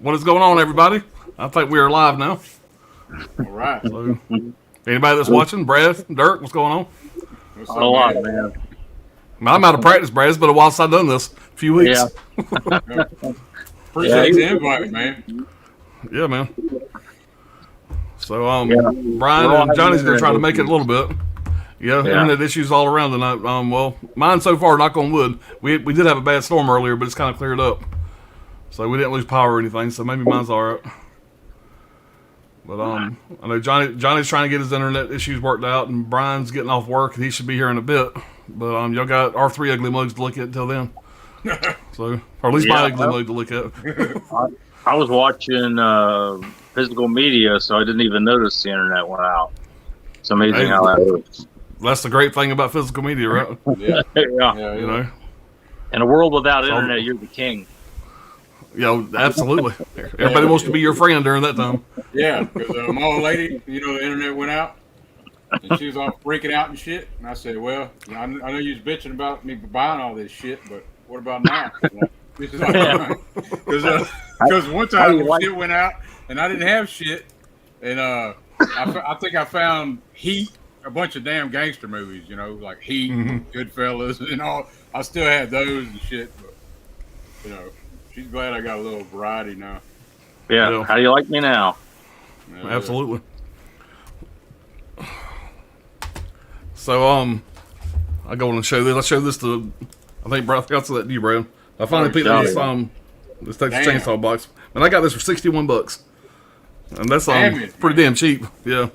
What is going on, everybody? I think we are live now. All right. So, anybody that's watching, Brad, Dirk, what's going on? What's up, A lot, man? man. I'm out of practice, Brad. It's been a while since I've done this. A few weeks. Yeah. Appreciate the invite, man. Yeah, man. So, Yeah. Brian We're all and Johnny's having gonna try to make it a issues. little bit. Yeah, Yeah. internet issues all around tonight. Well, mine so far, knock on wood. We did have a bad storm earlier, but it's kind of cleared up. So we didn't lose power or anything. So maybe mine's all right. But I know Johnny's trying to get his internet issues worked out, and Brian's getting off work, and he should be here in a bit. But y'all got our 3 ugly mugs to look at until then. So, or at least my ugly mug to look at. I was watching physical media, so I didn't even notice the internet went out. It's amazing how that works. That's the great thing about physical media, right? Yeah. Yeah. You know. In a world without internet, you're the king. Absolutely. Everybody wants to be your friend during that time. Yeah, because my old lady, the internet went out, and she was all freaking out and shit. And I said, well, I know you was bitching about me buying all this shit, but what about now? Because one time shit went out, and I didn't have shit, and I think I found Heat, a bunch of damn gangster movies, like Heat, Goodfellas, and all. I still had those and shit, but she's glad I got a little variety now. Yeah. How do you like me now? Absolutely. So I go on and show this. I showed this to, I think Brad got to that to you, Brad. I finally picked up this Texas Chainsaw box, and I got this for $61, and that's pretty damn cheap. Yeah.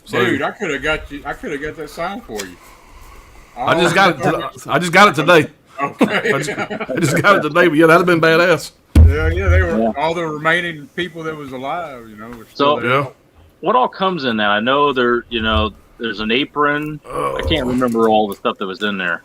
So, dude, I could have got that signed for you. I just got it today. Okay. I just got it today, but yeah, that'd have been badass. Yeah, they were all the remaining people that was alive, were still there. Yeah. What all comes in that? I know there's an apron. I can't remember all the stuff that was in there.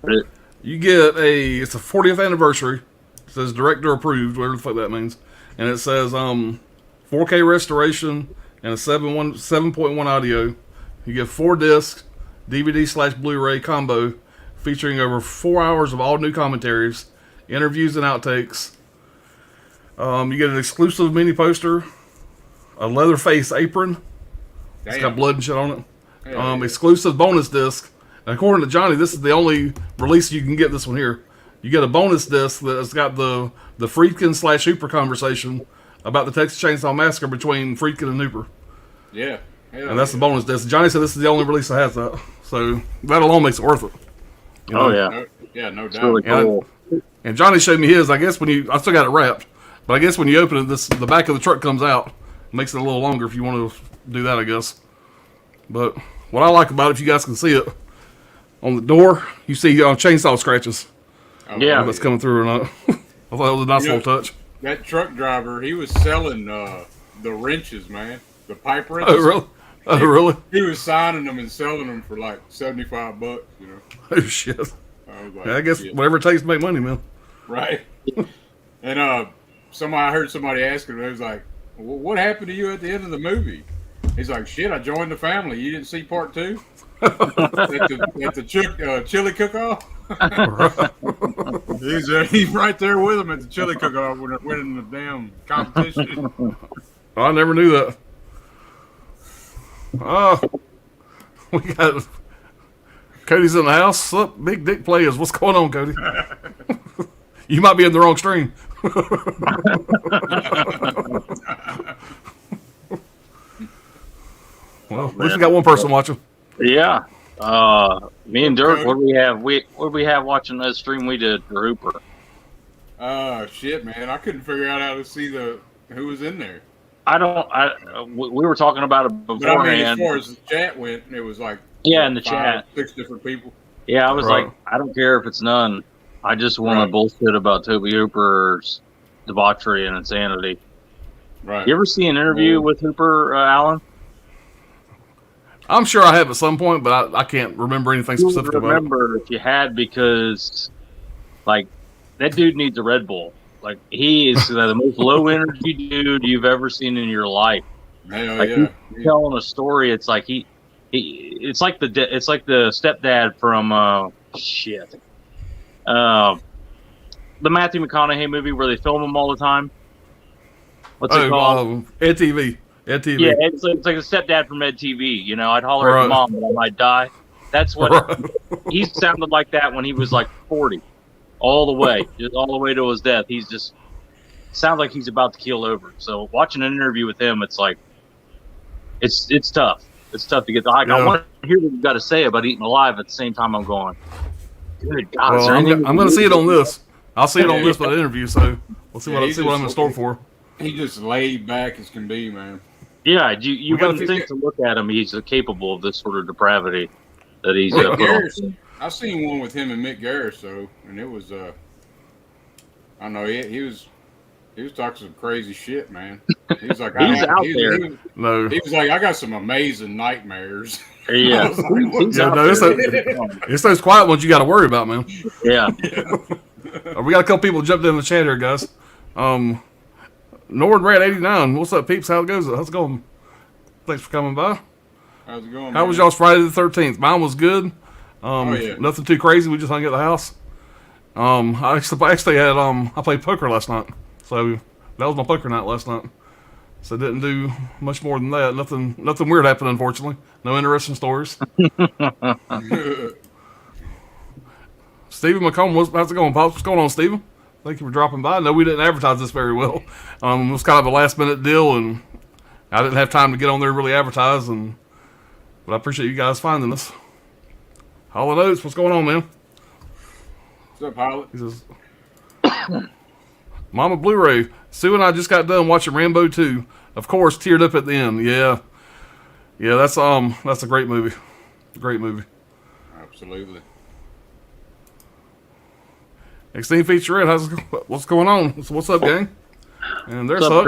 But You get it's a 40th anniversary. It says director approved, whatever the fuck that means. And it says 4K restoration and a 7.1 audio. You get 4 discs, DVD/Blu-ray combo, featuring over 4 hours of all new commentaries, interviews and outtakes. You get an exclusive mini poster, a leather face apron. It's got blood and shit on it. Exclusive bonus disc. And according to Johnny, this is the only release you can get this one here. You get a bonus disc that's got the Friedkin/Hooper conversation about the Texas Chainsaw Massacre between Friedkin and Hooper. Yeah. And that's the bonus disc. Johnny said this is the only release that has that. So that alone makes it worth it. Oh, yeah. No doubt. It's really cool. And Johnny showed me his. I guess I still got it wrapped, but I guess when you open it, the back of the truck comes out. Makes it a little longer if you want to do that, I guess. But what I like about it, if you guys can see it, on the door, you see chainsaw scratches. Yeah. If that's coming through or not. I thought it was a nice little touch. That truck driver, he was selling the wrenches, man. The pipe wrenches. Oh, really? Oh, really? He was signing them and selling them for like $75, Oh, shit. I was like, I guess shit. whatever it takes to make money, man. Right. And I heard somebody asking him, they was like, well, what happened to you at the end of the movie? He's like, shit, I joined the family. You didn't see part 2? at the chili cook-off? He's right there with him at the chili cook-off winning the damn competition. I never knew that. We got Cody's in the house. Look, Big Dick Players. What's going on, Cody? You might be in the wrong stream. Well, at least we got one person watching. Yeah. Me and Dirk, what do we have? What do we have watching that stream we did for Hooper? Shit, man. I couldn't figure out how to see who was in there. We were talking about it beforehand. But I mean, as far as the chat went, it was like in the chat, 6 different people. Yeah, I was like, I don't care if it's none. I just want to bullshit about Toby Hooper's debauchery and insanity. Right. You ever see an interview with Hooper, Alan? I'm sure I have at some point, but I can't remember anything specific about it. Remember if you had, because like that dude needs a Red Bull. Like he is the most low energy dude you've ever seen in your life. He's telling a story. It's like it's like the stepdad from the Matthew McConaughey movie where they film him all the time. what's it called? Ed TV. Ed TV. Yeah, it's like a stepdad from Ed TV. You know, I'd holler at Right. mom, but I might die. That's what he sounded like that when he was like 40, all the way, just all the way to his death. He's just sounds like he's about to keel over. So watching an interview with him, it's like it's tough. It's tough to get. I want to hear what you got to say about eating alive. At the same time, I'm going, good God, Well, I'm going to see it on this. I'll see it on this by the interview. So we'll see what I'm in store for. He just laid back as can be, man. Yeah, you wouldn't think to look at him. He's capable of this sort of depravity that he's. I seen one with him and Mick Garris, though, and it was I don't know, he was talking some crazy shit, man. He was like, he's out there. He was like, I got some amazing nightmares. Yeah, it's those quiet ones you got to worry about, man. Yeah. We got a couple people jumped in the chat here, guys. Nord Rat 89. What's up, peeps? How's it going? Thanks for coming by. How's it going? How was y'all's Friday the 13th? Mine was good. Nothing too crazy. We just hung at the house. I actually had I played poker last night, so that was my poker night last night. So didn't do much more than that. Nothing weird happened, unfortunately. No interesting stories. Stephen McComb, how's it going, Pops? What's going on, Stephen? Thank you for dropping by. No, we didn't advertise this very well. It was kind of a last minute deal, and I didn't have time to get on there and really advertise. But I appreciate you guys finding us. Hollow Notes, what's going on, man? What's up, Pilot? He says, Mama Blu-ray. Sue and I just got done watching Rambo 2. Of course, teared up at the end. Yeah, that's a great movie. Great movie. Absolutely. Extreme Featurette, what's going on? What's up, gang? And there's Huck.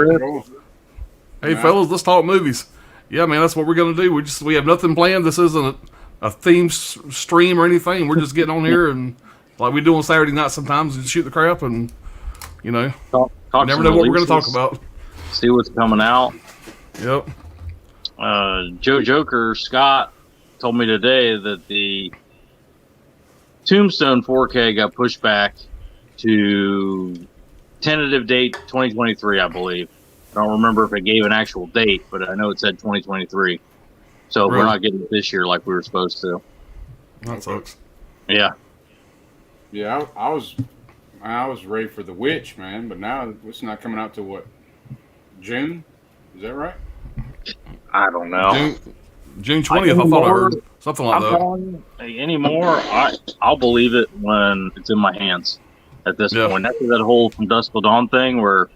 Hey, fellas, let's talk movies. Yeah, man, that's what we're gonna do. We have nothing planned. This isn't a theme stream or anything. We're just getting on here and like we do on Saturday night sometimes and shoot the crap and you know, talk never know what we're gonna talk about. See what's coming out. Yep. Joe Joker Scott told me today that the Tombstone 4K got pushed back to tentative date 2023, I believe. I don't remember if it gave an actual date, but I know it said 2023. So Really? We're not getting it this year like we were supposed to. That sucks. Yeah. Yeah, I was ready for The Witch, man, but now it's not coming out till what? June? Is that right? I don't know. June 20th, I thought I heard something like that. Anymore, I'll believe it when it's in my hands at this point. After that whole From Dusk Till Dawn thing where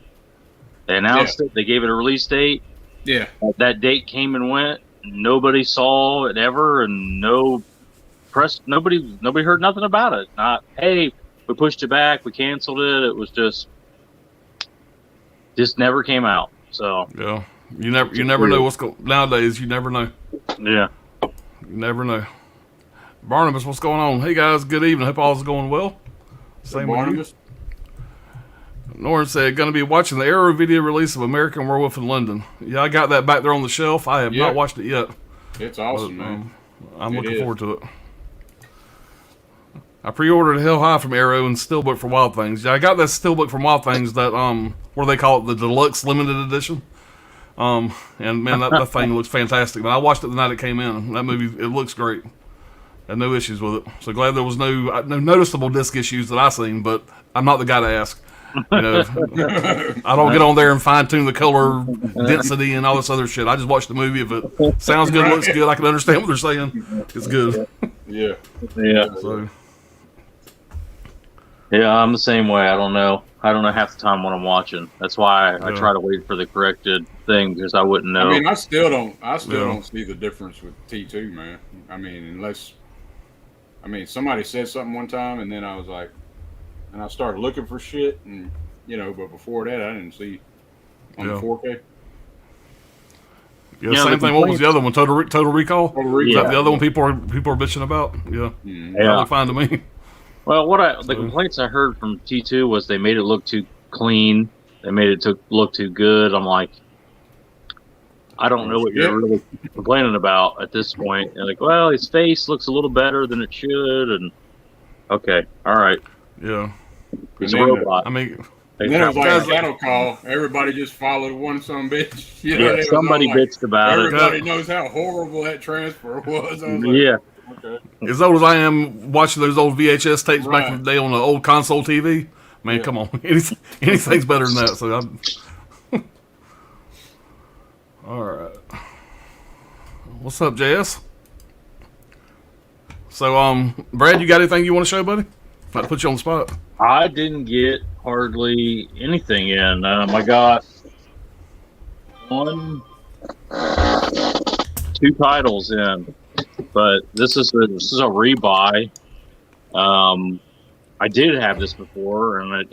they announced it, they gave it a release date. Yeah. That date came and went. Nobody saw it ever, and no press. Nobody heard nothing about it. Not, hey, we pushed it back, we canceled it. It was just never came out. So yeah, you never know what's going nowadays. You never know. Yeah, you never know. Barnabas, what's going on? Hey guys, good evening. Hope all's going well. Same with you. Norton said, going to be watching the Arrow video release of American Werewolf in London. Yeah, I got that back there on the shelf. I have not watched it yet. It's awesome, man. I'm looking forward to it. I pre-ordered Hell High from Arrow and Steelbook for Wild Things. Yeah, I got that Steelbook from Wild Things that, what do they call it, the Deluxe Limited Edition. And man, that thing looks fantastic. But I watched it the night it came in. That movie, it looks great. Had no issues with it. So glad there was no noticeable disc issues that I seen, but I'm not the guy to ask. You know, I don't get on there and fine tune the color density and all this other shit. I just watch the movie. If it sounds good, looks good, I can understand what they're saying. It's good. Yeah. So. Yeah, I'm the same way. I don't know half the time what I'm watching. That's why I try to wait for the corrected thing because I wouldn't know. I mean, I still don't see the difference with T2, man. I mean, somebody said something one time and then I was like, and I started looking for shit, and but before that, I didn't see on the 4K. Yeah, same thing. What was the other one? Total Recall. Total Recall. Is that the other one people are bitching about? Yeah, that looked fine to me. Well, the complaints I heard from T2 was they made it look too clean. They made it look too good. I'm like, I don't know what you're really complaining about at this point. And like, well, his face looks a little better than it should, and okay, all right. Yeah. He's a robot. I mean, And then it was like a cattle call. Everybody just followed one some bitch. You know, somebody bitched about everybody knows how horrible that transfer was. I was yeah. Like, okay. As old as I am watching those old VHS tapes back in the day on the old console TV, man, come on. Anything's better than that. So all right. What's up, JS? So, Brad, you got anything you want to show, buddy? Not to put you on the spot. I didn't get hardly anything in. I got 2 titles in, but this is a rebuy. I did have this before, and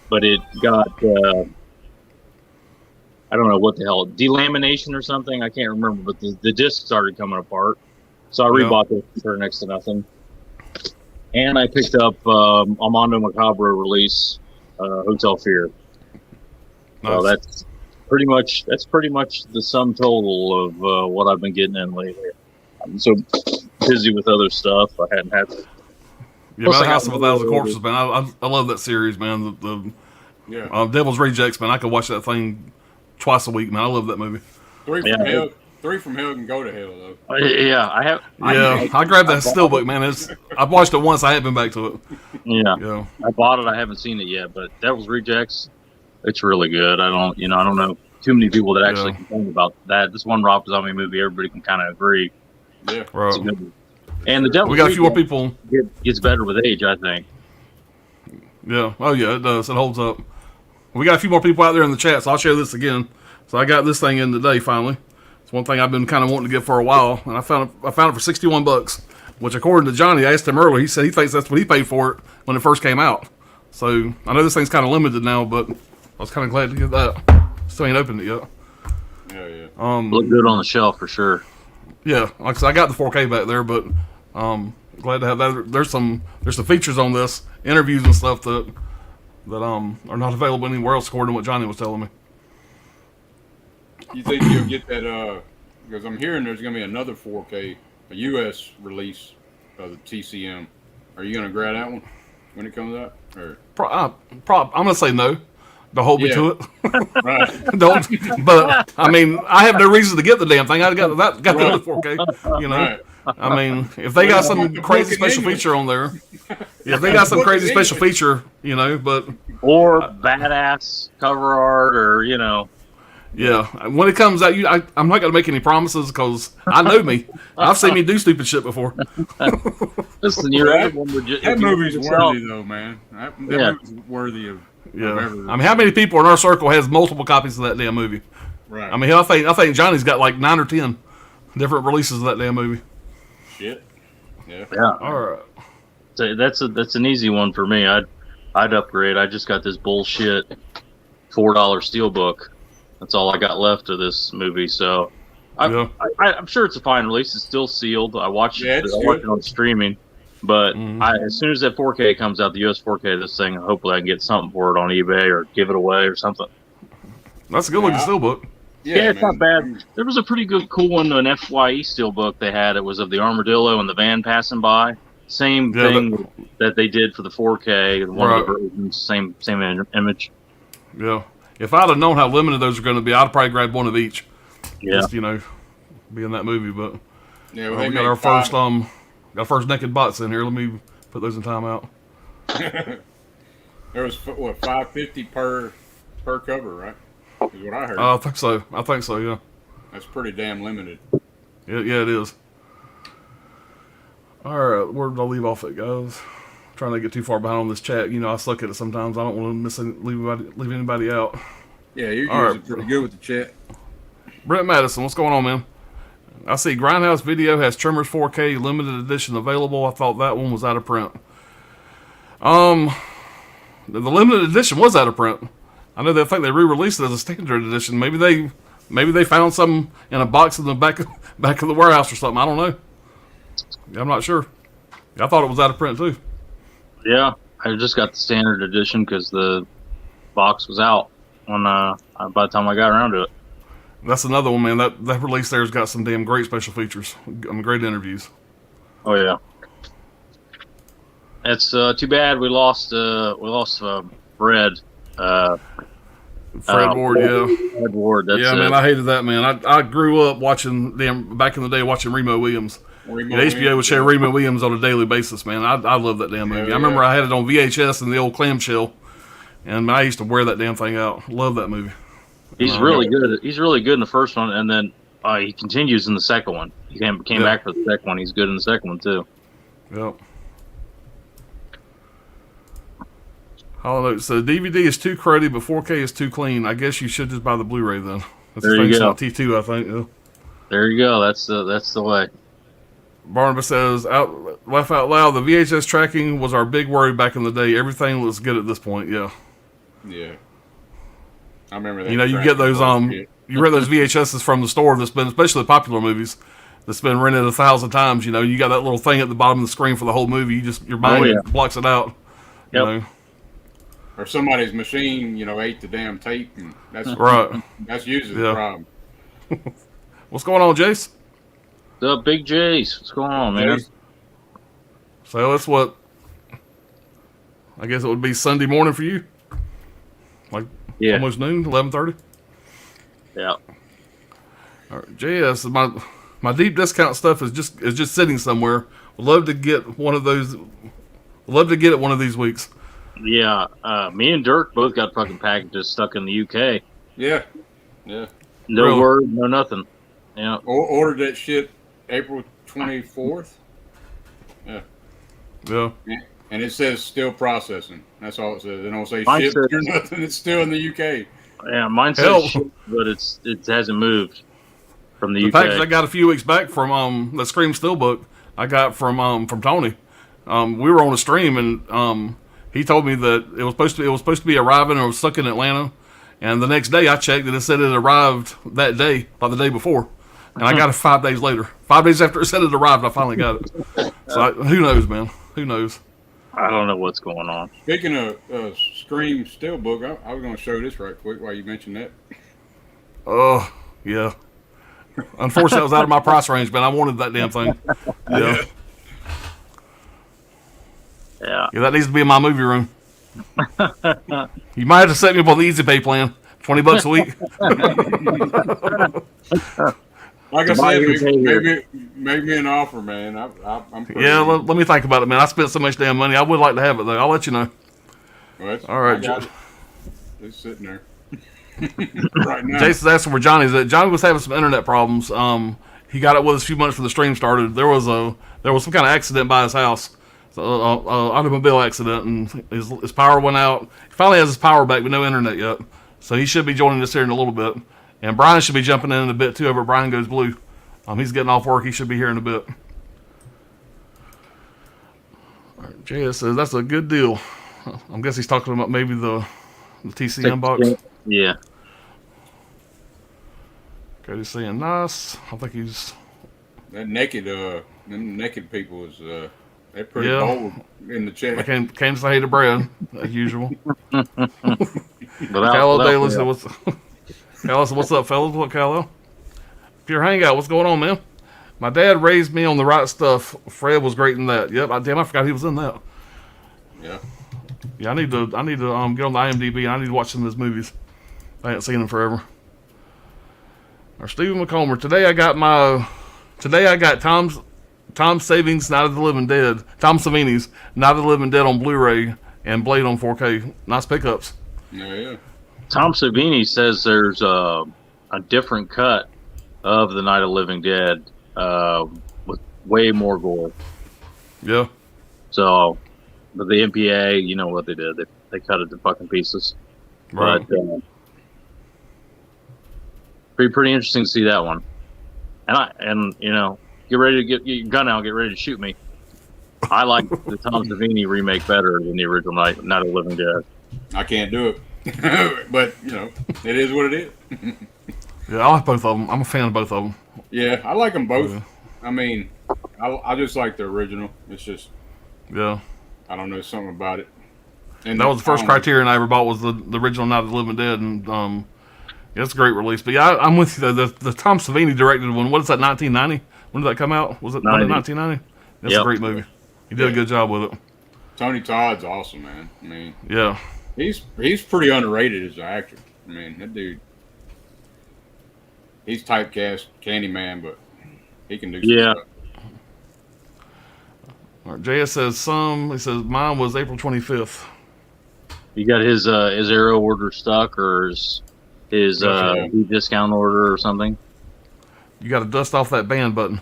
but it got I don't know what the hell, delamination or something. I can't remember, but the disc started coming apart, so I rebought this for next to nothing. And I picked up Armando Macabro release, Hotel Fear. Nice. So that's pretty much the sum total of what I've been getting in lately. I'm so busy with other stuff, I hadn't had to. Yeah, man, House of 1,000 Corpses, man. I love that series, man. Devil's Rejects, man. I could watch that thing twice a week, man. I love that movie. 3 from Hell. 3 from Hell can go to hell, though. I have. I grabbed that steelbook, man. I've watched it once. I haven't been back to it. Yeah. I bought it. I haven't seen it yet, but Devil's Rejects, it's really good. I don't know too many people that actually complain about that. This one Rob Zombie movie, everybody can kind of agree. Yeah. Right. And the Devil's we got a few more people. Gets better with age, I think. Yeah. Oh, yeah, it does. It holds up. We got a few more people out there in the chat, so I'll share this again. So I got this thing in today, finally. It's one thing I've been kind of wanting to get for a while, and I found it for $61, which according to Johnny, I asked him earlier, he said he thinks that's what he paid for it when it first came out. So I know this thing's kind of limited now, but I was kind of glad to get that. Still ain't opened it yet. Yeah. Look good on the shelf for sure. Yeah, like I said, I got the 4K back there, but glad to have that. There's some features on this, interviews and stuff that are not available anywhere else, according to what Johnny was telling me. You think you'll get that? Because I'm hearing there's going to be another 4K, a U.S. release of the TCM. Are you going to grab that one when it comes out? Or? I'm going to say no. Don't hold me to it. Right. Don't. But I mean, I have no reason to get the damn thing. I got the 4K. You know. Right. I mean, if they got some crazy special feature on there, if they got some crazy special feature, but or badass cover art, or Yeah, when it comes out, I'm not going to make any promises because I know me. I've seen me do stupid shit before. Listen, that movie's worthy, though, man. That movie's worthy of. Yeah, I mean, how many people in our circle has multiple copies of that damn movie? Right. I mean, I think Johnny's got like 9 or 10 different releases of that damn movie. Shit. Yeah. All right. So that's an easy one for me. I'd upgrade. I just got this bullshit $4 steelbook. That's all I got left of this movie. So I'm sure it's a fine release. It's still sealed. I watched it on streaming. But as soon as that 4K comes out, the US 4K, this thing, hopefully I can get something for it on eBay or give it away or something. That's a good looking steelbook. Yeah, it's not bad. There was a pretty cool one, an FYE steelbook they had. It was of the armadillo and the van passing by. Same thing that they did for the 4K. One of the versions, same image. Yeah. If I'd have known how limited those are going to be, I'd have probably grabbed one of each. Yeah. Just, be in that movie. But we got our first naked bots in here. Let me put those in timeout. There was $5.50 per cover, right? Is what I heard. I think so. Yeah. That's pretty damn limited. Yeah, it is. All right, where did I leave off at, guys? I'm trying to get too far behind on this chat. I suck at it sometimes. I don't want to leave anybody out. Yeah, you're usually pretty good with the chat. Brent Madison, what's going on, man? I see Grindhouse Video has Tremors 4K limited edition available. I thought that one was out of print. The limited edition was out of print. I know think they re-released it as a standard edition. Maybe they found some in a box in the back of the warehouse or something. I don't know. I'm not sure. I thought it was out of print too. Yeah, I just got the standard edition because the box was out by the time I got around to it. That's another one, man. That release there's got some damn great special features. Great interviews. Oh yeah. It's too bad we lost Red. Fred Ward, yeah. Fred Ward, that's yeah, man, I hated that, man. I grew up watching them back in the day, watching Remo Williams. HBO would show Remo Williams on a daily basis, man. I love that damn movie. I remember I had it on VHS in the old clamshell, and I used to wear that damn thing out. Love that movie. He's really good. He's really good in the first one, and then he continues in the second one. He came back for the second one. He's good in the second one too. Yep. Hollow Note. So DVD is too cruddy, but 4K is too clean. I guess you should just buy the Blu-ray then. That's there you go. T2, I think. Yeah. There you go. That's the way. Barnabas says, laugh out loud, the VHS tracking was our big worry back in the day. Everything looks good at this point, yeah. Yeah. I remember that. You know, you get those you rent those VHSs from the store that's been, especially popular movies, that's been rented 1,000 times. You know, you got that little thing at the bottom of the screen for the whole movie. Your mind blocks it out. Yep. You know. Or somebody's machine, ate the damn tape, and that's right. That's usually the problem. What's going on, Jace? The Big Jace. What's going on, man? So that's what I guess it would be Sunday morning for you. Like almost noon, 11:30. Yeah. All right, JS, my deep discount stuff is just sitting somewhere. Would love to get one of those. Would love to get it one of these weeks. Yeah, me and Dirk both got fucking packages stuck in the UK. Yeah. No word, no nothing. Yeah. Ordered that shit April 24th. Yeah. Yeah. And it says still processing. That's all it says. They don't say mine shit says, or nothing. It's still in the UK. Yeah, mine says shit, but it hasn't moved from the UK. The package I got a few weeks back from the Scream Steelbook, I got from Tony. We were on a stream and he told me that it was supposed to be arriving or was stuck in Atlanta. And the next day I checked and it said it arrived that day, by the day before. And I got it 5 days later. 5 days after it said it arrived, I finally got it. So who knows, man? Who knows? I don't know what's going on. Speaking of Scream Steelbook, I was going to show this right quick while you mentioned that. Oh, yeah. Unfortunately, it was out of my price range, man. I wanted that damn thing. Yeah. Yeah, that needs to be in my movie room. You might have to set me up on the Easy Pay plan. $20 a week. Like I said, make me an offer, man. I'm pretty let me think about it, man. I spent so much damn money. I would like to have it, though. I'll let you know. Well, all right, it's sitting there right now. Jason's asking where Johnny's at. Johnny was having some internet problems. He got it with us a few months before the stream started. There was some kind of accident by his house. Automobile accident, and his power went out. He finally has his power back, but no internet yet. So he should be joining us here in a little bit. And Brian should be jumping in a bit too over Brian Goes Blue. He's getting off work. He should be here in a bit. All right, JS says that's a good deal. I guess he's talking about maybe the TCM box. Yeah. Cody's saying nice. I think he's them naked people is they're pretty bold in the chat. I can't say hey to Brad as usual. Callow Daly said what's up, fellas? What, Callow? Pure Hangout, what's going on, man? My dad raised me on the right stuff. Fred was great in that. Yep, I forgot he was in that. Yeah. Yeah, I need to get on the IMDb. I need to watch some of his movies. I ain't seen them forever. Or Stephen McComber. Today I got Tom Saving's Night of the Living Dead. Tom Savini's Night of the Living Dead on Blu-ray and Blade on 4K. Nice pickups. Yeah. Tom Savini says there's a different cut of the Night of the Living Dead with way more gore. Yeah. So, but the MPA, you know what they did? They cut it to fucking pieces. Right. But, pretty interesting to see that one. And get ready to get your gun out. Get ready to shoot me. I like the Tom Savini remake better than the original Night of the Living Dead. I can't do it. But, it is what it is. Yeah, I like both of them. I'm a fan of both of them. Yeah, I like them both. Yeah. I mean, I just like the original. It's just, yeah, I don't know, something about it. And that was the first Criterion I ever bought was the original Night of the Living Dead, and yeah, it's a great release. But yeah, I'm with you. The Tom Savini directed one. What is that? 1990? When did that come out? Was it 1990? That's a great movie. He did a good job with it. Tony Todd's awesome, man. I mean, yeah. He's pretty underrated as an actor. I mean, that dude. He's typecast Candyman, but he can do some stuff. All right, JS says he says mine was April 25th. You got his arrow order stuck, or his discount order or something? You got to dust off that ban button.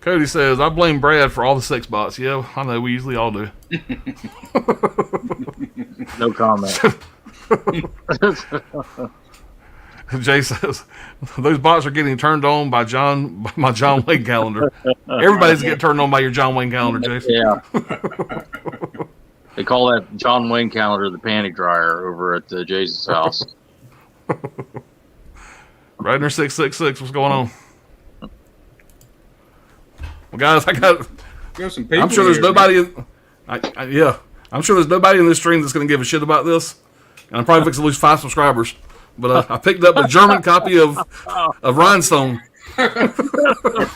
Cody says, I blame Brad for all the sex bots. Yeah, I know, we usually all do. No comment. Jay says, those bots are getting turned on by my John Wayne calendar. Everybody's getting turned on by your John Wayne calendar, Jason. Yeah. They call that John Wayne calendar the panty dryer over at Jason's house. Radner 666, what's going on? Well, guys, I'm sure there's nobody I'm sure there's nobody in this stream that's going to give a shit about this, and I'm probably fixing to lose 5 subscribers. But I picked up a German copy of Rhinestone.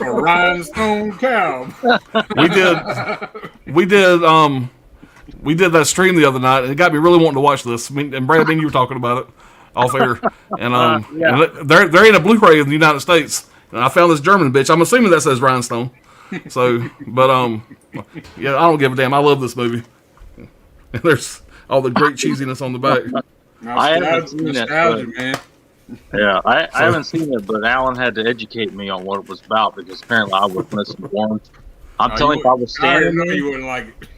Rhinestone cow. We did that stream the other night, and it got me really wanting to watch this. I mean, and Brad, you were talking about it off air, and and there ain't a Blu-ray in the United States. And I found this German bitch. I'm assuming that says Rhinestone. So, but yeah, I don't give a damn. I love this movie. And there's all the great cheesiness on the back. I haven't seen it, man. Yeah, I haven't seen it, but Alan had to educate me on what it was about because apparently I was misinformed. I'm telling you, if I was standing there, you wouldn't like it.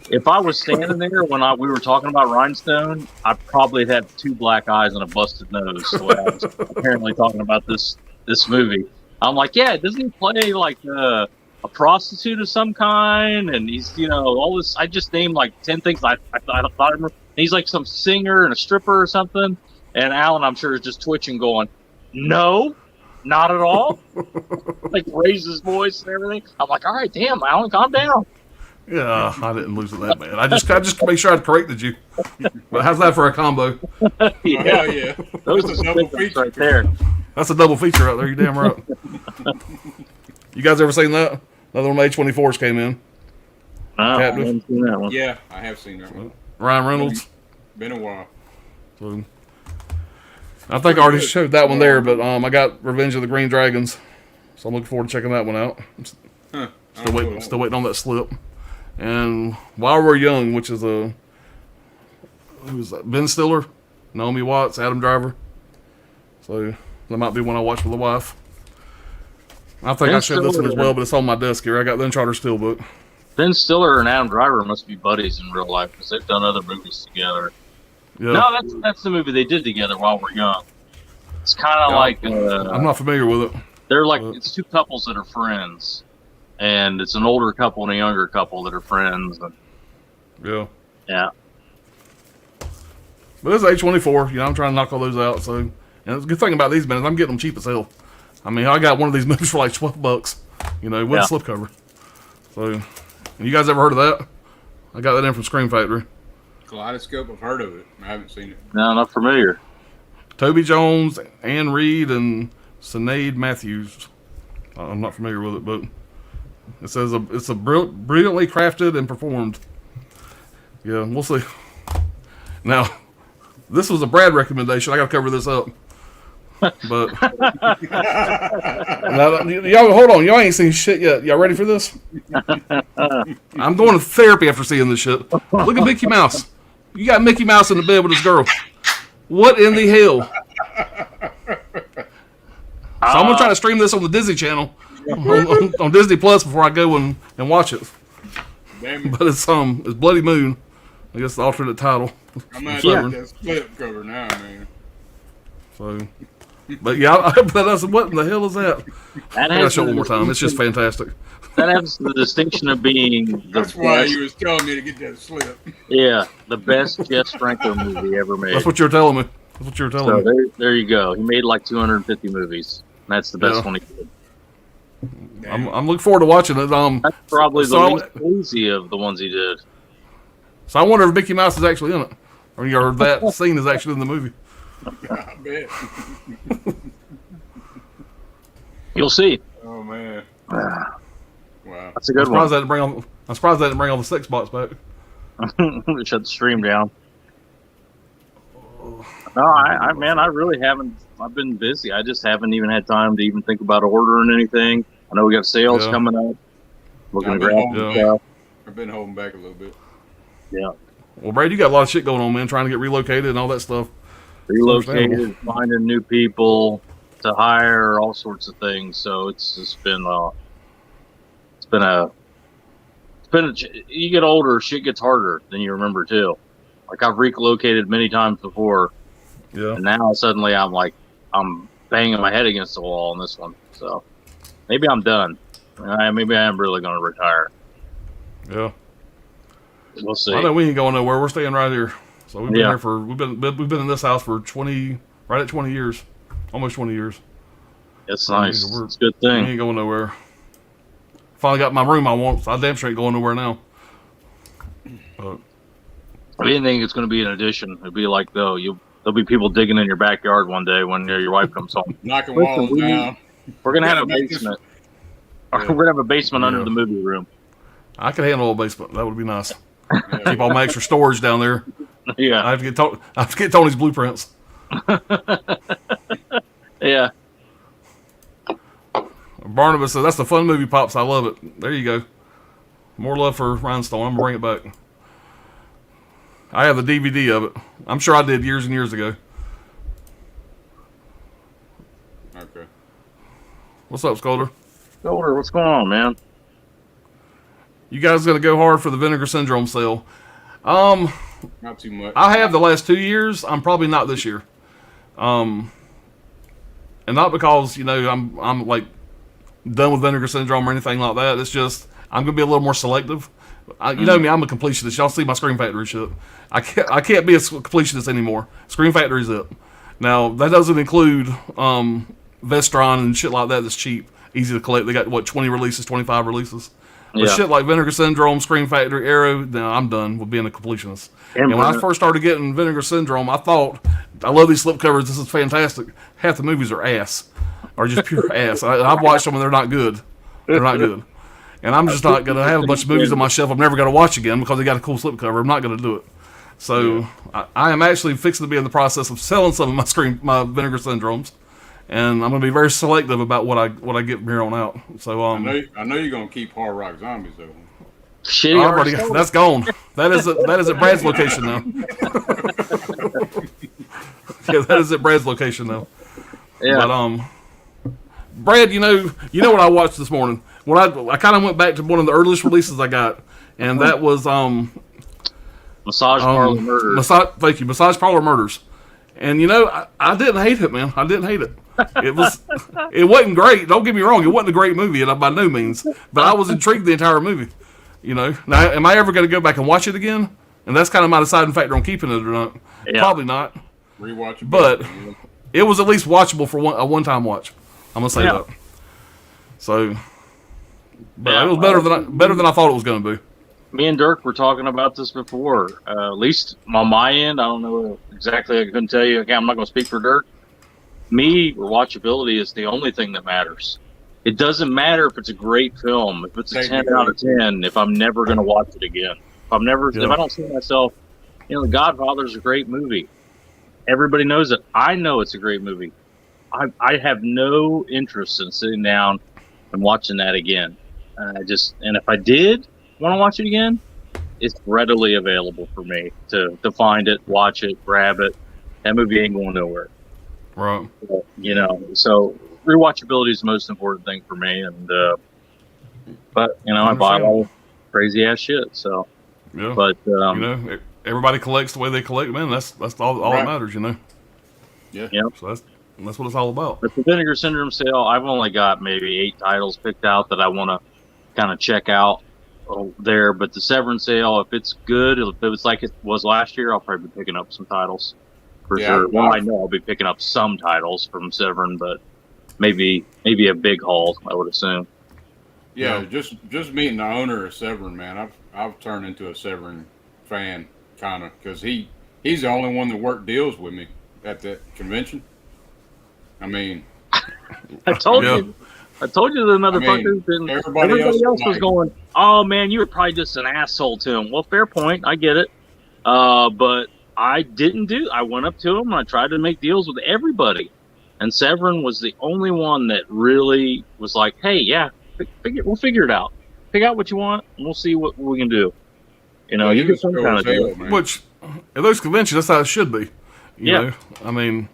If I was standing there when we were talking about Rhinestone, I probably had 2 black eyes and a busted nose. So I was apparently talking about this movie. I'm like, yeah, doesn't he play like a prostitute of some kind? And he's, all this. I just named like 10 things I thought I remember. He's like some singer and a stripper or something. And Alan, I'm sure, is just twitching, going, "No, not at all." Like raised his voice and everything. I'm like, all right, damn, Alan, calm down. Yeah, I didn't lose it that bad. I just made sure I corrected you. But how's that for a combo? Yeah. Those are double features right there. That's a double feature right there. You damn right. You guys ever seen that? Another one of A24's came in. I haven't seen that one. Yeah, I have seen that one. Ryan Reynolds. Been a while. So, I think I already showed that one there, but I got Revenge of the Green Dragons, so I'm looking forward to checking that one out. Still waiting on that slip. And While We're Young, which is who's that? Ben Stiller, Naomi Watts, Adam Driver. So that might be one I watch with the wife. I think I showed this one as well, but it's on my desk here. I got the Uncharted Steelbook. Ben Stiller and Adam Driver must be buddies in real life because they've done other movies together. Yeah. No, that's the movie they did together While We're Young. It's kind of like I'm not familiar with it. They're like it's 2 couples that are friends, and it's an older couple and a younger couple that are friends. And, yeah. But this is A24. I'm trying to knock all those out. So, and the good thing about these minutes, I'm getting them cheap as hell. I mean, I got one of these movies for like $12, with a slipcover. So, and you guys ever heard of that? I got that in from Scream Factory. Kaleidoscope, I've heard of it. I haven't seen it. No, not familiar. Toby Jones, Anne Reed, and Sinead Matthews. I'm not familiar with it, but it says it's brilliantly crafted and performed. Yeah, we'll see. Now, this was a Brad recommendation. I got to cover this up. But now, y'all hold on. Y'all ain't seen shit yet. Y'all ready for this? I'm going to therapy after seeing this shit. Look at Mickey Mouse. You got Mickey Mouse in the bed with his girl. What in the hell? So I'm gonna try to stream this on the Disney Channel on Disney Plus before I go and watch it. But it's Bloody Moon. I guess the alternate title. I'm gonna get that slip cover now, man. So. But yeah, but I said, what in the hell is that? I gotta show it one more time. It's just fantastic. That has the distinction of being That's why you was telling me to get that slip. Yeah, the best Jeff Franco movie ever made. That's what you're telling me. So there you go. He made like 250 movies. That's the best one he did. I'm looking forward to watching it. That's probably the least easy of the ones he did. So I wonder if Mickey Mouse is actually in it, or that scene is actually in the movie. I bet. You'll see. Oh man. Wow. That's a good one. I'm surprised I didn't bring all the sex bots back. Shut the stream down. No, I really haven't. I've been busy. I just haven't even had time to even think about ordering anything. I know we got sales coming up. Looking to grab stuff. I've been holding back a little bit. Yeah. Well, Brad, you got a lot of shit going on, man. Trying to get relocated and all that stuff. Relocated, finding new people to hire, all sorts of things. So it's just been you get older, shit gets harder than you remember too. Like I've relocated many times before. Yeah. And now suddenly I'm banging my head against the wall on this one. So maybe I'm done. Maybe I am really going to retire. Yeah. We'll see. I know we ain't going nowhere. We're staying right here. So we've been here for we've been in this house for 20 years, almost 20 years. That's nice. It's a good thing. We ain't going nowhere. Finally got my room I want. So I damn sure ain't going nowhere now. But I didn't think it's going to be an addition. It'd be like there'll be people digging in your backyard one day when your wife comes home. Knocking walls down. We're gonna have a basement. We're gonna have a basement under the movie room. I could handle a basement. That would be nice. Keep all my extra storage down there. Yeah. I have to get Tony's blueprints. Yeah. Barnabas says, that's a fun movie, Pops. I love it. There you go. More love for Rhinestone. I'm going to bring it back. I have the DVD of it. I'm sure I did years and years ago. Okay. What's up, Scolder? Scolder, what's going on, man? You guys going to go hard for the Vinegar Syndrome sale? Not too much. I have the last 2 years. I'm probably not this year. And not because, I'm like done with Vinegar Syndrome or anything like that. It's just I'm gonna be a little more selective. You know me, I'm a completionist. Y'all see my Scream Factory shit. I can't be a completionist anymore. Scream Factory's it. Now that doesn't include Vestron and shit like that. That's cheap, easy to collect. They got 20 releases, 25 releases. But shit like Vinegar Syndrome, Scream Factory, Arrow, now I'm done with being a completionist. And when I first started getting Vinegar Syndrome, I thought, I love these slipcovers. This is fantastic. Half the movies are ass, or just pure ass. I've watched them and they're not good. They're not good. And I'm just not going to have a bunch of movies on my shelf I'm never going to watch again because they got a cool slipcover. I'm not going to do it. So I am actually fixing to be in the process of selling some of my Vinegar Syndromes. And I'm going to be very selective about what I get from here on out. So I know you're going to keep Hard Rock Zombies though. Shitty. That's gone. That is at Brad's location now. Yeah, that is at Brad's location now. Yeah. But Brad, you know what I watched this morning? I kind of went back to one of the earliest releases I got, and that was Massage Parlor Murders. Thank you, Massage Parlor Murders. And I didn't hate it, man. I didn't hate it. It wasn't great. Don't get me wrong. It wasn't a great movie, by no means. But I was intrigued the entire movie. Now, am I ever going to go back and watch it again? And that's kind of my deciding factor on keeping it or not. Yeah. Probably not. Rewatch it. But it was at least watchable for a one-time watch. I'm going to say that. So, but it was better than I thought it was going to be. Me and Dirk were talking about this before. At least on my end, I don't know exactly. I couldn't tell you. Again, I'm not going to speak for Dirk. Me, rewatchability is the only thing that matters. It doesn't matter if it's a great film, if it's a 10 out of 10, if I'm never going to watch it again. If I don't see myself, The Godfather's a great movie. Everybody knows it. I know it's a great movie. I have no interest in sitting down and watching that again. And if I did want to watch it again, it's readily available for me to find it, watch it, grab it. That movie ain't going nowhere. Right. So rewatchability is the most important thing for me. And but I buy a lot of crazy ass shit. So yeah. But everybody collects the way they collect, man. That's all that matters, Yeah. So that's what it's all about. But the Vinegar Syndrome sale, I've only got maybe 8 titles picked out that I want to kind of check out there. But the Severn sale, if it's good, if it's like it was last year, I'll probably be picking up some titles for sure. Well, I know I'll be picking up some titles from Severn, but maybe a big haul, I would assume. Yeah, just meeting the owner of Severn, man, I've turned into a Severn fan kind of because he's the only one that worked deals with me at that convention. I mean, I told you. I told you the motherfuckers, and everybody else was going, "Oh man, you were probably just an asshole to him." Well, fair point. I get it. But I didn't do. I went up to him and I tried to make deals with everybody, and Severin was the only one that really was like, "Hey, yeah, we'll figure it out. Figure out what you want, and we'll see what we can do." You know, you get some kind of deal. Which, at those conventions, that's how it should be. You know? I mean,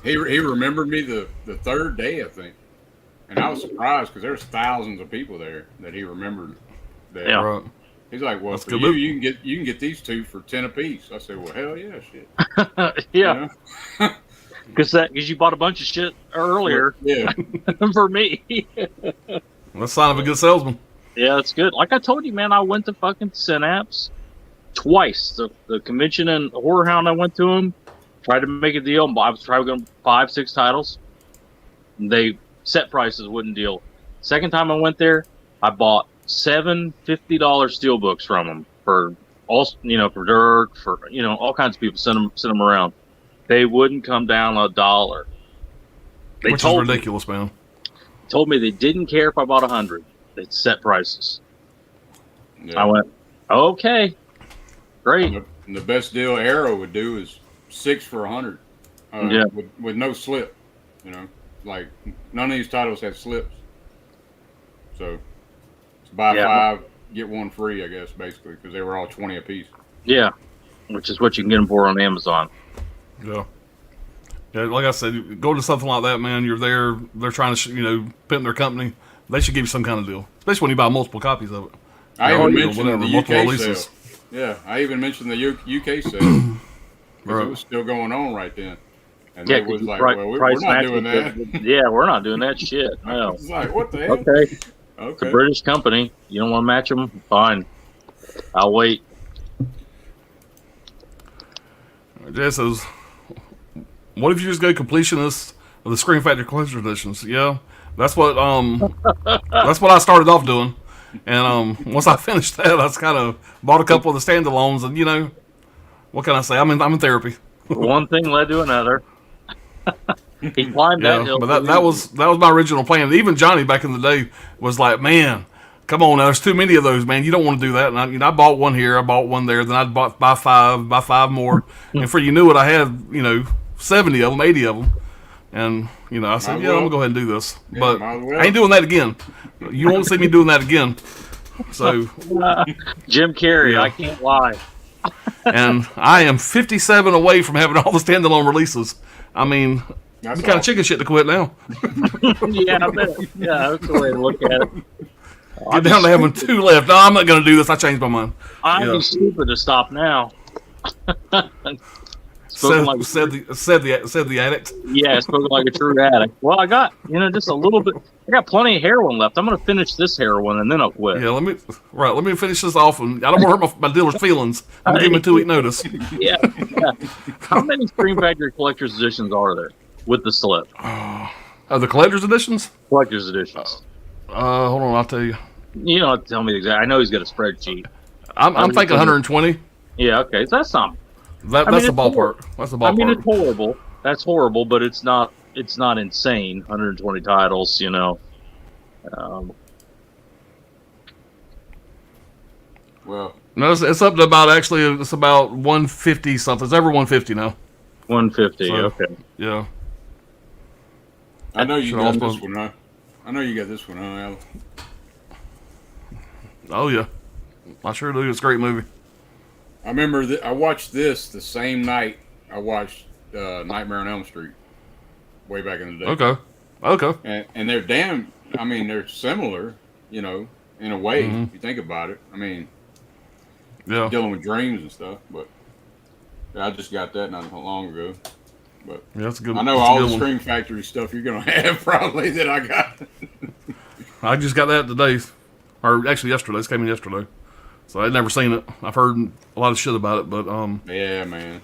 he remembered me the third day, I think. And I was surprised because there's thousands of people there that he remembered. There. Yeah. Right. He's like, "Well, for you can get these two for 10 apiece." I said, "Well, hell yeah, shit." Yeah. Because you bought a bunch of shit earlier. Yeah. For me. That's a sign of a good salesman. Yeah, that's good. Like I told you, man, I went to fucking Synapse twice. The convention and Horror Hound, I went to them, tried to make a deal. I was trying to go 5-6 titles. They set prices, wouldn't deal. Second time I went there, I bought 7 $50 steelbooks from them for all, for Dirk, for all kinds of people. Send them around. They wouldn't come down $1. Which is ridiculous, man. Told me they didn't care if I bought 100. They'd set prices. Yeah. I went, okay, great. And the best deal Arrow would do is 6 for 100. With no slip. Like none of these titles have slips. So buy 5, get 1 free, I guess, basically, because they were all 20 apiece. Yeah, which is what you can get them for on Amazon. Yeah. Yeah, like I said, go to something like that, man. You're there. They're trying to, pimp their company. They should give you some kind of deal, especially when you buy multiple copies of it. I even mentioned the UK sale. Yeah, I even mentioned the UK sale because it was still going on right then. And they was like, "Well, we're not doing that." Yeah, we're not doing that shit. No. It's like, what the hell? Okay. It's a British company. You don't want to match them? Fine. I'll wait. Jess says, "What if you just go completionist of the Scream Factory Collector's Editions?" Yeah. That's what I started off doing, and once I finished that, I just kind of bought a couple of the standalones, and what can I say? I'm in therapy. One thing led to another. He climbed that hill. But that was my original plan. Even Johnny back in the day was like, "Man, come on, now, there's too many of those, man. You don't want to do that." And I bought one here, I bought one there, then I'd buy 5 more, and before you knew it, I had 70 of them, 80 of them. And, I said, I'm going to go ahead and do this. Yeah, but I ain't doing that again. You won't see me doing that again. So, Jim Carrey, I can't lie. And I am 57 away from having all the standalone releases. I mean, that's kind of chicken shit to quit now. Yeah, I bet. Yeah, that's the way to look at it. Get down to having 2 left. No, I'm not going to do this. I changed my mind. I'd be stupid to stop now. Said the addict. Yeah, spoken like a true addict. Well, I got just a little bit. I got plenty of heroin left. I'm going to finish this heroin and then I'll quit. Yeah, let me finish this off, and I don't want to hurt my dealer's feelings. I'm gonna give him a 2-week notice. Yeah. How many Scream Factory Collector's Editions are there with the slip? The Collector's Editions? Collector's Editions. Hold on, I'll tell you. You don't have to tell me the exact. I know he's got a spreadsheet. I'm thinking 120. Yeah, okay, so that's something. That's the ballpark. That's the ballpark. I mean, it's horrible. That's horrible, but it's not insane. 120 titles, Well, no, it's up to it's about 150 something. It's over 150 now. 150. Okay. Yeah. I know you got this one, huh? I know you got this one, huh, Al? Oh yeah, I sure do. It's a great movie. I remember that I watched this the same night I watched Nightmare on Elm Street way back in the day. Okay. And they're they're similar, in a way, if you think about it. I mean, dealing with dreams and stuff, but I just got that not long ago. But that's good. I know all the Scream Factory stuff you're going to have probably that I got. I just got that today, or actually yesterday. This came in yesterday. So I'd never seen it. I've heard a lot of shit about it, but yeah, man,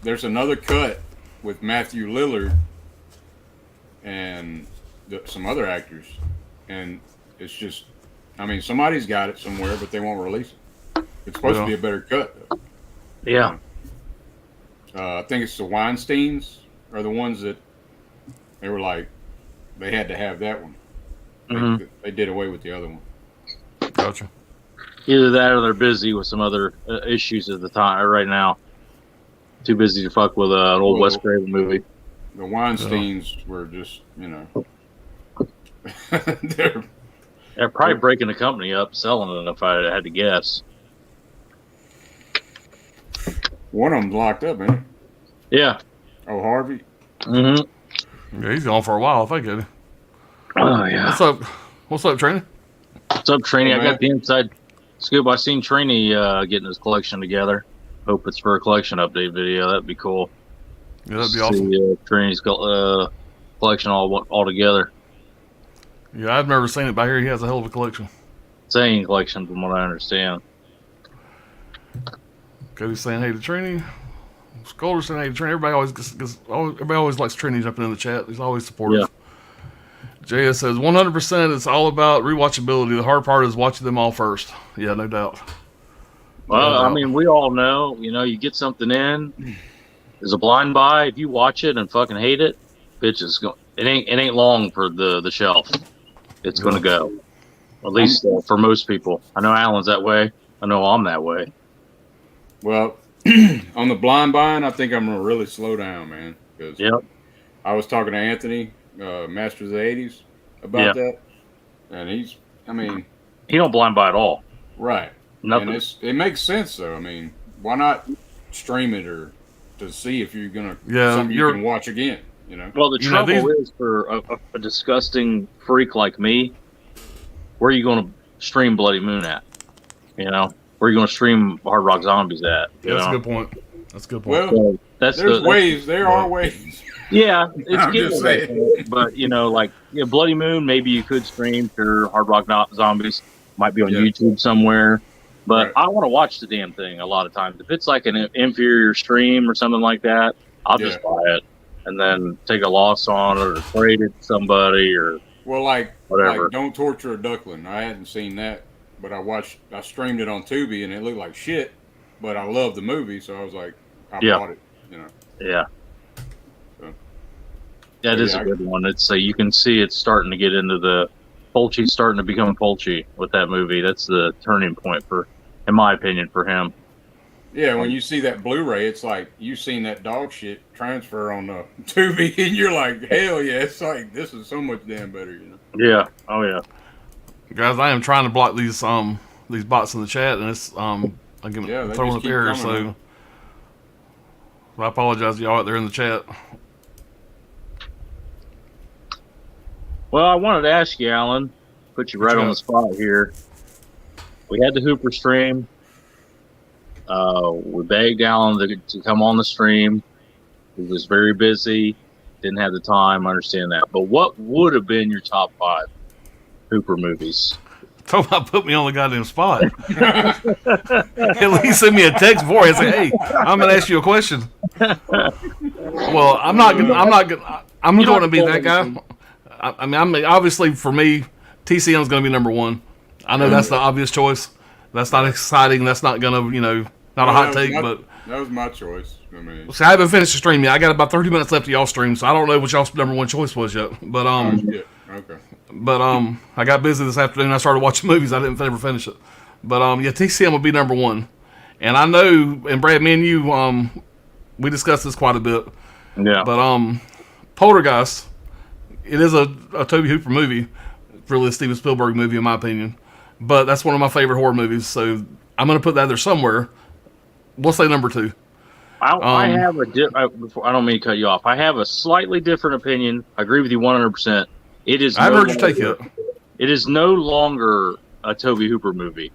there's another cut with Matthew Lillard and some other actors, and it's just, somebody's got it somewhere, but they won't release it. It's supposed to be a better cut, though. Yeah. I think it's the Weinsteins are the ones that they were like, they had to have that one. They did away with the other one. Gotcha. Either that or they're busy with some other issues at the time or right now. Too busy to fuck with an old Wes Craven movie. The Weinsteins were just, they're probably breaking the company up, selling it, if I had to guess. One of them's locked up, ain't he? Yeah. Oh, Harvey? Mm-hmm. Yeah, he's gone for a while, I think. Isn't he? Oh, yeah. What's up, Trini? What's up, Trini? Hey, I got the inside scoop. I seen Trini getting his collection together. Hope it's for a collection update video. That'd be cool. Yeah, that'd be awesome. See, Trini's collection all together. Yeah, I've never seen it, but I hear he has a hell of a collection. Insane collection, from what I understand. Cody's saying hey to Trini. Scolder's saying hey to Trini. Everybody always likes Trini jumping in the chat. He's always supportive. Yeah. JS says 100%. It's all about rewatchability. The hard part is watching them all first. Yeah, no doubt. Well, I mean, we all know, you get something in. There's a blind buy. If you watch it and fucking hate it, bitch, it ain't long for the shelf. It's gonna go. At least for most people. I know Alan's that way. I know I'm that way. Well, on the blind buying, I think I'm gonna really slow down, man. Because I was talking to Anthony, Masters of the 80s, about that, and he don't blind buy at all. Right. Nothing. And it makes sense though. I mean, why not stream it or to see if you're gonna something you can watch again? Well, the trouble is for a disgusting freak like me, where are you going to stream Bloody Moon at? Where are you going to stream Hard Rock Zombies at? That's a good point. Well, so there's ways. There are ways. Yeah, it's I'm just saying. But Bloody Moon, maybe you could stream for Hard Rock Zombies. Might be on YouTube somewhere. But I want to watch the damn thing a lot of times. If it's like an inferior stream or something like that, I'll just buy it and then take a loss on it or trade it to somebody or whatever. Like Don't Torture a Duckling. I hadn't seen that, but I streamed it on Tubi and it looked like shit. But I love the movie, so I was like, I bought it. Yeah. That is a good one. It's you can see it's starting to get into the Fulci's starting to become Fulci with that movie. That's the turning point in my opinion, for him. Yeah, when you see that Blu-ray, it's like you've seen that dog shit transfer on the Tubi, and you're like, hell yeah! It's like this is so much damn better, Yeah. Oh yeah. Guys, I am trying to block these bots in the chat, and it's I'm throwing up errors. So I apologize to y'all out there in the chat. Well, I wanted to ask you, Alan, put you right on the spot here. We had the Hooper stream. We begged Alan to come on the stream. He was very busy, didn't have the time. I understand that. But what would have been your top 5 Hooper movies? Talk about put me on the goddamn spot. At least send me a text before and say, "Hey, I'm gonna ask you a question." Well, I'm going to be that guy. I mean, obviously for me, TCM is going to be number 1. I know that's the obvious choice. That's not exciting. That's not going to, not a hot take, but that was my choice. I mean, see, I haven't finished the stream yet. I got about 30 minutes left of y'all stream, so I don't know what y'all's number 1 choice was yet. But okay. But I got busy this afternoon. I started watching movies. I didn't ever finish it. But TCM will be number 1. And I know, and Brad, me and you, we discussed this quite a bit. Yeah. But Poltergeist, it is a Tobe Hooper movie, really a Steven Spielberg movie in my opinion. But that's one of my favorite horror movies, so I'm going to put that there somewhere. We'll say number 2. I have I don't mean to cut you off. I have a slightly different opinion. I agree with you 100%. It is. I haven't heard you take it. It is no longer a Tobe Hooper movie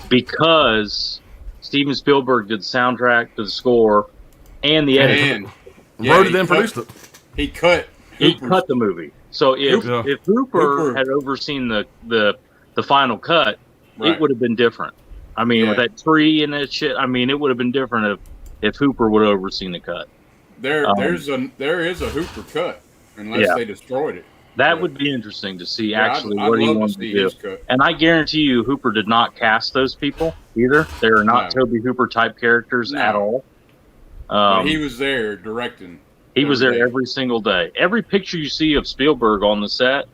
because Steven Spielberg did the soundtrack to the score and the editing. Wrote it and produced it. He cut the movie. So if Hooper had overseen the final cut, it would have been different. I mean, with that tree and that shit, I mean, it would have been different if Hooper would have overseen the cut. There is a Hooper cut, unless they destroyed it. That would be interesting to see what he wanted to do. And I guarantee you, Hooper did not cast those people either. They are not Tobe Hooper type characters at all. But he was there directing. He was there every single day. Every picture you see of Spielberg on the set,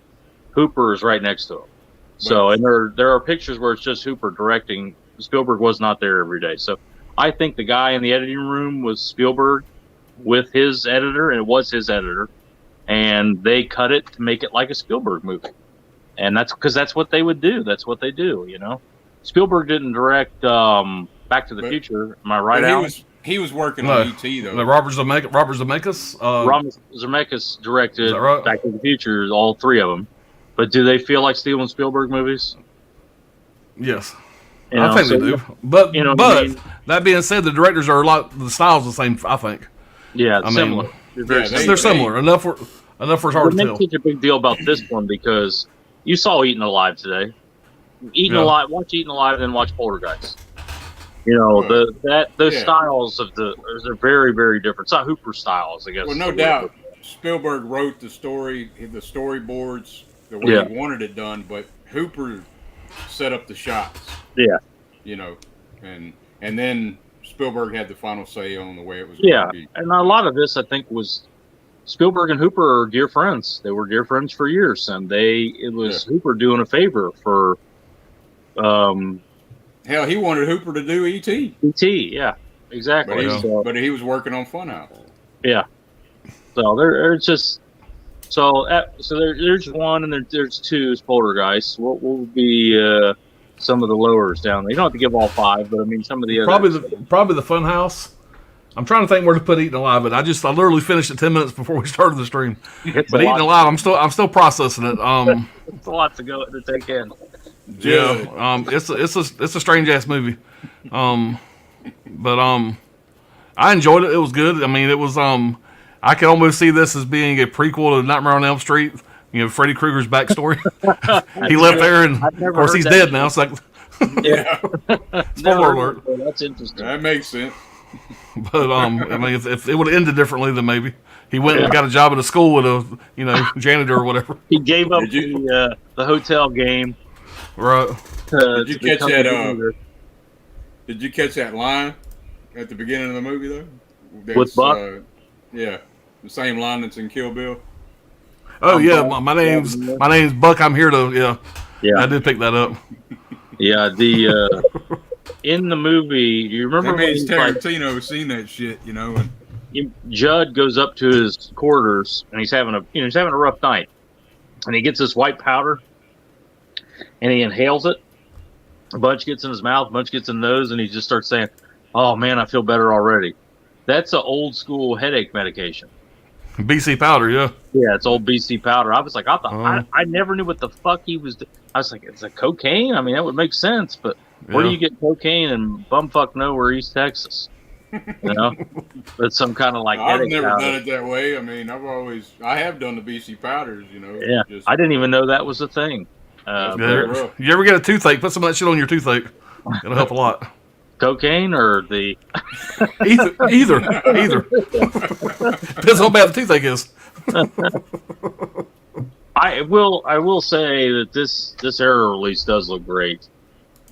Hooper is right next to him. So, and there are pictures where it's just Hooper directing. Spielberg was not there every day. So I think the guy in the editing room was Spielberg with his editor, and it was his editor. And they cut it to make it like a Spielberg movie. And that's because that's what they would do. That's what they do, you know. Spielberg didn't direct Back to the Future. Am I right, Alan? He was working on E.T. though. No, Robert Zemeckis. Robert Zemeckis directed right? Back to the Future, all three of them. But do they feel like Steven Spielberg movies? Yes, You know, I think so- they do. But you know what I but mean? that being said, the directors are the style's the same. I think. Yeah, I similar. mean, They're very yeah, similar. They're similar enough for it's hard What to makes tell. such a big deal about this one because you saw Eaten Alive today. Watch Eaten Alive, then watch Poltergeist. You know those styles are very, very different. It's not Hooper styles, I guess. Well, no doubt, Spielberg wrote the story, the storyboards, the way he wanted it done, but Hooper set up the shots. Yeah. You know, and then Spielberg had the final say on the way it was going to be. And a lot of this, I think, was Spielberg and Hooper are dear friends. They were dear friends for years, and it was Hooper doing a favor for. Hell, he wanted Hooper to do E.T. E.T. Yeah, exactly. But he was working on Funhouse. Yeah. So there's just there's one and there's two is Poltergeist. What will be some of the lowers down there? You don't have to give all five, but I mean some of the others. Probably the Funhouse. I'm trying to think where to put Eaten Alive, but I literally finished it 10 minutes before we started the stream. But Eaten Alive, I'm still processing it. It's a lot to take in. Yeah, it's a strange ass movie, but I enjoyed it. It was good. I mean, it was I could almost see this as being a prequel to Nightmare on Elm Street. You know, Freddy Krueger's backstory. He left there, and of course he's dead now. So spoiler alert. That's interesting. That makes sense. But I mean, if it would have ended differently, then maybe he went and got a job at a school with a janitor or whatever. He gave up the hotel game. Right. Did you catch that? Did you catch that line at the beginning of the movie though? With Buck? Yeah, the same line that's in Kill Bill. Oh my name's Buck. I'm here to I did pick that up. Yeah, the in the movie, you remember That when means Tarantino seen that shit, you know. And Judd goes up to his quarters and he's having a rough night, and he gets this white powder. And he inhales it. A bunch gets in his mouth, a bunch gets in the nose, and he just starts saying, "Oh man, I feel better already." That's an old school headache medication. BC powder, yeah. Yeah, it's old BC powder. I was like, I never knew what the fuck he was. I was like, it's a cocaine. I mean, that would make sense, but where do you get cocaine in bumfuck nowhere, East Texas? You know, it's some kind of like. I've never powder. done it that way. I mean, I have done the BC powders, you know. Yeah, I didn't even know that was a thing. You ever get a toothache? Put some of that shit on your toothache. It'll help a lot. Cocaine or the either. Depends how bad the toothache is. I will say that this era release does look great,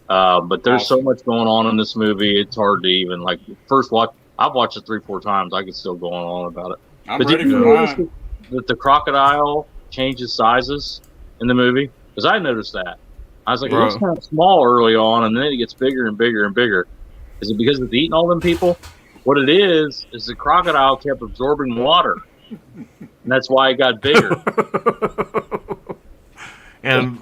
but there's so much going on in this movie. It's hard to even first watch. I've watched it 3-4 times. I could still go on about it. I'm but ready did you for notice mine. that the crocodile changes sizes in the movie? Because I noticed that. I was like, it looks kind of small early on, and then it gets bigger and bigger and bigger. Is it because it's eating all them people? What it is the crocodile kept absorbing water, and that's why it got bigger. And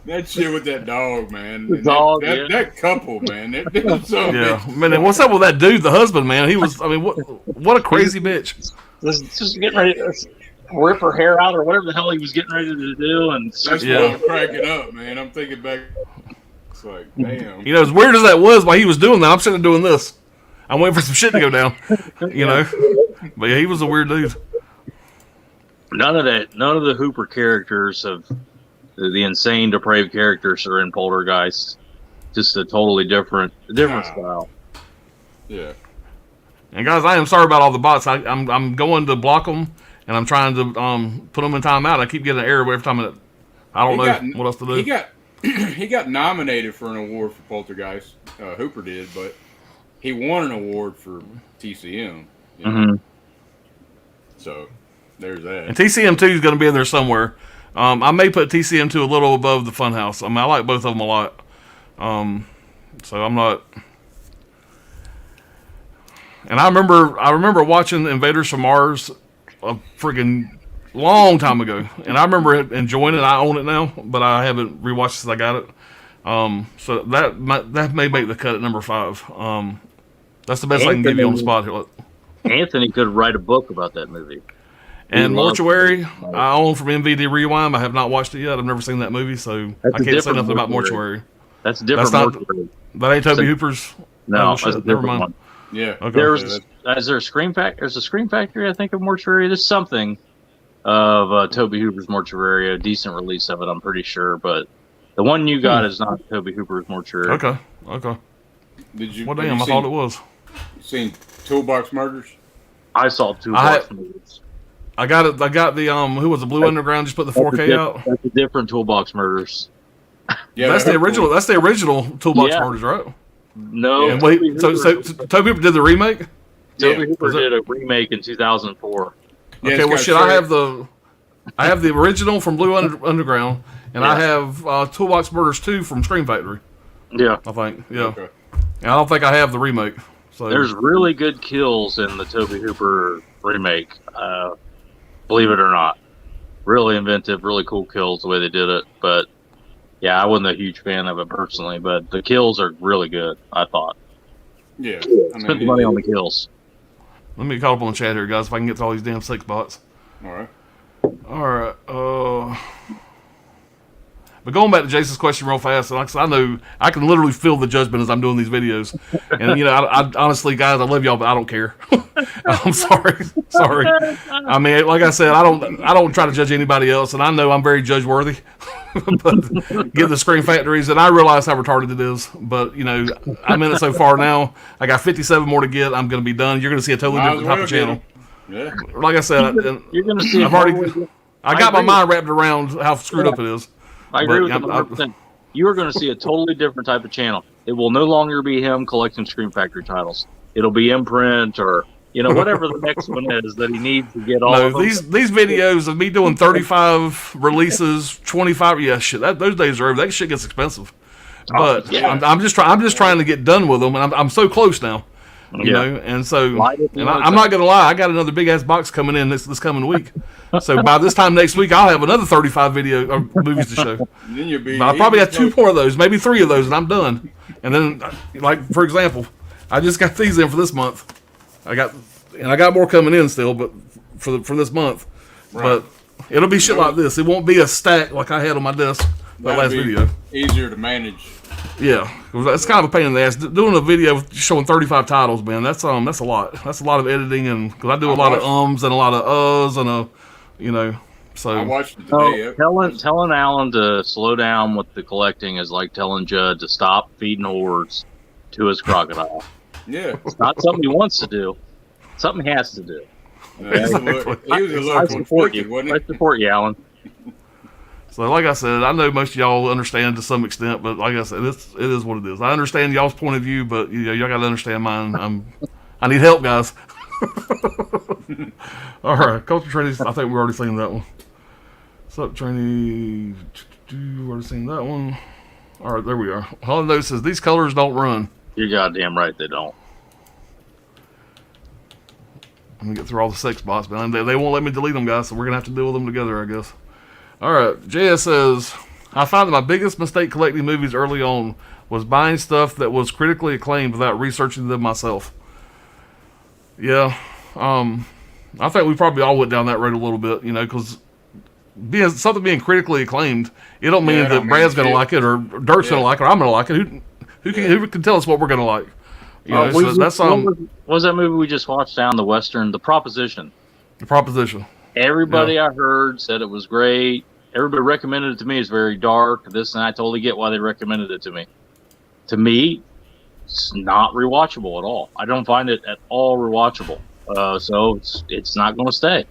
that shit with that dog, man. The dog, that couple, man. Man, what's up with that dude, the husband, man? He was, I mean, what a crazy bitch. Just getting ready to rip her hair out or whatever the hell he was getting ready to do. And that's why I'm cracking up, man. I'm thinking back. It's like, damn. You know, as weird as that was while he was doing that, I'm sitting there doing this. I'm waiting for some shit to go down, you know. But yeah, he was a weird dude. None of the Hooper characters of the insane, depraved characters are in Poltergeist. Just a totally different style. Yeah. And guys, I am sorry about all the bots. I'm going to block them, and I'm trying to put them in timeout. I keep getting an error every time. I don't know what else to do. He got nominated for an award for Poltergeist. Hooper did, but he won an award for TCM. You know? So there's that. And TCM2 is going to be in there somewhere. I may put TCM2 a little above the Funhouse. I mean, I like both of them a lot. So I'm not. And I remember watching Invaders from Mars a friggin' long time ago, and I remember enjoying it. I own it now, but I haven't rewatched since I got it. So that may make the cut at number 5. That's the best I can give you on the spot here. Anthony could write a book about that movie. And Mortuary, I own from MVD Rewind. I have not watched it yet. I've never seen that movie, so I can't say nothing about Mortuary. That's a different Mortuary. That ain't Toby Hooper's. No, that's a different one. Yeah. Okay. Is there a Scream Factory? There's a Scream Factory, I think, of Mortuary. There's something of Toby Hooper's Mortuary, a decent release of it, I'm pretty sure. But the one you got is not Toby Hooper's Mortuary. Okay. Did you? Well, damn, I thought it was. You seen Toolbox Murders? I saw Toolbox Murders. I got it. I got the who was the Blue Underground? Just put the 4K out. That's a different Toolbox Murders. Yeah, that's the original. That's the original Toolbox Murders, right? No. And wait, so Toby Hooper did the remake? Toby Hooper did a remake in 2004. Okay, well, shit, I have the original from Blue Underground, and I have Toolbox Murders 2 from Scream Factory. Yeah, I think. Yeah, okay. And I don't think I have the remake. So there's really good kills in the Toby Hooper remake. Believe it or not, really inventive, really cool kills the way they did it. But yeah, I wasn't a huge fan of it personally, but the kills are really good. I thought. Yeah, spent the money on the kills. Let me call up on the chat here, guys, if I can get to all these damn 6 bots. All right. But going back to Jason's question real fast, and like I said, I know I can literally feel the judgment as I'm doing these videos. And, you know, I honestly, guys, I love y'all, but I don't care. I'm sorry. I mean, like I said, I don't try to judge anybody else, and I know I'm very judge-worthy. But get the Scream Factories, and I realize how retarded it is. But, you know, I'm in it so far now. I got 57 more to get. I'm going to be done. You're going to see a totally different type of channel. Yeah. Like I said, you're going to see. I got my mind wrapped around how screwed up it is. I agree with 100%. You are going to see a totally different type of channel. It will no longer be him collecting Scream Factory titles. It'll be Imprint or, you know, whatever the next one is that he needs to get all of them. These videos of me doing 35 releases, 25, those days are over. That shit gets expensive. But I'm just trying to get done with them, and I'm so close now. You know, and so, and I'm not gonna lie, I got another big ass box coming in this coming week. So by this time next week, I'll have another 35 movies to show. I'll probably have 2 more of those, maybe 3 of those, and I'm done. And then, like for example, I just got these in for this month. I got more coming in still, but for this month. Right. But it'll be shit like this. It won't be a stack like I had on my desk that last video. Easier to manage. Yeah, it's kind of a pain in the ass. Doing a video showing 35 titles, man, that's a lot. That's a lot of editing, and because I do a lot of ums and a lot of uhs and so. I watched it today. Telling Alan to slow down with the collecting is like telling Judd to stop feeding hordes to his crocodile. Yeah, it's not something he wants to do. Something he has to do. I support you. I support you, Alan. So, like I said, I know most of y'all understand to some extent, but like I said, it is what it is. I understand y'all's point of view, but y'all got to understand mine. I need help, guys. All right, Culture Training. I think we've already seen that one. Sup, Training. We've already seen that one. All right, there we are. Holiday says these colors don't run. You're goddamn right, they don't. I'm gonna get through all the 6 bots, but they won't let me delete them, guys. So we're gonna have to deal with them together, I guess. All right, JS says, I found that my biggest mistake collecting movies early on was buying stuff that was critically acclaimed without researching them myself. Yeah, I think we probably all went down that road a little bit, because something being critically acclaimed, it don't mean that Brad's going to like it or Dirk's going to like it or I'm going to like it. Who can tell us what we're going to like? What was that movie we just watched down the Western, The Proposition? The Proposition. Everybody I heard said it was great. Everybody recommended it to me. It's very dark. And I totally get why they recommended it to me. To me, it's not rewatchable at all. I don't find it at all rewatchable. So it's not going to stay.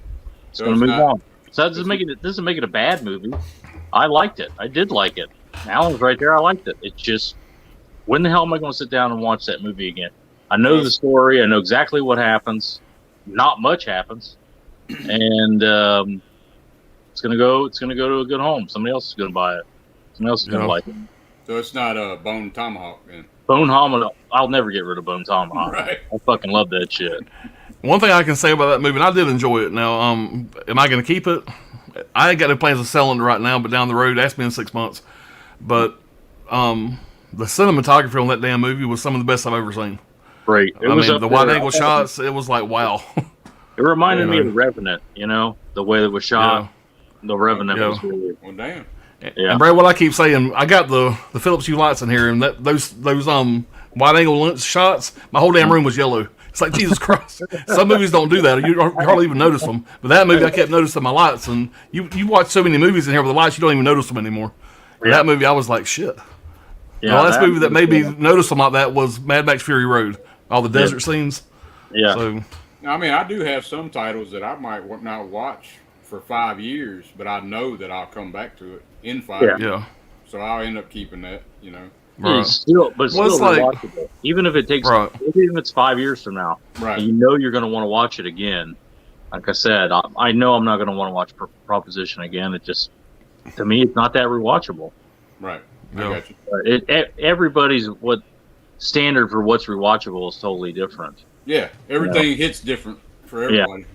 It's going to move on. So that doesn't make it a bad movie. I liked it. I did like it. Alan's right there. I liked it. It's just, when the hell am I going to sit down and watch that movie again? I know the story. I know exactly what happens. Not much happens. And It's gonna go to a good home. Somebody else is gonna buy it. Somebody else is gonna like it. So it's not a Bone Tomahawk then. Bone Tomahawk. I'll never get rid of Bone Tomahawk. Right. I fucking love that shit. One thing I can say about that movie, and I did enjoy it. Now, am I going to keep it? I ain't got no plans of selling it right now, but down the road, ask me in 6 months. But the cinematography on that damn movie was some of the best I've ever seen. Great. I mean, the wide angle shots, it was like, wow. It reminded me of The Revenant, the way that was shot. Yeah. The Revenant Yeah. was really. Well, damn. Yeah. And Brad, what I keep saying, I got the Philips Hue lights in here, and those wide angle lens shots, my whole damn room was yellow. It's like, Jesus Christ. Some movies don't do that. You hardly even notice them. But that movie, I kept noticing my lights. And you watch so many movies in here with the lights, you don't even notice them anymore. Yeah. That movie, I was like, shit. Yeah, The last movie that made me notice them like that was Mad Max Fury Road. All the desert scenes. Yeah. So, I mean, I do have some titles that I might not watch for 5 years, but I know that I'll come back to it in 5 years. yeah. So I'll end up keeping that, Right. It's still like- rewatchable. Even if it takes, Right. even if it's 5 years from now, Right. and you're going to want to watch it again. Like I said, I know I'm not going to want to watch Proposition again. It just, to me, it's not that rewatchable. Right. Yeah. I got you. But everybody's standard for what's rewatchable is totally different. Yeah. Everything hits different for everybody.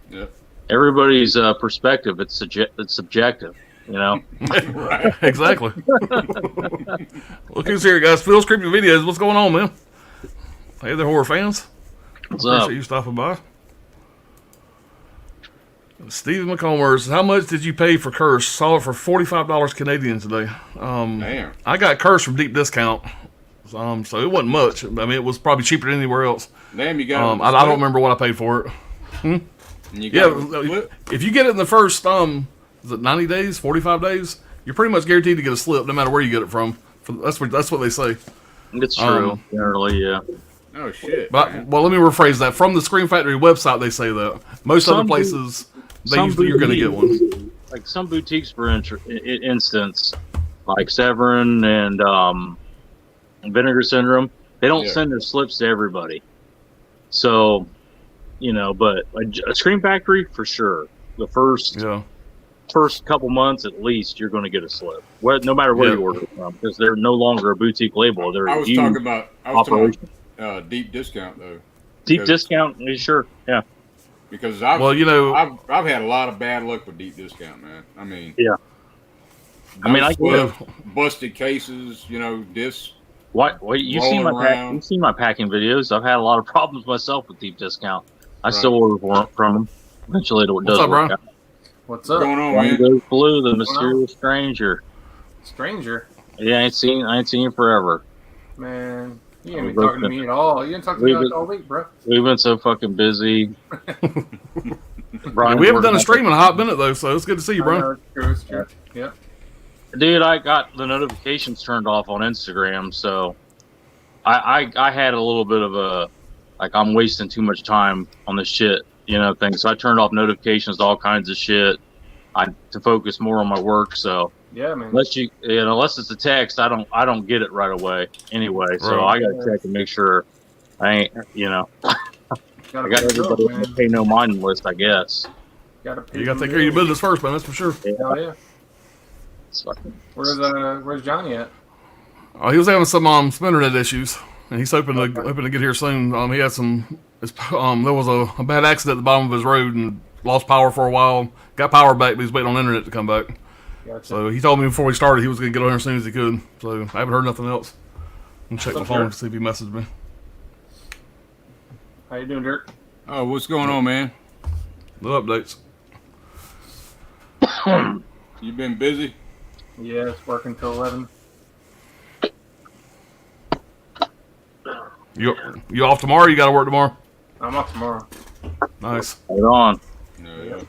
Yeah. Everybody's perspective, it's subjective. Right. Exactly. Look who's here, guys. Phil's Creepy Videos. What's going on, man? Hey there, horror fans. What's up? Appreciate you stopping by. Stephen McCombers, how much did you pay for Curse? Saw it for $45 Canadian today. Damn. I got Curse from deep discount, so it wasn't much. I mean, it was probably cheaper than anywhere else. Damn, you got it. I don't remember what I paid for it. And you got it Yeah, split? if you get it in the first, is it 90 days, 45 days? You're pretty much guaranteed to get a slip, no matter where you get it from. That's what they say. It's true. Generally, yeah. Oh, shit. But Man. well, let me rephrase that. From the Scream Factory website, they say that. Most other places, you're going to get one. Like some boutiques, for instance, like Severin and Vinegar Syndrome, they don't send their slips to everybody. So, but a Scream Factory, for sure. The first couple months at least, you're going to get a slip. No matter where you order it from, because they're no longer a boutique label. They're I was talking about deep discount, though. Deep discount, sure, yeah. Because I've had a lot of bad luck with deep discount, man. I mean, yeah. I busted cases, discs. What you've seen my packing videos. I've had a lot of problems myself with deep discount. I still order from them. Eventually, it does work out. What's up? What's going on, One man? goes blue, the mysterious stranger. Stranger? Yeah, I ain't seen you forever. Man, you ain't been talking to me at all. You didn't talk to me all week, bro. We've been so fucking busy. Brian, we haven't done a stream in a hot minute though, so it's good to see you, bro. It's true. Yeah. Dude, I got the notifications turned off on Instagram, so I had a little bit of a I'm wasting too much time on this shit, thing. So I turned off notifications to all kinds of shit. To focus more on my work. So yeah, man. Unless it's a text, I don't get it right away anyway. So I gotta check and make sure I ain't I got everybody on the pay no mind list, I guess. You gotta take care of your business first, man. That's for sure. Hell yeah. Where's Johnny at? He was having some internet issues, and he's hoping to get here soon. He had there was a bad accident at the bottom of his road and lost power for a while. Got power back, but he's waiting on internet to come back. Gotcha. So he told me before we started he was going to get on here as soon as he could. So I haven't heard nothing else. I'm check my phone to see if he messaged me. How you doing, Dirk? Oh, what's going on, man? No updates. You been busy? Yeah, it's working till 11. You off tomorrow? You got to work tomorrow? I'm off tomorrow. Nice. Hold on. No.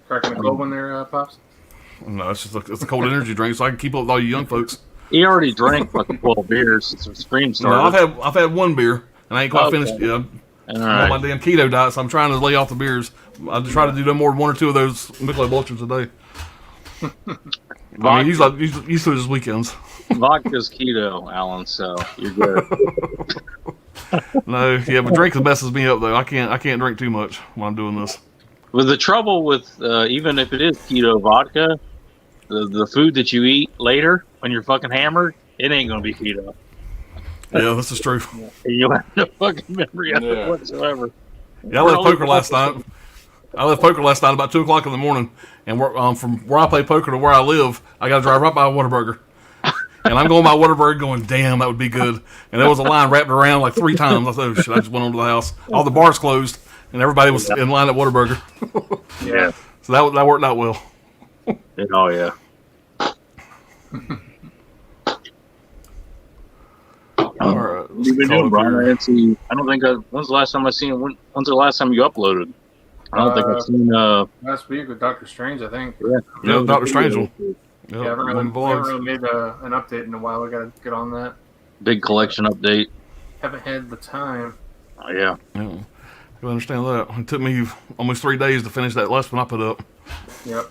Cracking a cold one there, Pops? No, it's a cold energy drink, so I can keep up with all you young folks. He already drank fucking 12 beers since the stream started. No, I've had one beer, and I ain't quite finished yet. I'm on my damn keto diet, so I'm trying to lay off the beers. I try to do no more than one or two of those Michelob Ultras a day. I mean, usually just weekends. Vodka's keto, Alan, so you're good. No, yeah, but drinking messes me up though. I can't drink too much while I'm doing this. Well, the trouble with even if it is keto vodka, the food that you eat later when you're fucking hammered, it ain't gonna be keto. Yeah, this is true. You'll have no fucking memory of it whatsoever. Yeah, I left poker last night. About 2 o'clock in the morning, and from where I play poker to where I live, I got to drive right by a Whataburger. And I'm going by Whataburger going, damn, that would be good. And there was a line wrapped around like 3 times. I thought, oh, shit, I just went on to the house. All the bars closed, and everybody was in line at Whataburger. Yeah. So that worked out well. Oh, yeah. All right. What have you been doing, Brian? I didn't see. I don't think. When's the last time I seen? When's the last time you uploaded? I don't think I've seen. Last week with Doctor Strange, I think. Yeah, Doctor Strange. Yeah, I haven't really made an update in a while. We got to get on that. Big collection update. Haven't had the time. Oh, yeah. I understand that. It took me almost 3 days to finish that last one I put up. Yep.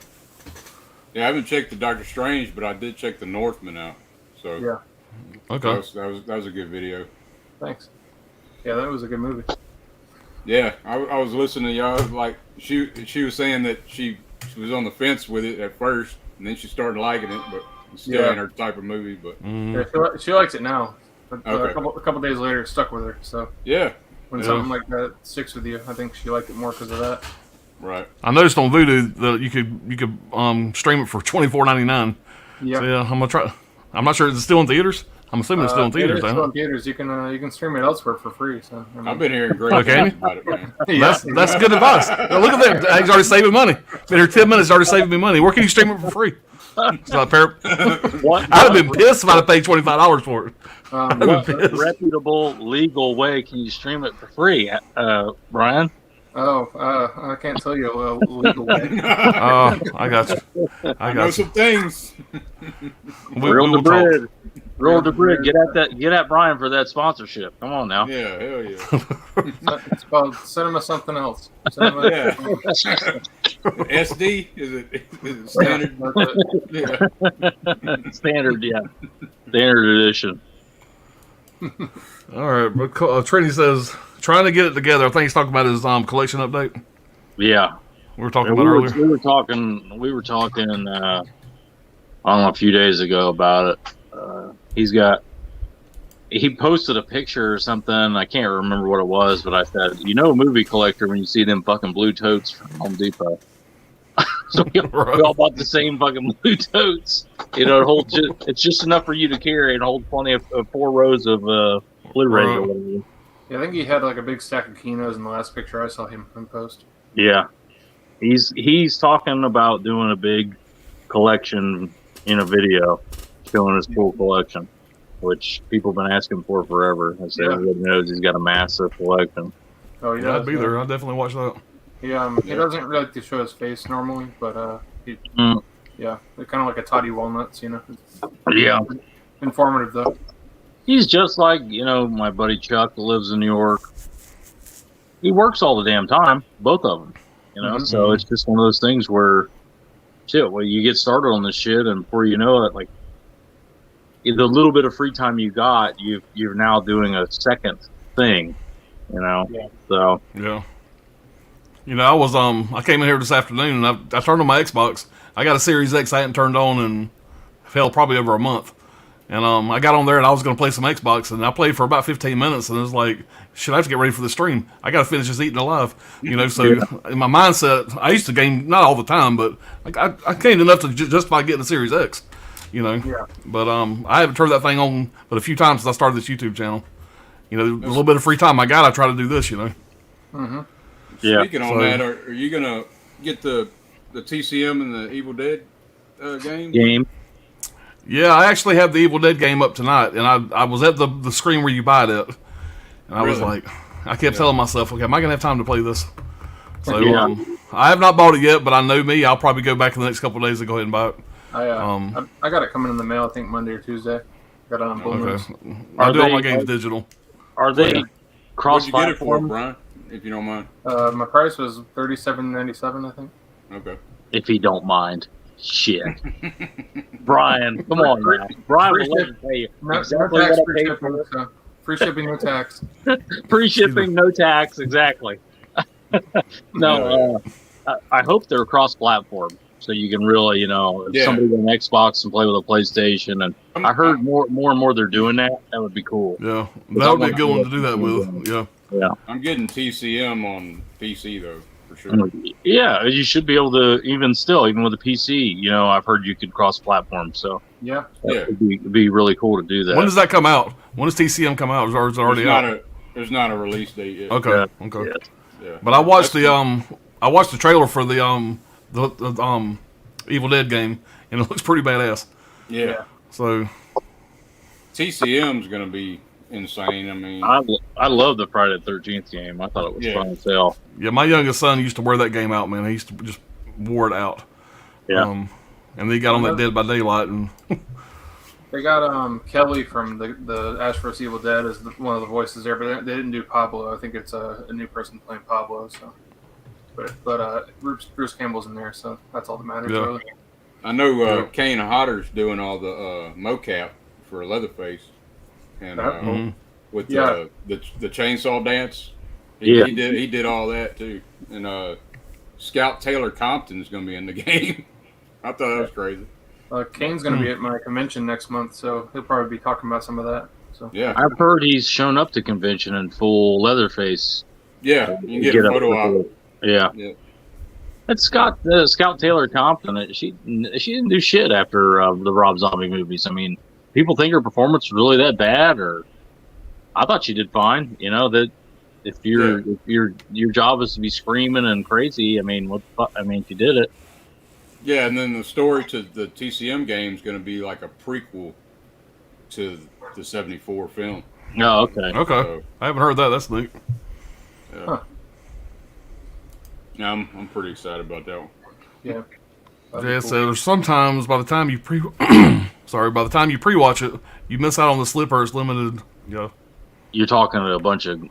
Yeah, I haven't checked the Doctor Strange, but I did check the Northman out. So yeah. Okay. That was a good video. Thanks. Yeah, that was a good movie. Yeah, I was listening to y'all. Like she was saying that she was on the fence with it at first, and then she started liking it, but it still ain't her type of movie. But yeah, she likes it now. But a couple days later, it stuck with her. So yeah, when something like that sticks with you, I think she liked it more because of that. Right. I noticed on Vudu that you could stream it for $24.99. Yeah. So yeah, I'm gonna try. I'm not sure, is it still in theaters? I'm assuming it's still in theaters. It's still in theaters. You can stream it elsewhere for free. So I've been hearing great things about it, man. That's good advice. Now, look at that. He's already saving money. Been here 10 minutes, already saving me money. Where can you stream it for free? It's not fair. I'd have been pissed if I'd have paid $25 for it. What reputable, legal way can you stream it for free, Brian? I can't tell you a legal way. I got you. I know some things. Roll the bread. Get at Brian for that sponsorship. Come on now. Yeah, hell yeah. It's called Cinema Something Else. Cinema, yeah. SD is it standard? Yeah. Standard edition. All right, but Trini says trying to get it together. I think he's talking about his collection update. Yeah, we were talking about earlier. We were talking. I don't know, a few days ago about it. He posted a picture or something. I can't remember what it was, but I said, a movie collector when you see them fucking blue totes from Home Depot. So we all bought the same fucking blue totes. It's just enough for you to carry and hold plenty of 4 rows of Blu-ray or whatever. Yeah, I think he had like a big stack of Kinos in the last picture I saw him post. Yeah, he's talking about doing a big collection in a video, showing his full collection, which people have been asking for forever. I said everybody knows he's got a massive collection. Oh, he does. I'd be there. I'd definitely watch that. He doesn't really like to show his face normally, but yeah, they're kind of like a Toddy Walnuts, Yeah. Informative though. He's just like, my buddy Chuck that lives in New York. He works all the damn time, both of them, so it's just one of those things where, you get started on this shit, and before you know it, like, the little bit of free time you got, you're now doing a second thing, Yeah. So. Yeah. I came in here this afternoon, and I turned on my Xbox. I got a Series X I hadn't turned on in, probably over a month. And I got on there, and I was going to play some Xbox, and I played for about 15 minutes, and it was like, shit, I have to get ready for the stream. I got to finish this eating alive. So in my mindset, I used to game, not all the time, but I gained enough to justify getting a Series X, Yeah. But I haven't turned that thing on but a few times since I started this YouTube channel. A little bit of free time I got, I try to do this, Mm-hmm. Yeah. Speaking on that, are you going to get the TCM and the Evil Dead game? Yeah, I actually have the Evil Dead game up tonight, and I was at the screen where you buy it at, and I was like, I kept telling myself, okay, am I going to have time to play this? So I have not bought it yet, but I know me, I'll probably go back in the next couple of days to go ahead and buy it. I got it coming in the mail, I think Monday or Tuesday. Got it on Blu-rays. I do all my games digital. Are they cross-platform? What'd you get it for, Brian, if you don't mind? My price was $37.97, I think. Okay. If you don't mind. Shit. Brian, come on, man. Brian will let you pay exactly what I paid for. So free shipping, no tax. Free shipping, no tax, exactly. No, I hope they're cross-platform, so you can really, if somebody on Xbox and play with a PlayStation. And I heard more and more they're doing that. That would be cool. Yeah, that would be a good one to do that with. Yeah. I'm getting TCM on PC though, for sure. Yeah, you should be able to even with a PC. I've heard you could cross-platform. So yeah, it'd be really cool to do that. When does that come out? When does TCM come out? Or is it already out? There's not a release date yet. Okay. Yeah. But I watched the trailer for the Evil Dead game, and it looks pretty badass. Yeah. So TCM's gonna be insane. I mean, I love the Friday the 13th game. I thought it was fun as hell. Yeah, my youngest son used to wear that game out, man. He used to just wore it out. Yeah. And they got on that Dead by Daylight, and they got Kelly from the Ash vs. Evil Dead as one of the voices there, but they didn't do Pablo. I think it's a new person playing Pablo. So, but Bruce Campbell's in there, so that's all that matters. Yeah. Really. I know Kane Hodder's doing all the mocap for Leatherface, and with the chainsaw dance, he did all that too. And Scout Taylor Compton's going to be in the game. I thought that was crazy. Kane's going to be at my convention next month, so he'll probably be talking about some of that. So yeah, I've heard he's shown up to convention in full Leatherface. Yeah, you can get a photo op. Yeah. That's Scout Taylor Compton. She didn't do shit after the Rob Zombie movies. I mean, people think her performance was really that bad, or I thought she did fine. That if your job is to be screaming and crazy, I mean, what the fuck? I mean, she did it. Yeah, and then the story to the TCM game is going to be like a prequel to the '74 film. Oh, okay. Okay, so, I haven't heard that. That's neat. Yeah. Huh. Yeah, I'm pretty excited about that one. Yeah. Yeah, so there's sometimes by the time you pre-watch it, you miss out on the Slippers limited. You're talking to a bunch of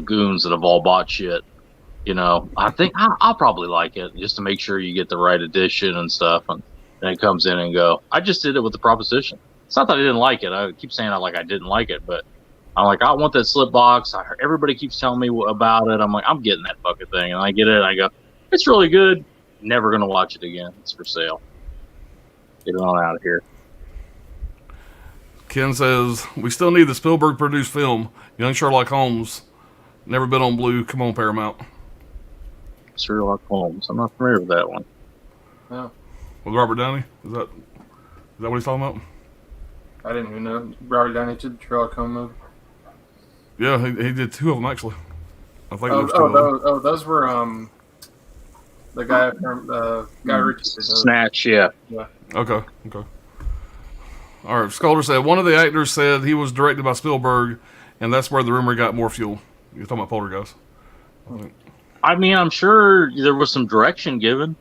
goons that have all bought shit. I think I'll probably like it just to make sure you get the right edition and stuff, and then it comes in and go. I just did it with the proposition. It's not that I didn't like it. I keep saying I didn't like it, but I'm like, I want that slip box. Everybody keeps telling me about it. I'm like, I'm getting that fucking thing, and I get it. And I go, it's really good. Never gonna watch it again. It's for sale. Get it on out of here. Ken says we still need the Spielberg produced film. Young Sherlock Holmes. Never been on Blue. Come on, Paramount. Sherlock Holmes. I'm not familiar with that one. No. With Robert Downey? Is that what he's talking about? I didn't even know Robert Downey did the Sherlock Holmes movie. Yeah, he did two of them actually. I think those were the guy from Guy Ritchie. Snatch, yeah. Okay. All right. Sculder said one of the actors said he was directed by Spielberg, and that's where the rumor got more fuel. You're talking about Poltergeist. I mean, I'm sure there was some direction given.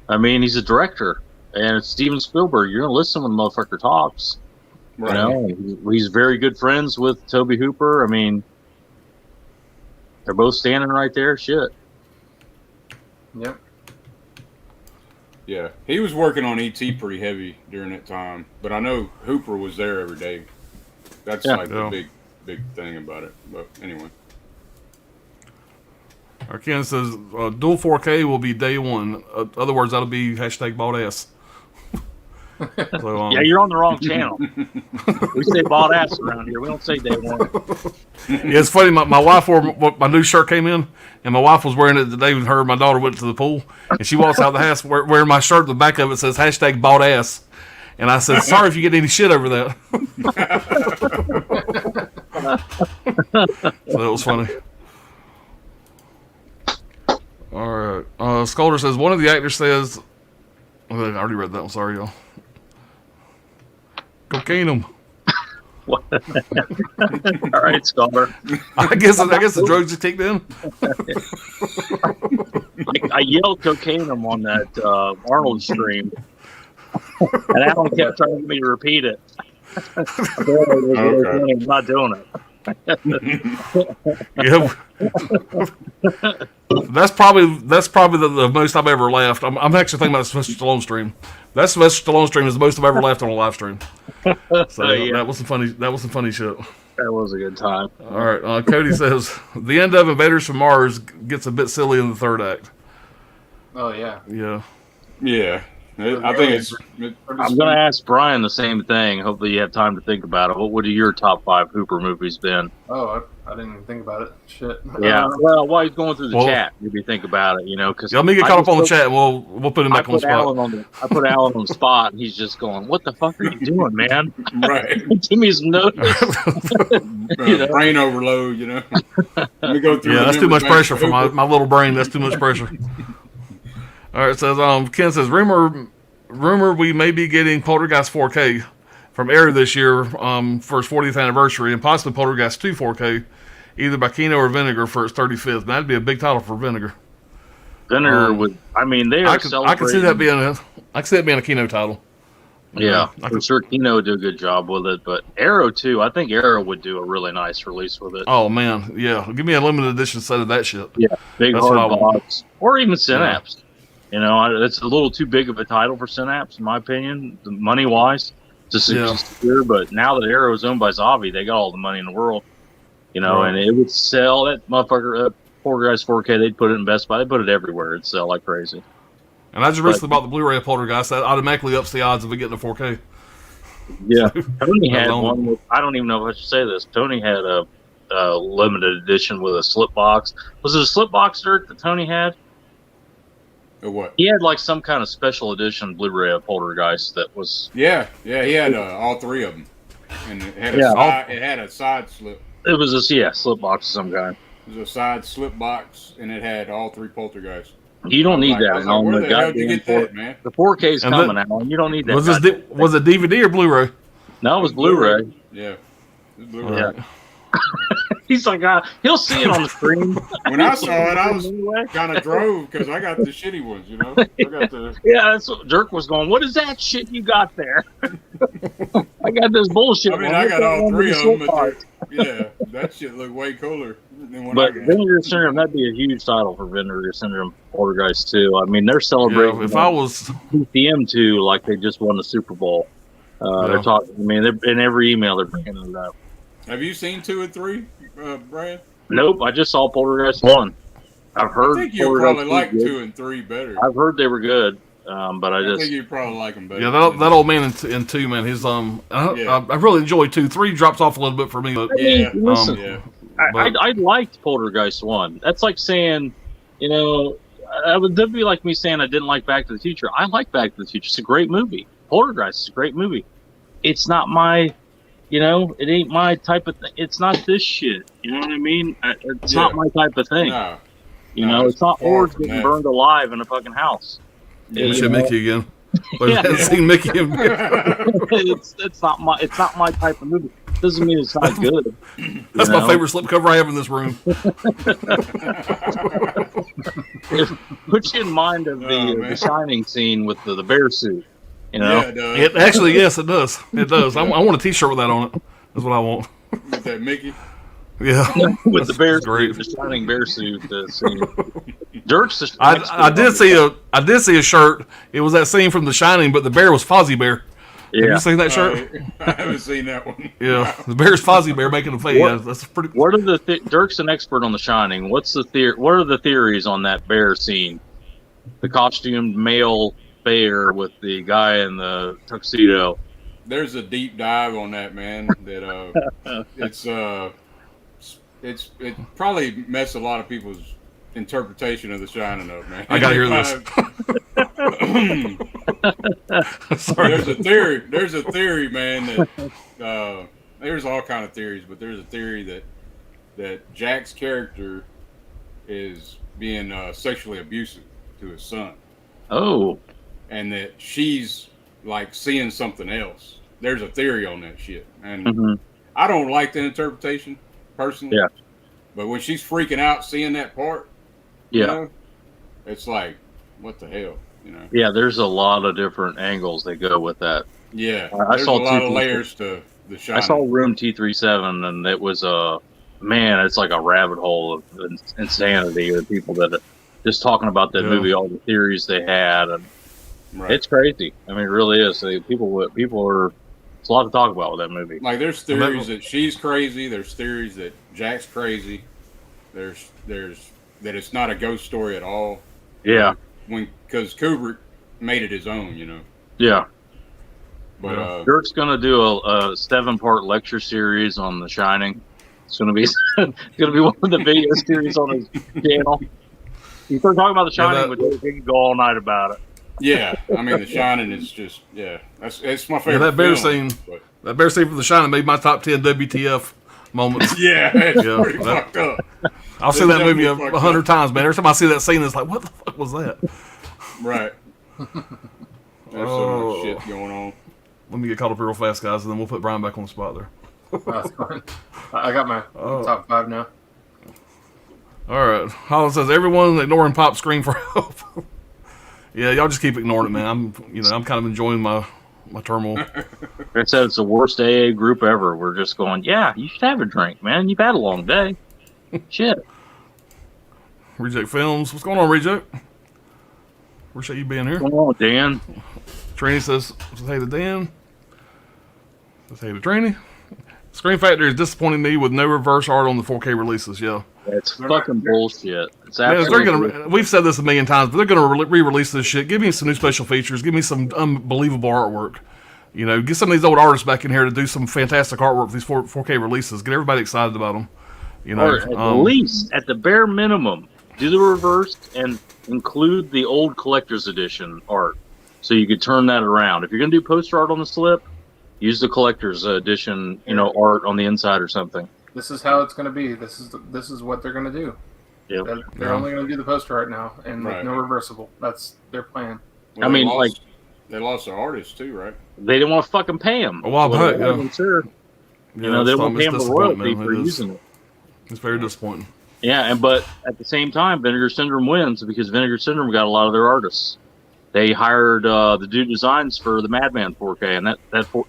I mean, he's a director, and it's Steven Spielberg. You're gonna listen when the motherfucker talks. Right. He's very good friends with Toby Hooper. I mean, they're both standing right there. Shit. Yep. Yeah, he was working on E.T. pretty heavy during that time, but I know Hooper was there every day. That's the big thing about it. But anyway. Ken says dual 4K will be day one. Other words, that'll be bald ass. So, yeah, you're on the wrong channel. We say bald ass around here. We don't say day one. Yeah, it's funny. My wife wore my new shirt came in, and my wife was wearing it the day when her and my daughter went to the pool, and she walks out of the house wearing my shirt. The back of it says bald ass, and I said, "Sorry if you get any shit over that." So that was funny. All right. Sculder says one of the actors says. I already read that one. Sorry, y'all. Cocaine them. What? All right, Sculder. I guess the drugs just kicked in. I yelled cocaine them on that Arnold stream, and Alan kept trying to get me to repeat it. Okay. I'm not doing it. Yeah. That's probably the most I've ever laughed. I'm actually thinking about the Sylvester Stallone stream. That Sylvester Stallone stream is the most I've ever laughed on a live stream. So yeah. That was some funny shit. That was a good time. All right, Cody says the end of Invaders from Mars gets a bit silly in the third act. Oh yeah. Yeah. Yeah, I think it's. I'm going to ask Brian the same thing. Hopefully, you have time to think about it. What would your top 5 Hooper movies been? Oh, I didn't even think about it. Shit. Yeah. Well, while he's going through the Well- chat, maybe think about it. Because Yeah, let me get caught up on the chat. We'll put him back on the spot. I put Alan on the spot, and he's just going, "What the fuck are you doing, man? Right. Give me some notice." Brain overload, Let me go through. Yeah, that's too much remember pressure for my little brain. That's too much pressure. All right, it says Ken says rumor we may be getting Poltergeist 4K from Arrow this year for its 40th anniversary, and possibly Poltergeist 2 4K, either by Kino or Vinegar for its 35th. And that'd be a big title for Vinegar. Vinegar would. I mean, they are I can see that being a Kino title. Yeah, I I'm sure Kino would do a good job with it, but Arrow too. I think Arrow would do a really nice release with it. Oh man, yeah. Give me a limited edition set of that shit. Yeah, big That's what I hard want. box, or even Synapse. It's a little too big of a title for Synapse, in my opinion, money wise. To secure, but now that Arrow is owned by Zavi, they got all the money in the world. Right. And it would sell that motherfucker. Poltergeist 4K. They'd put it in Best Buy. They put it everywhere. It'd sell like crazy. And I just recently bought the Blu-ray of Poltergeist. That automatically ups the odds of it getting a 4K. Yeah, Tony had Alone. one. I don't even know if I should say this. Tony had a limited edition with a slip box. Was it a slip box, Dirk, that Tony had? Or what? He had like some kind of special edition Blu-ray of Poltergeist that was. Yeah, he had all 3 of them, and it had a side slip. It was a slip box of some kind. It was a side slip box, and it had all 3 Poltergeists. You don't need that. Where the hell did you get that, man? The 4K is And coming out. You don't need that. Was it DVD or Blu-ray? No, it was Blu-ray. Yeah. It was Blu-ray. Yeah. He's like, he'll see it on the screen. When I saw it, I was kind of drove because I got the shitty ones, I got the. Yeah, that's what Dirk was going. What is that shit you got there? I got this bullshit. I mean, I got all 3 of them. But yeah, that shit looked way cooler than what I got. Vinegar Syndrome, that'd be a huge title for Vinegar Syndrome Poltergeist 2. I mean, they're celebrating. Yeah, if I was PCM 2 like they just won the Super Bowl. They're talking. I mean, in every email they're bringing it up. Have you seen 2 and 3, Brad? Nope, I just saw Poltergeist 1. I've heard. I think you probably like 2 and 3 better. I've heard they were good, but I think you probably like them better. Yeah, that old man in 2, man. His I really enjoyed 2. 3 drops off a little bit for me, but listen, I liked Poltergeist 1. That's like saying, that'd be like me saying I didn't like Back to the Future. I like Back to the Future. It's a great movie. Poltergeist is a great movie. It's not my. It ain't my type of thing. It's not this shit. You know what I mean? It's not my type of thing. No. It's not Lord getting burned alive in a fucking house. Yeah, shit, Mickey again. But Yeah. I haven't seen Mickey. It's not my type of movie. Doesn't mean it's not good. That's my favorite slipcover I have in this room. Put you in mind of the Shining scene with the bear suit. Yeah, it does. It actually, yes, it does. It does. I want a T-shirt with that on it. That's what I want. With that Mickey. Yeah, with the bear great. suit, the Shining bear suit scene. Dirk's. I did see a shirt. It was that scene from The Shining, but the bear was Fozzie Bear. Yeah. Have you seen that shirt? I haven't seen that one. Yeah, the bear's Fozzie Bear making a face. Yeah, that's pretty. What are Dirk's an expert on The Shining. What's the theory? What are the theories on that bear scene? The costumed male bear with the guy in the tuxedo. There's a deep dive on that, man. That it probably messed a lot of people's interpretation of The Shining up, man. I gotta hear this. Sorry. There's a theory, man. That there's all kind of theories, but there's a theory that Jack's character is being sexually abusive to his son. Oh. And that she's like seeing something else. There's a theory on that shit, and I don't like the interpretation personally. Yeah. But when she's freaking out seeing that part, it's like, what the hell, Yeah, there's a lot of different angles that go with that. Yeah, I saw a lot of layers to The Shining. I saw Room T37, and it was it's like a rabbit hole of insanity of people that are just talking about that movie, all the theories they had, and it's crazy. I mean, it really is. People are. It's a lot to talk about with that movie. Like, there's theories that she's crazy. There's theories that Jack's crazy. There's that it's not a ghost story at all. Yeah. because Kubrick made it his own, you know. Yeah. But Dirk's gonna do a 7-part lecture series on The Shining. It's gonna be one of the video series on his channel. You start talking about The Shining, but he can go all night about it. yeah, I mean, The Shining is just it's my favorite. Yeah, that bear film, scene, that bear scene from The Shining made my top 10 WTF moments. Yeah, it's pretty fucked up. I'll see that movie 100 times, man. Every time I see that scene, it's like, what the fuck was that? Right. There's so much shit going on. Let me get caught up real fast, guys, and then we'll put Brian back on the spot there. That's fine. I got my top 5 now. All right. Holland says everyone ignoring Pop's scream for help. Yeah, y'all just keep ignoring it, man. I'm kind of enjoying my turmoil. Like I said, it's the worst AA group ever. We're just going, yeah, you should have a drink, man. You've had a long day. Shit. Reject Films. What's going on, Reject? Appreciate you being here. What's going on, Dan? Trini says hey to Dan. Says hey to Trini. Screen Factory is disappointing me with no reverse art on the 4K releases. Yeah, it's fucking bullshit. It's absolutely. We've said this a million times, but they're gonna re-release this shit. Give me some new special features. Give me some unbelievable artwork. You know, get some of these old artists back in here to do some fantastic artwork for these 4K releases. Get everybody excited about them. You know, or at least at the bare minimum, do the reverse and include the old collector's edition art, so you could turn that around. If you're gonna do poster art on the slip, use the collector's edition, art on the inside or something. This is how it's going to be. This is what they're going to do. Yep. They're only going to do the poster art now, and no reversible. That's their plan. Well, they lost their artist too, right? They didn't want to fucking pay him. A while back, sure. They didn't want to pay him the royalty for using it. It's very disappointing. Yeah, but at the same time, Vinegar Syndrome wins because Vinegar Syndrome got a lot of their artists. They hired the dude designs for the Madman 4K, and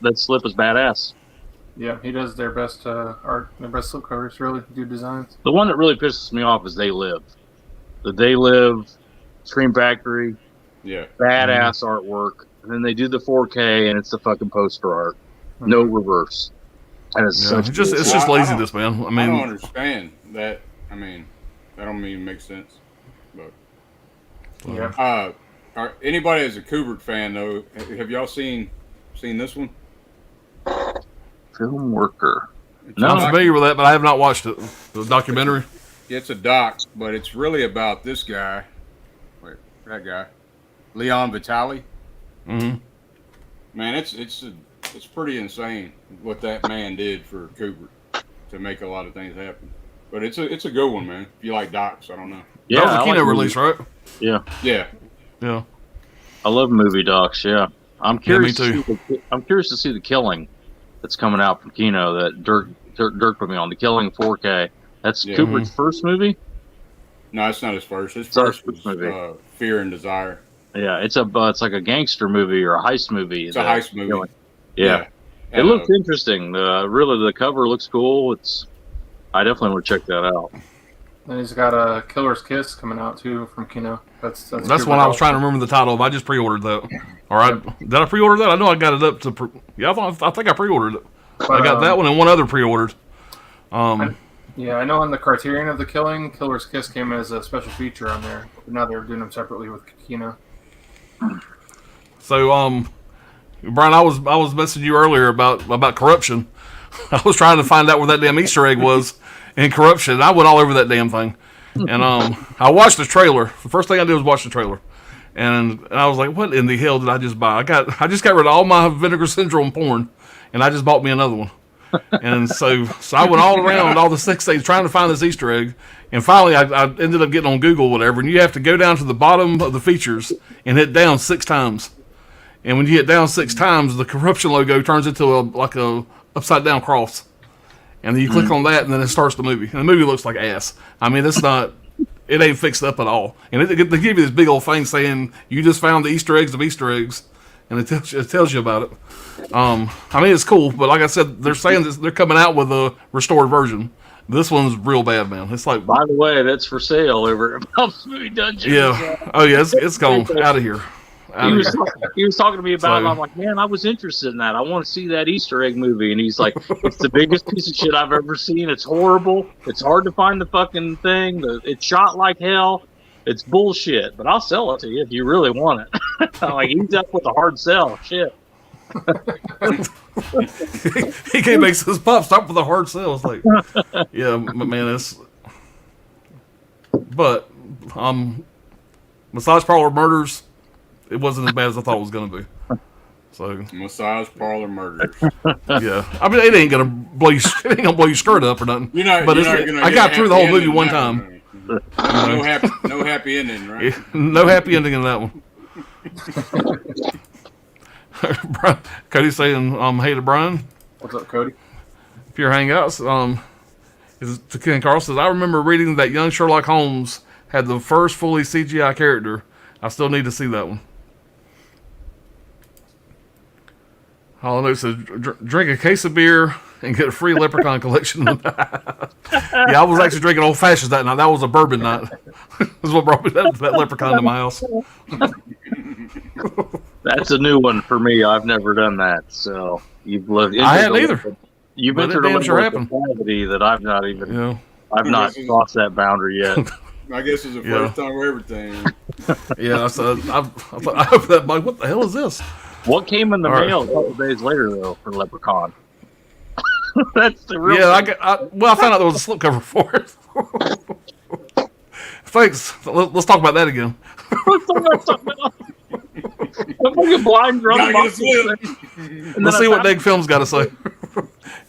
that slip is badass. Yeah, he does their best art, their best slip covers, really, do designs. The one that really pisses me off is They Live. The They Live, Scream Factory, badass artwork, and then they do the 4K, and it's the fucking poster art. No reverse. And it's just laziness, man. I don't understand that. I mean, that don't even make sense. But anybody that's a Kubrick fan, though, have y'all seen this one? Film Worker. No, I'm familiar with that, but I have not watched it. The documentary. It's a doc, but it's really about this guy. Wait, that guy, Leon Vitali. Mm-hmm. Man, it's pretty insane what that man did for Kubrick to make a lot of things happen. But it's a good one, man. If you like docs, I don't know. Yeah, that was a keynote release, right? Yeah. Yeah. Yeah. I love movie docs. Yeah, I'm curious. Yeah, me too. I'm curious to see The Killing that's coming out from Kino that Dirk put me on. The Killing 4K. That's Kubrick's first movie. No, it's not his first. His first was Fear and Desire. Yeah, it's like a gangster movie or a heist movie. It's a heist movie. Killing. Yeah. It looks interesting. Really, the cover looks cool. I definitely would check that out. And he's got a Killer's Kiss coming out too from Kino. That's one I was trying to remember the title of. I just pre-ordered that. All right, did I pre-order that? I know I got it up to. I think I pre-ordered it. But, I got that one and one other pre-ordered. I know on the Criterion of The Killing, Killer's Kiss came as a special feature on there. But now they're doing them separately with Kino. So, Brian, I was messaging you earlier about corruption. I was trying to find out where that damn Easter egg was in corruption. I went all over that damn thing. And I watched the trailer. The first thing I did was watch the trailer. And I was like, what in the hell did I just buy? I just got rid of all my Vinegar Syndrome porn, and I just bought me another one. And so I went all around all the 6 days trying to find this Easter egg. And finally, I ended up getting on Google, whatever, and you have to go down to the bottom of the features and hit down 6 times. And when you hit down 6 times, the corruption logo turns into a upside down cross. And then you click on that, and then it starts the movie. And the movie looks like ass. I mean, it ain't fixed up at all. And they give you this big old thing saying, you just found the Easter eggs of Easter eggs. And it tells you about it. I mean, it's cool, but like I said, they're saying they're coming out with a restored version. This one's real bad, man. It's like, by the way, that's for sale over at Bob's Movie Dungeon. Yeah. Oh yeah, it's gone out of here. He was talking to me about it, and I'm like, man, I was interested in that. I want to see that Easter egg movie. And he's like, it's the biggest piece of shit I've ever seen. It's horrible. It's hard to find the fucking thing. It's shot like hell. It's bullshit, but I'll sell it to you if you really want it. I'm like, he's up with a hard sell. Shit. He can't make his pop stop with a hard sell. It's like, yeah, man, it's. But massage parlor murders, it wasn't as bad as I thought it was going to be. So massage parlor murders. Yeah, I mean, it ain't gonna blow you skirt up or nothing. But I got through the whole movie one time. No happy ending, right? Yeah, no happy ending in that one. Cody's saying, hey to Brian. What's up, Cody? Pure Hangouts. To Ken Carl says, I remember reading that young Sherlock Holmes had the first fully CGI character. I still need to see that one. Hollow says, drink a case of beer and get a free Leprechaun collection. Yeah, I was actually drinking old fashions that night. That was a bourbon night. That's what brought me that Leprechaun to my house. That's a new one for me. I've never done that. So you've lived. I hadn't either. You've entered a level of depravity that I've not even. Yeah. I've not crossed that boundary yet. I guess it's the first time for everything. Yeah, so I thought, what the hell is this? What came in the mail a couple days later, though, for Leprechaun? That's the real. Yeah, I found out there was a slipcover for it. Thanks. Let's talk about that again. Let's talk about I'm fucking blind drunk. Let's see what Deg Film's got to say.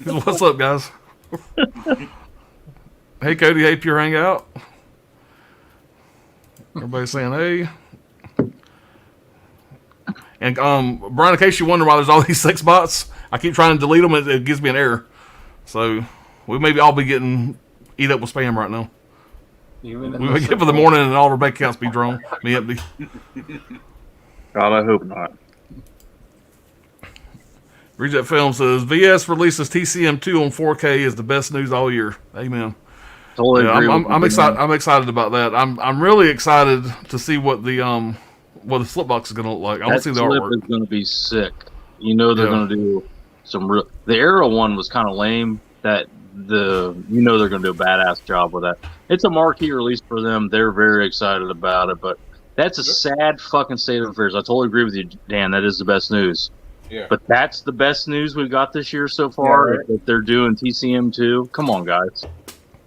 What's up, guys? Hey, Cody. Hey, Pure Hangout. Everybody's saying hey. And Brian, in case you wonder why there's all these sex bots, I keep trying to delete them. It gives me an error. So we may all be getting eat up with spam right now. We may get for the morning and all of our bank accounts be empty. God, I hope not. Reject Film says VS releases TCM2 on 4K is the best news all year. Amen. Totally agree. I'm excited. I'm excited about that. I'm really excited to see what the slip box is going to look like. I want to see the artwork. It's going to be sick. You know they're going to do some real. The Arrow one was kind of lame. They're going to do a badass job with that. It's a marquee release for them. They're very excited about it, but that's a sad fucking state of affairs. I totally agree with you, Dan. That is the best news. Yeah. But that's the best news we've got this year so far. Yeah, right. That they're doing TCM2. Come on, guys.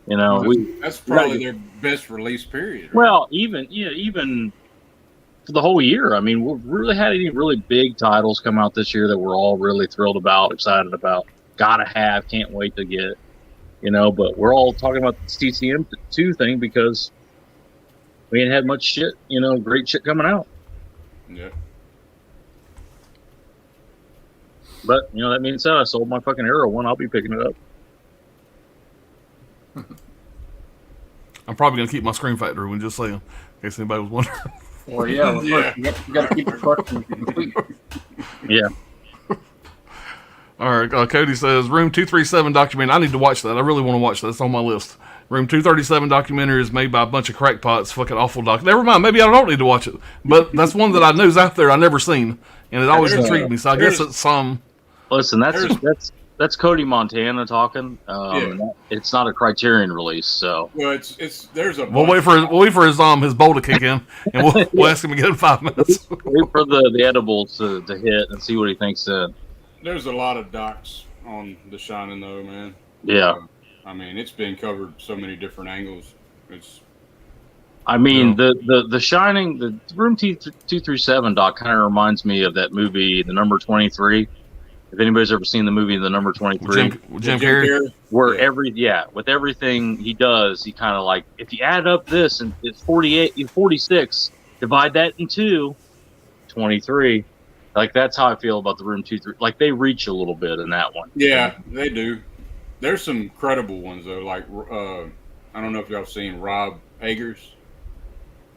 You know, that's probably their best release period. Right? Well, even for the whole year. I mean, we've really had any really big titles come out this year that we're all really thrilled about, excited about, can't wait to get. But we're all talking about this TCM2 thing because we ain't had much shit, great shit coming out. Yeah. But, that being said, I sold my fucking Arrow one. I'll be picking it up. I'm probably going to keep my Scream Factory one, just saying, in case anybody was wondering. Well, yeah. You got to keep your question complete. Yeah. All right. Cody says, Room 237 documentary. I need to watch that. I really want to watch that. It's on my list. Room 237 documentary is made by a bunch of crackpots. Fucking awful doc. Never mind. Maybe I don't need to watch it. But that's one that I know is out there I've never seen. And it always intrigued me. So I guess it's some... Listen, that's Cody Montana talking. It's not a Criterion release, so. Well, there's a. We'll wait for his bowl to kick in, and we'll ask him again in 5 minutes. Wait for the edibles to hit and see what he thinks then. There's a lot of docs on The Shining, though, man. Yeah. I mean, it's been covered so many different angles. The Shining, the Room 237 doc kind of reminds me of that movie, The Number 23. If anybody's ever seen the movie The Number 23, Jim Carrey, where with everything he does, he kind of like, if you add up this and it's 46, divide that in 2, 23. Like, that's how I feel about the Room 2-3. Like, they reach a little bit in that one. Yeah, they do. There's some credible ones though. Like, I don't know if y'all seen Rob Eggers.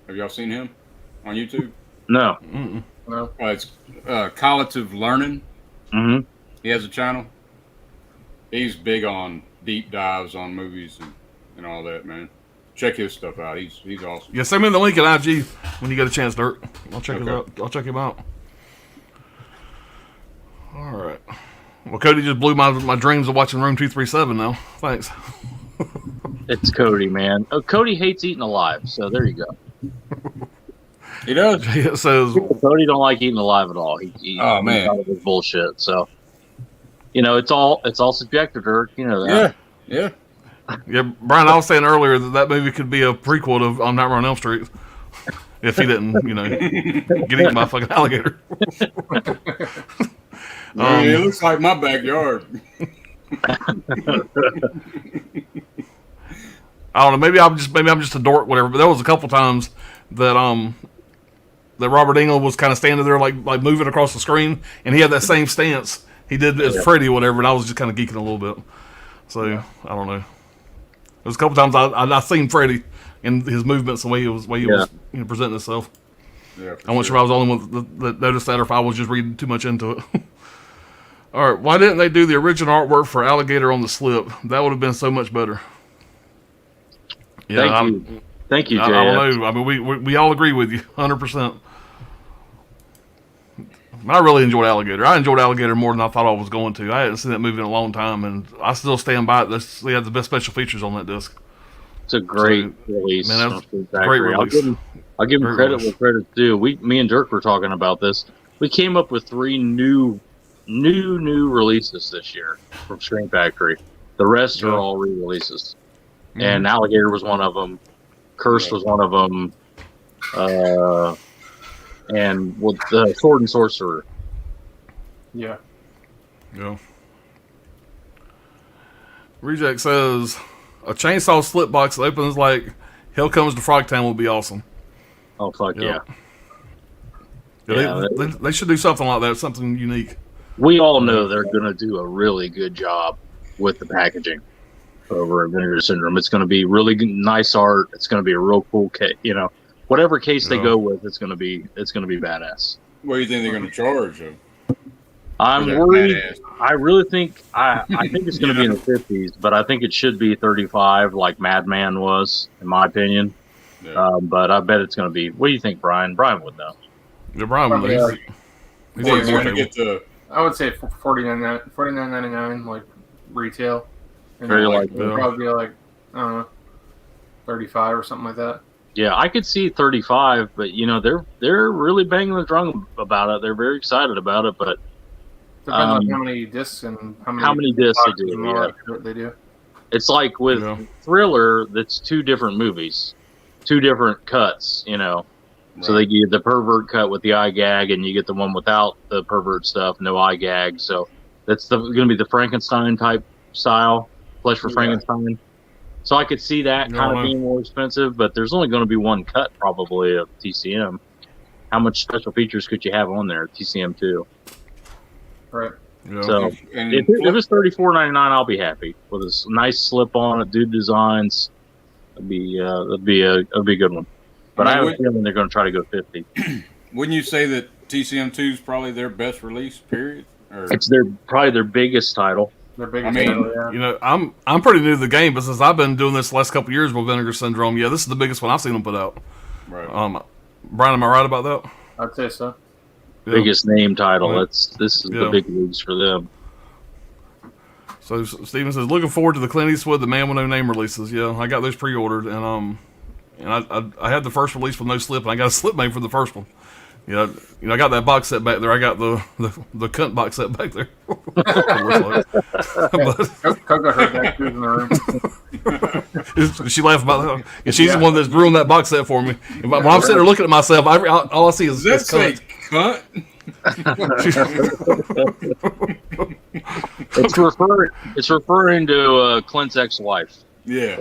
Have y'all seen him on YouTube? No. No. It's Collative Learning. Mm-hmm. He has a channel. He's big on deep dives on movies and all that, man. Check his stuff out. He's awesome. Yeah, send me the link at IG when you get a chance, Dirt. I'll check it out. I'll check him out. All right. Well, Cody just blew my dreams of watching Room 237 now. Thanks. It's Cody, man. Oh, Cody hates eating alive, so there you go. He does. It says, Cody don't like eating alive at all. Oh, man. he thought it was bullshit. So, it's all subjective, Dirk. You know that. Yeah. yeah, Brian, I was saying earlier that movie could be a prequel to Nightmare on Elm Street if he didn't, get eaten by a fucking alligator. It looks like my backyard. I don't know. Maybe I'm just a dork, whatever. But there was a couple times that that Robert Englund was kind of standing there like moving across the screen, and he had that same stance he did as Freddy, or whatever. And I was just kind of geeking a little bit. So I don't know. There's a couple times I seen Freddy in his movements, the way he was presenting himself. Yeah, I wasn't sure if I was the only one that noticed that, or if I was just reading too much into it. All right, why didn't they do the original artwork for Alligator on the Slip? That would have been so much better. Yeah, Thank you, Jay. I don't know. I mean, we all agree with you, 100%. I really enjoyed Alligator. I enjoyed Alligator more than I thought I was going to. I hadn't seen that movie in a long time, and I still stand by it. They had the best special features on that disc. It's a great release. Man, that's a great release. I'll give him credit where credit's due. Me and Dirk were talking about this. We came up with 3 new releases this year from Screen Factory. The rest are all re-releases. Mm-hmm. And Alligator was one of them. Curse was one of them. And with the Sword and Sorcerer. Yeah. Yeah. Reject says a chainsaw slip box that opens like Hell Comes to Frogtown would be awesome. Oh fuck yeah! They should do something like that, something unique. We all know they're going to do a really good job with the packaging over at Vinegar Syndrome. It's going to be really nice art. It's going to be a real cool case. Whatever case they go with, it's going to be badass. What do you think they're going to charge them? I'm worried. I really think I think it's going to be in the 50s, but I think it should be 35, like Madman was, in my opinion. Yeah. But I bet it's going to be. What do you think, Brian? Brian would know. Yeah, Brian would know. I would say $49.99, like retail. And Very it'd probably be like, I don't know, 35 or something like that. Yeah, I could see 35, but they're really banging the drum about it. They're very excited about it, but depends on how many discs and how many discs they do. Yeah, they do. It's like with Thriller, that's 2 different movies, 2 different cuts. Right. So they give you the pervert cut with the eye gag, and you get the one without the pervert stuff, no eye gag. So that's going to be the Frankenstein type style, Flesh for Frankenstein. So I could see that kind of being more expensive, but there's only going to be 1 cut probably of TCM. How much special features could you have on there, TCM 2? Right. Yeah. So if it's $34.99, I'll be happy with this nice slip on it, dude designs. That'd be a good one. But I have a feeling they're going to try to go 50. Wouldn't you say that TCM 2 is probably their best release? Period. Or? It's probably their biggest title. I'm pretty new to the game, but since I've been doing this the last couple of years with Vinegar Syndrome, this is the biggest one I've seen them put out. Right. Brian, am I right about that? I'd say so. Yeah. Biggest name title. This is the big leagues for them. So Steven says, looking forward to the Clint Eastwood, the Man with No Name releases. Yeah, I got those pre-ordered, and I had the first release with no slip, and I got a slip made for the first one. I got that box set back there. I got the cunt box set back there. Coco heard that too in the room. She laughed about that. And she's the one that's ruined that box set for me. And when I'm sitting there looking at myself, all I see is cunt. It's referring to Clint's ex-wife. Yeah.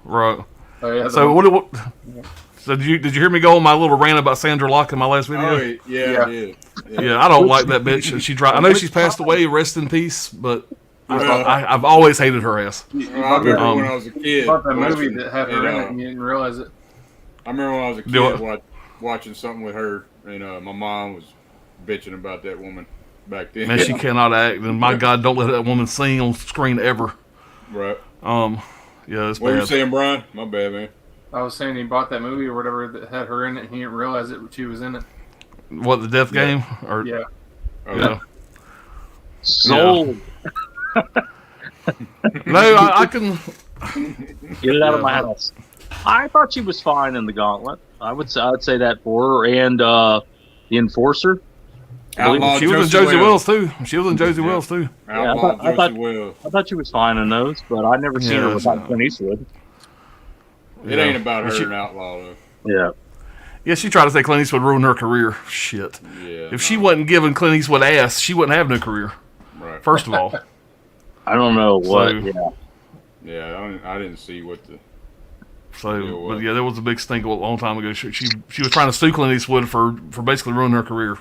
Right. Oh, yeah, so So did you hear me go on my little rant about Sandra Locke in my last video? Oh, yeah, I did. Yeah, I don't like that bitch. I know she's passed away. Rest in peace. But I've always hated her ass. I remember when I was a kid. You bought that movie that had her in it, and you didn't realize it. I remember when I was a kid watching something with her, and my mom was bitching about that woman back then. Man, she cannot act, and my God, don't let that woman sing on screen ever. Right. Yeah, it's what bad. Were you saying, Brian? My bad, man. I was saying he bought that movie or whatever that had her in it, and he didn't realize she was in it. What, the Death Game? Or yeah. Yeah. Sold. No, I can get it out of my house. I thought she was fine in the Gauntlet. I'd say that for her, and the Enforcer. Outlaw She was in Josie Wells too. She was in Josie Wells too. Outlaw Josie Wells. I thought she was fine in those, but I'd never seen her without Clint Eastwood. It ain't about her in Outlaw though. Yeah. Yeah, she tried to say Clint Eastwood ruined her career. Shit. Yeah. If she wasn't giving Clint Eastwood ass, she wouldn't have no career. Right. First of all. I don't know what. Yeah, I didn't see what the. But yeah, there was a big stink a long time ago. She was trying to sue Clint Eastwood for basically ruining her career,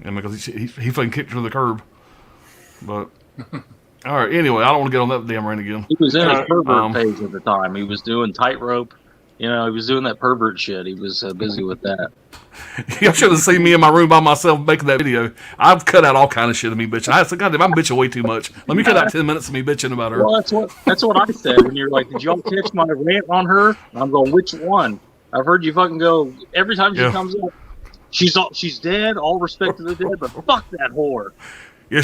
and because he fucking kicked her to the curb. But all right, anyway, I don't want to get on that damn rant again. He was in his pervert phase at the time. He was doing tightrope. He was doing that pervert shit. He was busy with that. Y'all should have seen me in my room by myself making that video. I've cut out all kind of shit of me bitching. I said, God damn, I'm bitching way too much. Let me cut out 10 minutes of me bitching about her. Well, that's what I said when you're like, did y'all catch my rant on her? And I'm going, which one? I've heard you fucking go every time she comes up. She's dead. All respect to the dead, but fuck that whore. Yeah,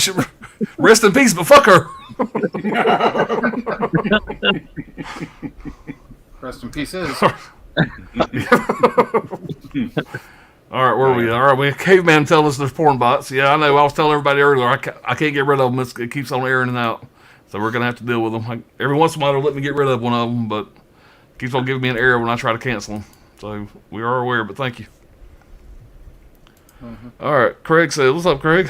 rest in peace, but fuck her. Rest in pieces. All right, where are we? All right, we Caveman telling us there's porn bots. Yeah, I know. I was telling everybody earlier, I can't get rid of them. It keeps on airing and out. So we're going to have to deal with them. Every once in a while, they'll let me get rid of one of them, but it keeps on giving me an error when I try to cancel them. So we are aware, but thank you. Mm-hmm. All right, Craig says, what's up, Craig?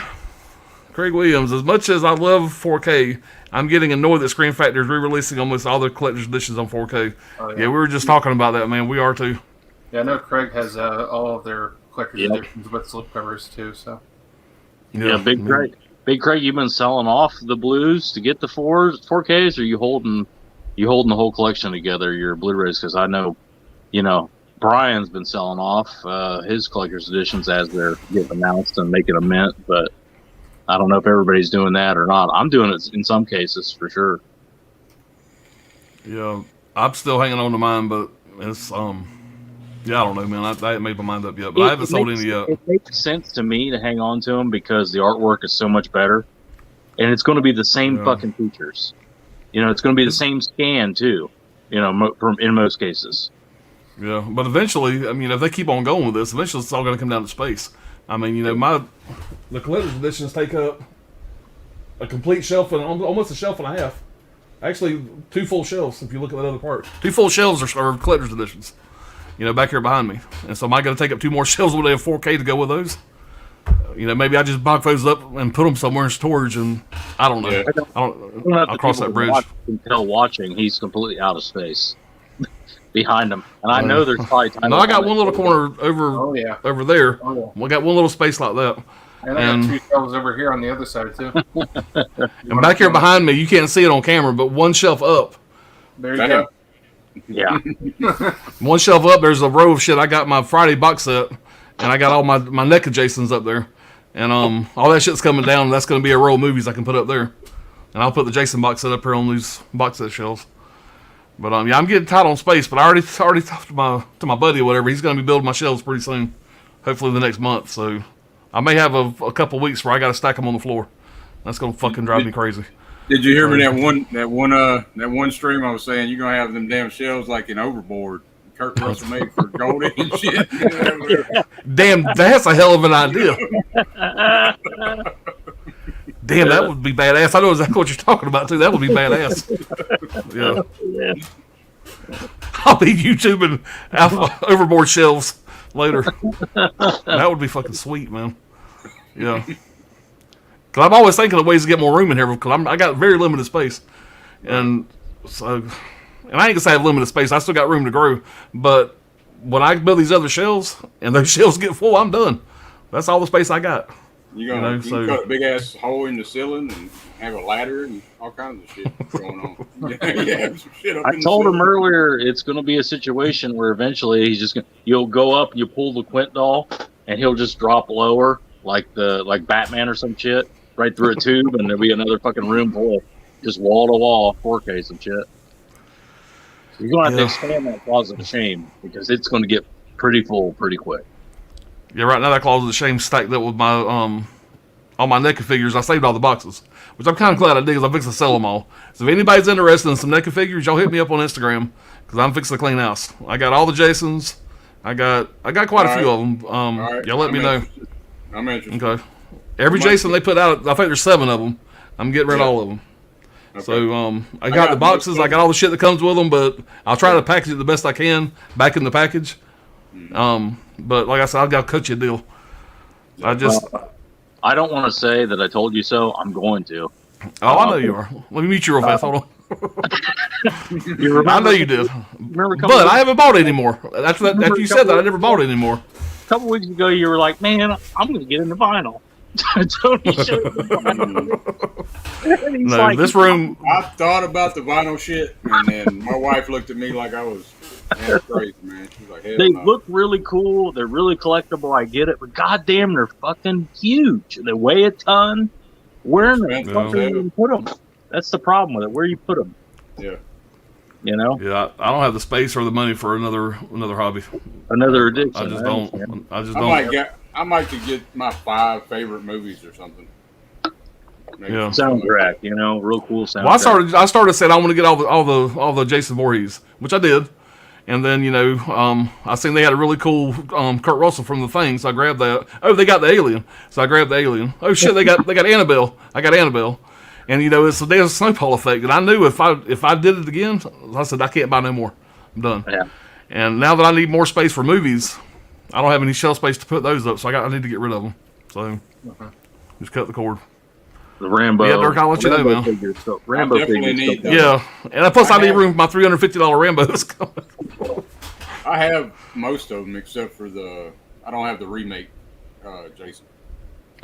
Craig Williams, as much as I love 4K, I'm getting annoyed that Scream Factory is re-releasing almost all their collector's editions on 4K. Oh, yeah, we were just talking about that, man. We are too. Yeah, I know Craig has all of their collector's editions with slipcovers too. So. Yeah, Big Craig. Big Craig, you've been selling off the blues to get the 4Ks, or you holding the whole collection together, your Blu-rays? Because I know, Brian's been selling off his collector's editions as they're getting announced and making a mint, but I don't know if everybody's doing that or not. I'm doing it in some cases for sure. Yeah, I'm still hanging on to mine, but it's yeah, I don't know, man. I haven't made my mind up yet, but I haven't sold any yet. It makes sense to me to hang on to them because the artwork is so much better, and it's going to be the same fucking features. It's going to be the same scan too. In most cases. Yeah, but eventually, I mean, if they keep on going with this, eventually it's all going to come down to space. I mean, the collector's editions take up a complete shelf and almost a shelf and a half. Actually, 2 full shelves if you look at that other part. 2 full shelves are collector's editions. Back here behind me. And so am I going to take up 2 more shelves when they have 4K to go with those? Maybe I just box those up and put them somewhere in storage, and I don't know. Yeah. I'll cross that bridge. Watching, he's completely out of space behind him, and I know there's probably time. No, I got one little corner over there. Oh, yeah. We got one little space like that. And I got 2 shelves over here on the other side too. And back here behind me, you can't see it on camera, but 1 shelf up. There you go. Yeah. 1 shelf up, there's a row of shit. I got my Friday box set, and I got all my NECA Jasons up there. And all that shit's coming down. That's going to be a row of movies I can put up there. And I'll put the Jason box set up here on these box set shelves. But yeah, I'm getting tight on space. But I already talked to my buddy or whatever. He's going to be building my shelves pretty soon. Hopefully the next month. So I may have a couple weeks where I got to stack them on the floor. That's going to fucking drive me crazy. Did you hear me that one stream I was saying you're gonna have them damn shelves like in Overboard? Kurt Russell made for Goldie and shit. Damn, that's a hell of an idea. Damn, that would be badass. I know exactly what you're talking about too. That would be badass. Yeah. I'll be YouTubing Overboard shelves later. That would be fucking sweet, man. Yeah. Cause I'm always thinking of ways to get more room in here because I got very limited space, and so, and I ain't gonna say I have limited space. I still got room to grow, but when I build these other shelves and those shelves get full, I'm done. That's all the space I got. You cut a big ass hole in the ceiling and have a ladder and all kinds of shit going on. Some shit up I told him earlier it's gonna be a situation where eventually you'll go up, you pull the Quint doll, and he'll just drop lower like Batman or some shit. Right through a tube, and there'll be another fucking room full of just wall to wall 4Ks and shit. So you're gonna have to expand that closet of shame because it's going to get pretty full pretty quick. Yeah, right now that closet of shame stacked up with my all my NECA figures. I saved all the boxes, which I'm kind of glad I did because I'm fixing to sell them all. So if anybody's interested in some NECA figures, y'all hit me up on Instagram because I'm fixing to clean house. I got all the Jasons. I got quite a few of them. Y'all let me know. I'm interested. Okay. Every Jason they put out, I think there's 7 of them. I'm getting rid of all of them. Okay. So I got the boxes. I got all the shit that comes with them, but I'll try to package it the best I can back in the package. But like I said, I'll cut you a deal. I don't want to say that I told you so. I'm going to. Oh, I know you are. Let me mute you real fast. Hold on. I know you did. But I haven't bought it anymore. After you said that, I never bought it anymore. A couple weeks ago, you were like, man, I'm going to get into vinyl. Tony showed me vinyl. No, like, this room. I thought about the vinyl shit, and then my wife looked at me like I was crazy, man. She's like, hell they no. look really cool. They're really collectible. I get it. But goddamn, they're fucking huge. They weigh a ton. Where in the fuck do you put them? That's the problem with it. Where you put them? Yeah. You know? Yeah, I don't have the space or the money for another hobby. Another addiction. I just don't. I might could get my 5 favorite movies or something. Maybe. Yeah. Soundtrack, real cool soundtrack. Well, I started saying I want to get all the Jason Voorhees, which I did, and then I seen they had a really cool Kurt Russell from The Thing, so I grabbed that. Oh, they got the Alien, so I grabbed the Alien. Oh shit, they got Annabelle. I got Annabelle, and it's the Day Snowball effect. And I knew if I did it again, I said I can't buy no more. I'm done. Yeah. And now that I need more space for movies, I don't have any shelf space to put those up, so I need to get rid of them. So just cut the cord. The Rambo. Yeah, Dirk, I'll let you know, man. Figures, so Rambo figures. Yeah, and plus I need room for my $350 Rambos. I have most of them except for I don't have the remake Jason.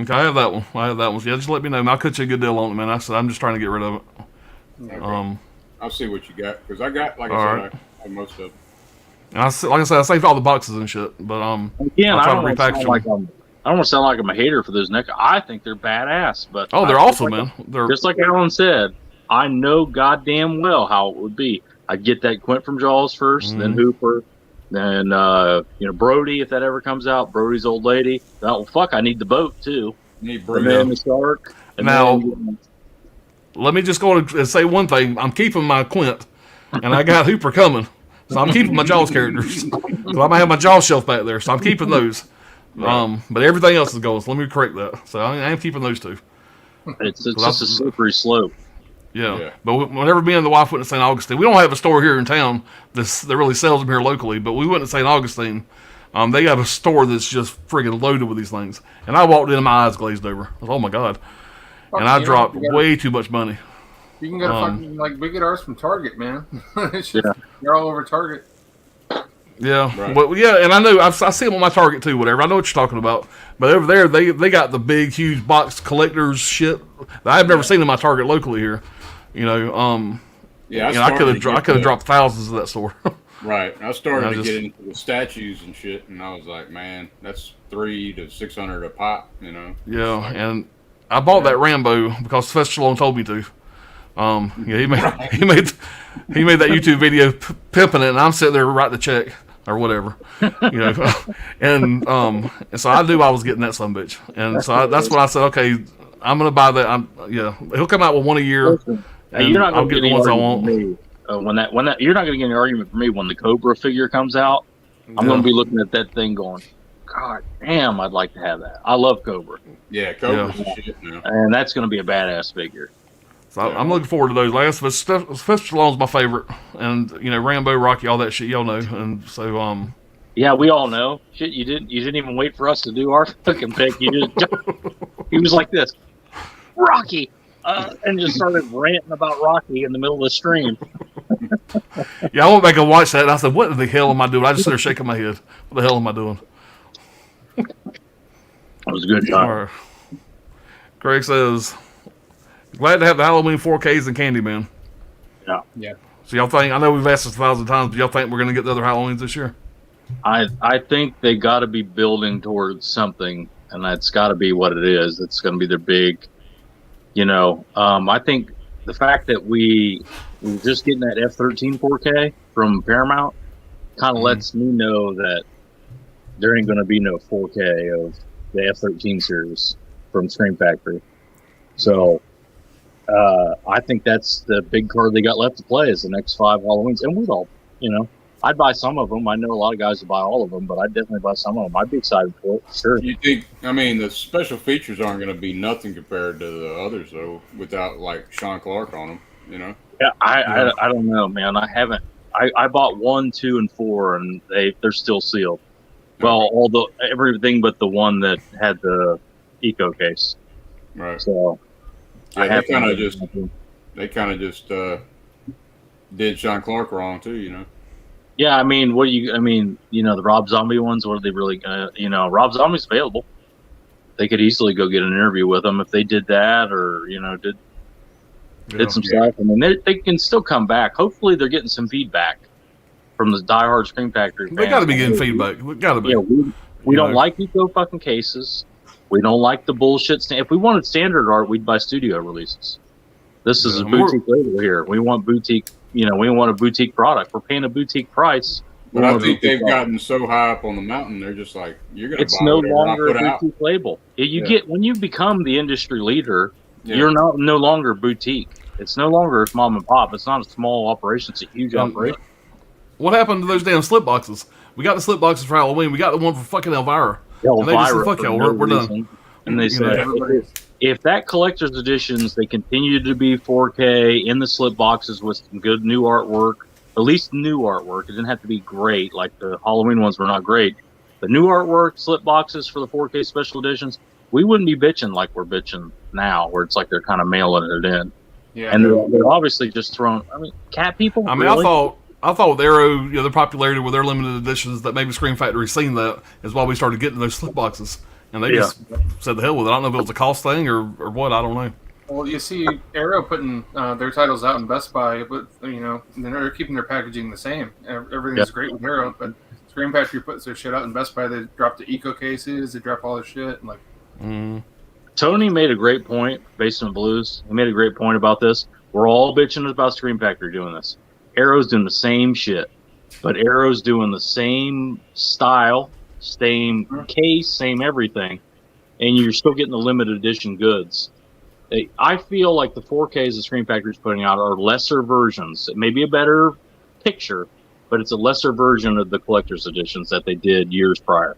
Okay, I have that one. Yeah, just let me know, man. I'll cut you a good deal on it, man. I'm just trying to get rid of it. Okay. I'll see what you got, because I got, like I said, I have most of them. And like I said, I saved all the boxes and shit, but again, I'll try to repackage them. I don't want to sound like I'm a hater for those neck. I think they're badass, but they're awesome, man. They're just like Alan said. I know goddamn well how it would be. I'd get that Quint from Jaws first, then Hooper, then Brody if that ever comes out. Brody's old lady. Oh fuck, I need the boat too. Need Brody. And then the shark. And now, let me just go and say one thing. I'm keeping my Quint, and I got Hooper coming, so I'm keeping my Jaws characters. So I might have my Jaws shelf back there, so I'm keeping those. Right. But everything else is going. So let me correct that. So I am keeping those 2. It's just a slippery slope. Yeah. But whenever me and the wife went to St. Augustine, we don't have a store here in town that really sells them here locally. But we went to St. Augustine. They have a store that's just friggin' loaded with these things. And I walked in and my eyes glazed over. I was, oh my god! And I dropped way too much money. You can get a fucking we get ours from Target, man. They're all over Target. Yeah, right. Well, yeah, and I know I see them on my Target too. Whatever, I know what you're talking about. But over there, they got the big, huge box collectors shit that I've never seen in my Target locally here. I could have dropped thousands of that store. Right, I started to get into the statues and shit, and I was like, man, that's $300 to $600 a pop, Yeah, and I bought that Rambo because Sylvester Stallone told me to. He made that YouTube video pimping it, and I'm sitting there writing the check or whatever, and so I knew I was getting that sumbitch, and so that's when I said, okay, I'm gonna buy that. He'll come out with one a year, and you're not I'll get the ones I want. When that you're not gonna get an argument from me when the Cobra figure comes out. I'm gonna be looking at that thing going, God damn, I'd like to have that. I love Cobra. Yeah, Cobra's shit now, and that's gonna be a badass figure. So I'm looking forward to those. Like I said, Sylvester Stallone's my favorite, and Rambo, Rocky, all that shit, y'all know. And so, yeah, we all know. Shit, you didn't even wait for us to do our fucking pick. You just he was like this, Rocky, and just started ranting about Rocky in the middle of the stream. Yeah, I went back and watched that, and I said, "What the hell am I doing?" I just started shaking my head. What the hell am I doing? It was a good time. Greg says, glad to have the Halloween 4Ks and Candyman. Yeah. So y'all think, I know we've asked this 1,000 times, but y'all think we're going to get the other Halloweens this year? I think they got to be building towards something, and that's got to be what it is. It's going to be their big, I think the fact that we're just getting that F-13 4K from Paramount kind of lets me know that there ain't going to be no 4K of the F-13 series from Scream Factory. So I think that's the big card they got left to play is the next 5 Halloweens. And we'd all I'd buy some of them. I know a lot of guys would buy all of them, but I'd definitely buy some of them. I'd be excited for it, sure. You think? I mean, the special features aren't going to be nothing compared to the others, though, without like Sean Clark on them. Yeah, I don't know, man. I haven't. I bought 1, 2, and 4, and they're still sealed. Well, everything but the one that had the eco case. Right. So yeah, they kind of just did Sean Clark wrong too. Yeah, I mean, the Rob Zombie ones. What are they really gonna? Rob Zombie's available. They could easily go get an interview with him if they did that, or did some stuff. I mean, they can still come back. Hopefully, they're getting some feedback from the diehard Screen Factory fans. They got to be getting feedback. Got to be. Yeah, we don't like eco fucking cases. We don't like the bullshit. If we wanted standard art, we'd buy studio releases. This is a boutique label here. We want boutique. We want a boutique product. We're paying a boutique price. But I think they've gotten so high up on the mountain, they're just like, you're going to buy it's no longer a boutique out. label. Get when you become the industry leader, you're no longer boutique. It's no longer mom and pop. It's not a small operation. It's a huge operation. What happened to those damn slip boxes? We got the slip boxes for Halloween. We got the one for fucking Elvira. And they just said, fuck y'all, we're done. And they said, if that collector's editions, they continue to be 4K in the slip boxes with some good new artwork, at least new artwork. It didn't have to be great, like the Halloween ones were not great. The new artwork, slip boxes for the 4K special editions, we wouldn't be bitching like we're bitching now, where it's like they're kind of mailing it in. Yeah, and they're obviously just throwing. I mean, cat people. I mean, really? I thought with Arrow, their popularity with their limited editions, that maybe Scream Factory seen that is why we started getting those slip boxes, and they just said the hell with it. I don't know if it was a cost thing or what. I don't know. Well, you see Arrow putting their titles out in Best Buy, but they're keeping their packaging the same. Everything's great with Arrow, but Scream Factory puts their shit out in Best Buy. They drop the eco cases, they drop all their shit, and Tony made a great point, based on Blues. He made a great point about this. We're all bitching about Scream Factory doing this. Arrow's doing the same shit, but Arrow's doing the same style, same case, same everything, and you're still getting the limited edition goods. I feel like the 4Ks the Scream Factory's putting out are lesser versions. It may be a better picture, but it's a lesser version of the collector's editions that they did years prior.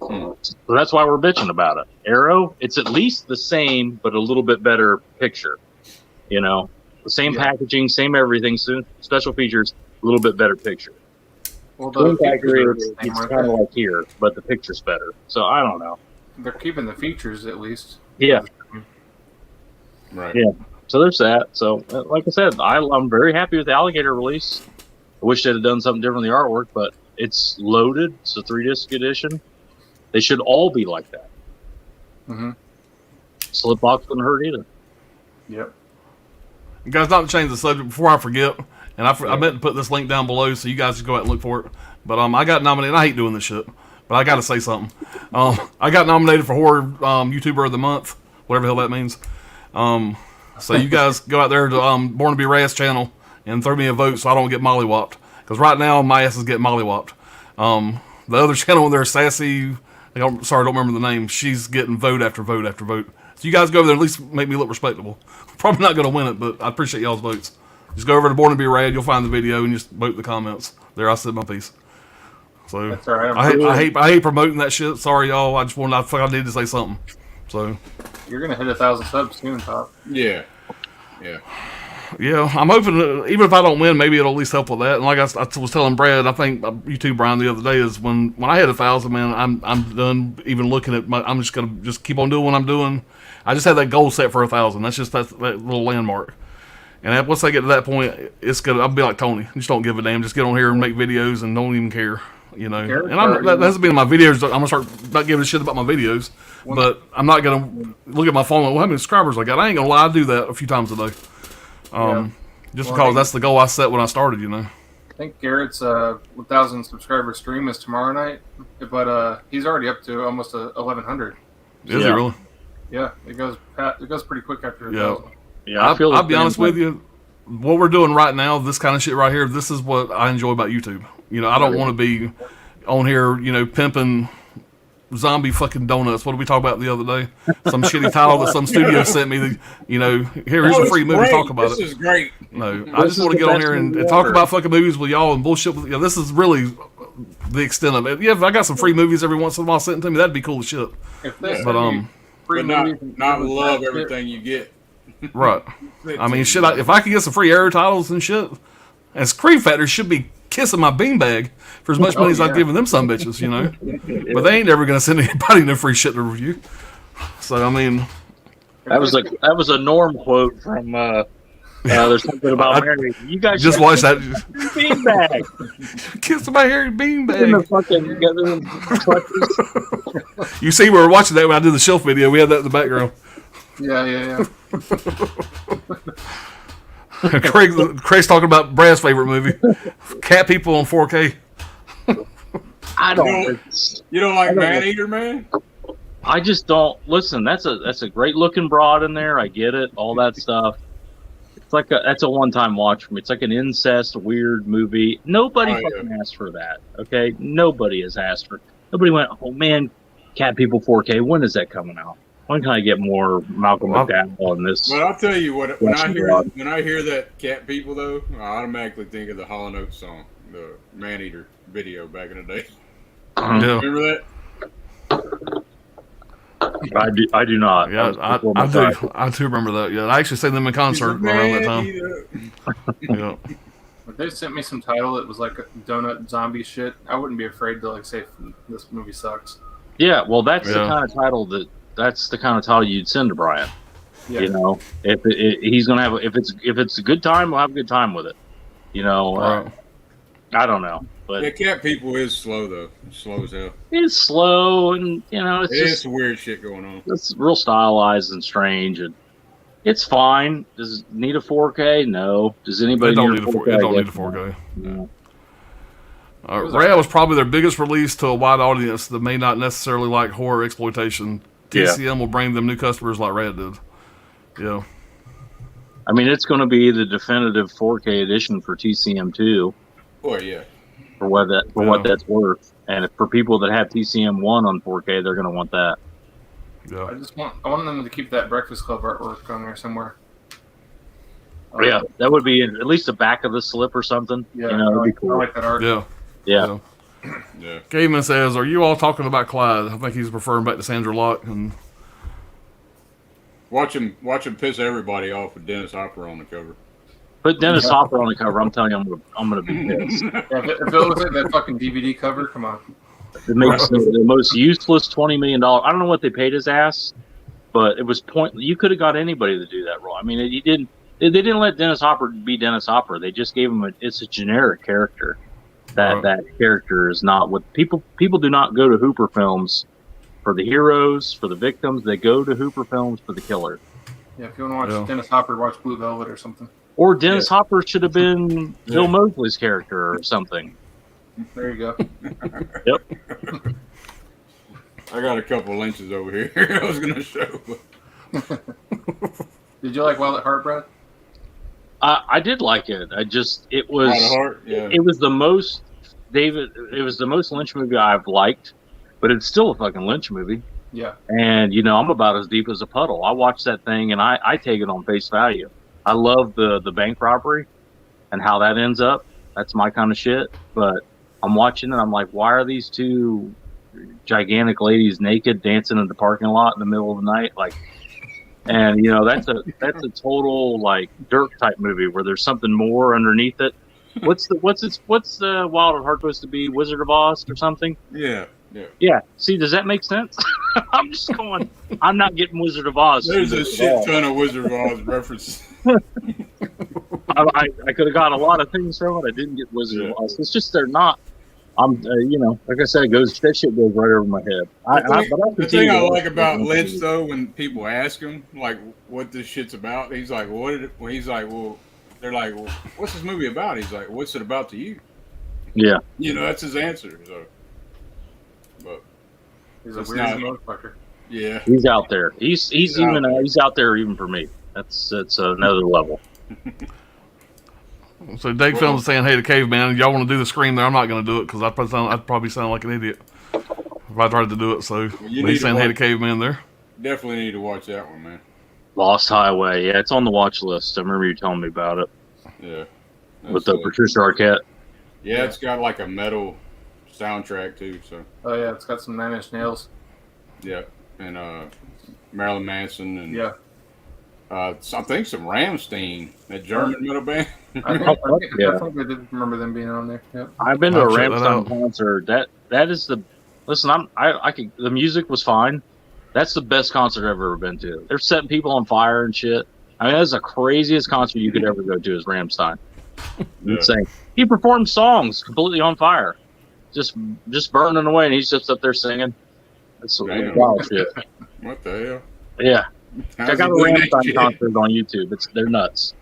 So that's why we're bitching about it. Arrow, it's at least the same, but a little bit better picture. The same packaging, same everything, special features, a little bit better picture. Well, Scream Factory, it's kind of like here, but the picture's better. So I don't know. They're keeping the features at least. Yeah. Right. Yeah. So there's that. So, like I said, I'm very happy with the Alligator release. I wish they'd have done something different in the artwork, but it's loaded. It's a 3-disc edition. They should all be like that. Slipbox wouldn't hurt either. Yep. Guys, not to change the subject before I forget, and I meant to put this link down below so you guys can go out and look for it. But I got nominated. I hate doing this shit, but I got to say something. I got nominated for Horror YouTuber of the Month, whatever the hell that means. So you guys go out there to Born to Be Raz channel and throw me a vote so I don't get mollywopped. Because right now my ass is getting mollywopped. The other channel there, Sassy, sorry, I don't remember the name. She's getting vote after vote after vote. So you guys go over there, at least make me look respectable. Probably not going to win it, but I appreciate y'all's votes. Just go over to Born to Be Rad, you'll find the video, and just vote the comments. There, I said my piece. So that's all right. I hate promoting that shit. Sorry, y'all. I needed to say something. So you're gonna hit 1,000 subs soon, Top. Yeah. I'm hoping that, even if I don't win, maybe it'll at least help with that. And like I was telling Brad, I think YouTube Brian the other day is when I hit 1,000, man, I'm done even looking at I'm just gonna keep on doing what I'm doing. I just had that goal set for 1,000. That's just that little landmark. And once I get to that point, I'll be like Tony. Just don't give a damn. Just get on here and make videos and don't even care. And that hasn't been in my videos. I'm gonna start not giving a shit about my videos. But I'm not gonna look at my phone like, well, how many subscribers I got? I ain't gonna lie, I do that a few times a day. Because that's the goal I set when I started. I think Garrett's 1,000 subscriber stream is tomorrow night, but he's already up to almost 1,100. Is he really? Yeah, it goes pretty quick after 1,000. Yeah, I'll be honest with you. What we're doing right now, this kind of shit right here, this is what I enjoy about YouTube. I don't want to be on here, pimping, zombie fucking donuts. What did we talk about the other day? Some shitty title that some studio sent me. That, here's a free movie. Great. Talk about this it. This is great. No, I just want to get on here and talk about fucking movies with y'all and bullshit with. This is really the extent of it. Yeah, if I got some free movies every once in a while sent to me, that'd be cool as shit. If they But free movies, not love everything you get. Right. I mean, shit. If I could get some free Arrow titles and shit, and Scream Factory should be kissing my beanbag for as much money as I've given them some bitches, But they ain't ever gonna send anybody no free shit to review. So I mean, that was a Norm quote from. There's something about Mary. You guys just watch that. Beanbag. Kiss my hairy beanbag. In the fucking You see, we were watching that when I did the shelf video. We had that in the background. Yeah. Craig's talking about Brad's favorite movie, Cat People on 4K. I don't. You don't like Maneater, man? I just don't. Listen, that's a great looking broad in there. I get it, all that stuff. It's like that's a one-time watch for me. It's like an incest weird movie. Nobody fucking asked for that. Okay, nobody has asked for. Nobody went. Oh man, Cat People 4K. When is that coming out? When can I get more Malcolm McDowell on this? But I'll tell you what. When I hear that Cat People though, I automatically think of the Hall & Oates song, the Maneater video back in the day. Yeah. Remember that? I do not. Yeah, I do remember that. Yeah, I actually seen them in concert around that time. Yeah. If they sent me some title that was like a donut zombie shit, I wouldn't be afraid to like say this movie sucks. Yeah, well, that's the kind of title that's the kind of title you'd send to Brian. Yeah. If he's gonna have if it's a good time, we'll have a good time with it. I don't know. But the Cat People is slow though. It's slow as hell. It's slow, and it's just some weird shit going on. It's real stylized and strange, and it's fine. Does it need a 4K? No. Does anybody It don't need a 4K. No. Rad was probably their biggest release to a wide audience that may not necessarily like horror exploitation. TCM will bring them new customers like Rad did. Yeah. I mean, it's going to be the definitive 4K edition for TCM2. Oh yeah. For what that's worth, and for people that have TCM1 on 4K, they're going to want that. Yeah. I want them to keep that Breakfast Club artwork on there somewhere. Yeah, that would be at least the back of the slip or something. Yeah, that'd be cool. I like that art. Yeah. Caveman says, "Are you all talking about Clyde?" I think he's referring back to Sandra Locke and watch him piss everybody off with Dennis Hopper on the cover. Put Dennis Hopper on the cover. I'm telling you, I'm gonna be pissed. If it looks like that fucking DVD cover, come on. It makes the most useless $20 million. I don't know what they paid his ass, but it was You could have got anybody to do that role. I mean, you didn't. They didn't let Dennis Hopper be Dennis Hopper. They just gave him it's a generic character. That character is not what people do not go to Hooper films for the heroes, for the victims. They go to Hooper films for the killer. Yeah, if you want to watch Dennis Hopper, watch Blue Velvet or something. Or Dennis Hopper should have been Bill Moseley's character or something. There you go. Yep. I got a couple lynches over here. I was going to show. Did you like Wild at Heart, Brad? I did like it. It was Wild at Heart? Yeah. It was the most Lynch movie I've liked, but it's still a fucking Lynch movie. Yeah. And I'm about as deep as a puddle. I watch that thing and I take it on face value. I love the bank robbery and how that ends up. That's my kind of shit. But I'm watching it. I'm like, why are these two gigantic ladies naked dancing in the parking lot in the middle of the night? Like, and that's a total like Dirk type movie where there's something more underneath it. What's the Wild at Heart supposed to be? Wizard of Oz or something? Yeah. See, does that make sense? I'm just going. I'm not getting Wizard of Oz. There's a shit ton of Wizard of Oz references. I could have got a lot of things from it. I didn't get Wizard of Oz. It's just they're not. Like I said, that shit goes right over my head. The thing I like about Lynch though, when people ask him like what this shit's about, he's like, they're like, well, what's this movie about? He's like, what's it about to you? Yeah. That's his answer. So. But he's a weird motherfucker. Yeah, he's out there. He's out there even for me. That's another level. So Dave Films is saying, "Hey, the Caveman, y'all want to do the Scream there? I'm not going to do it because I'd probably sound like an idiot." if I tried to do it. So you he's need saying to hey to watch- caveman there. Definitely need to watch that one, man. Lost Highway. Yeah, it's on the watch list. I remember you telling me about it Yeah. with the Patricia Arquette. Yeah, it's got like a metal soundtrack too. So Oh yeah, it's got some Nine Inch Nails. yeah, and Marilyn Manson and Yeah. I think some Rammstein, that German metal band. I think I did remember them being on there. Yep. I've been to a I'll check that Rammstein out. concert. That is the listen. I could. The music was fine. That's the best concert I've ever been to. They're setting people on fire and shit. I mean, that's the craziest concert you could ever go to is Rammstein. Yeah. Insane. He performed songs completely on fire, just burning away, and he's just up there singing. That's some Damn. wild shit. What the hell? Yeah, How's check he out a doing that Rammstein shit? concert on YouTube. They're nuts.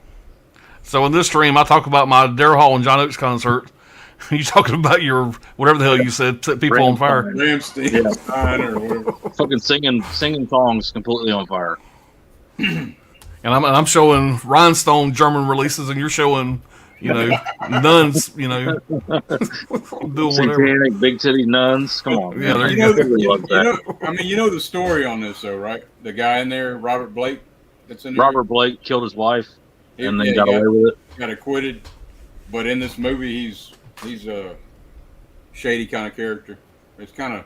So in this stream, I talk about my Daryl Hall and John Oates concert. You talking about your whatever the hell you said, set people on fire. Rammstein Yeah. Stein or whatever. Fucking singing songs completely on fire. And I'm showing Rhinestone German releases, and you're showing, nuns, doing whatever. Satanic big titty nuns. Come on. Yeah, there man. you I go. really love that. You know the story on this though, right? The guy in there, Robert Blake, that's in there. Robert Blake killed his wife He- and then yeah, got he away with it. got acquitted, but in this movie, he's a shady kind of character. It's kind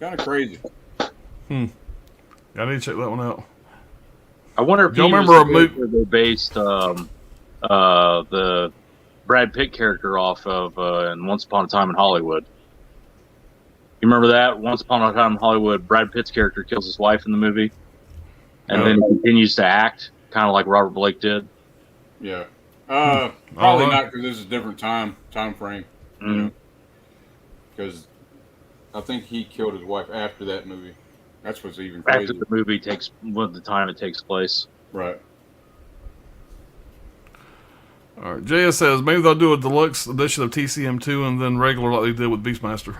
of crazy. I need to check that one out. I wonder if Y'all he remember was a the character they based the Brad Pitt character off of in Once Upon a Time in Hollywood. You remember that? Once Upon a Time in Hollywood, Brad Pitt's character kills his wife in the movie, and then he continues to act kind of like Robert Blake did. Yeah. Probably not because this is a different time frame. Mhm. Because I think he killed his wife after that movie. That's what's even crazy. After the movie takes, the time it takes place. Right. All right, JS says maybe they'll do a deluxe edition of TCM2 and then regular like they did with Beastmaster.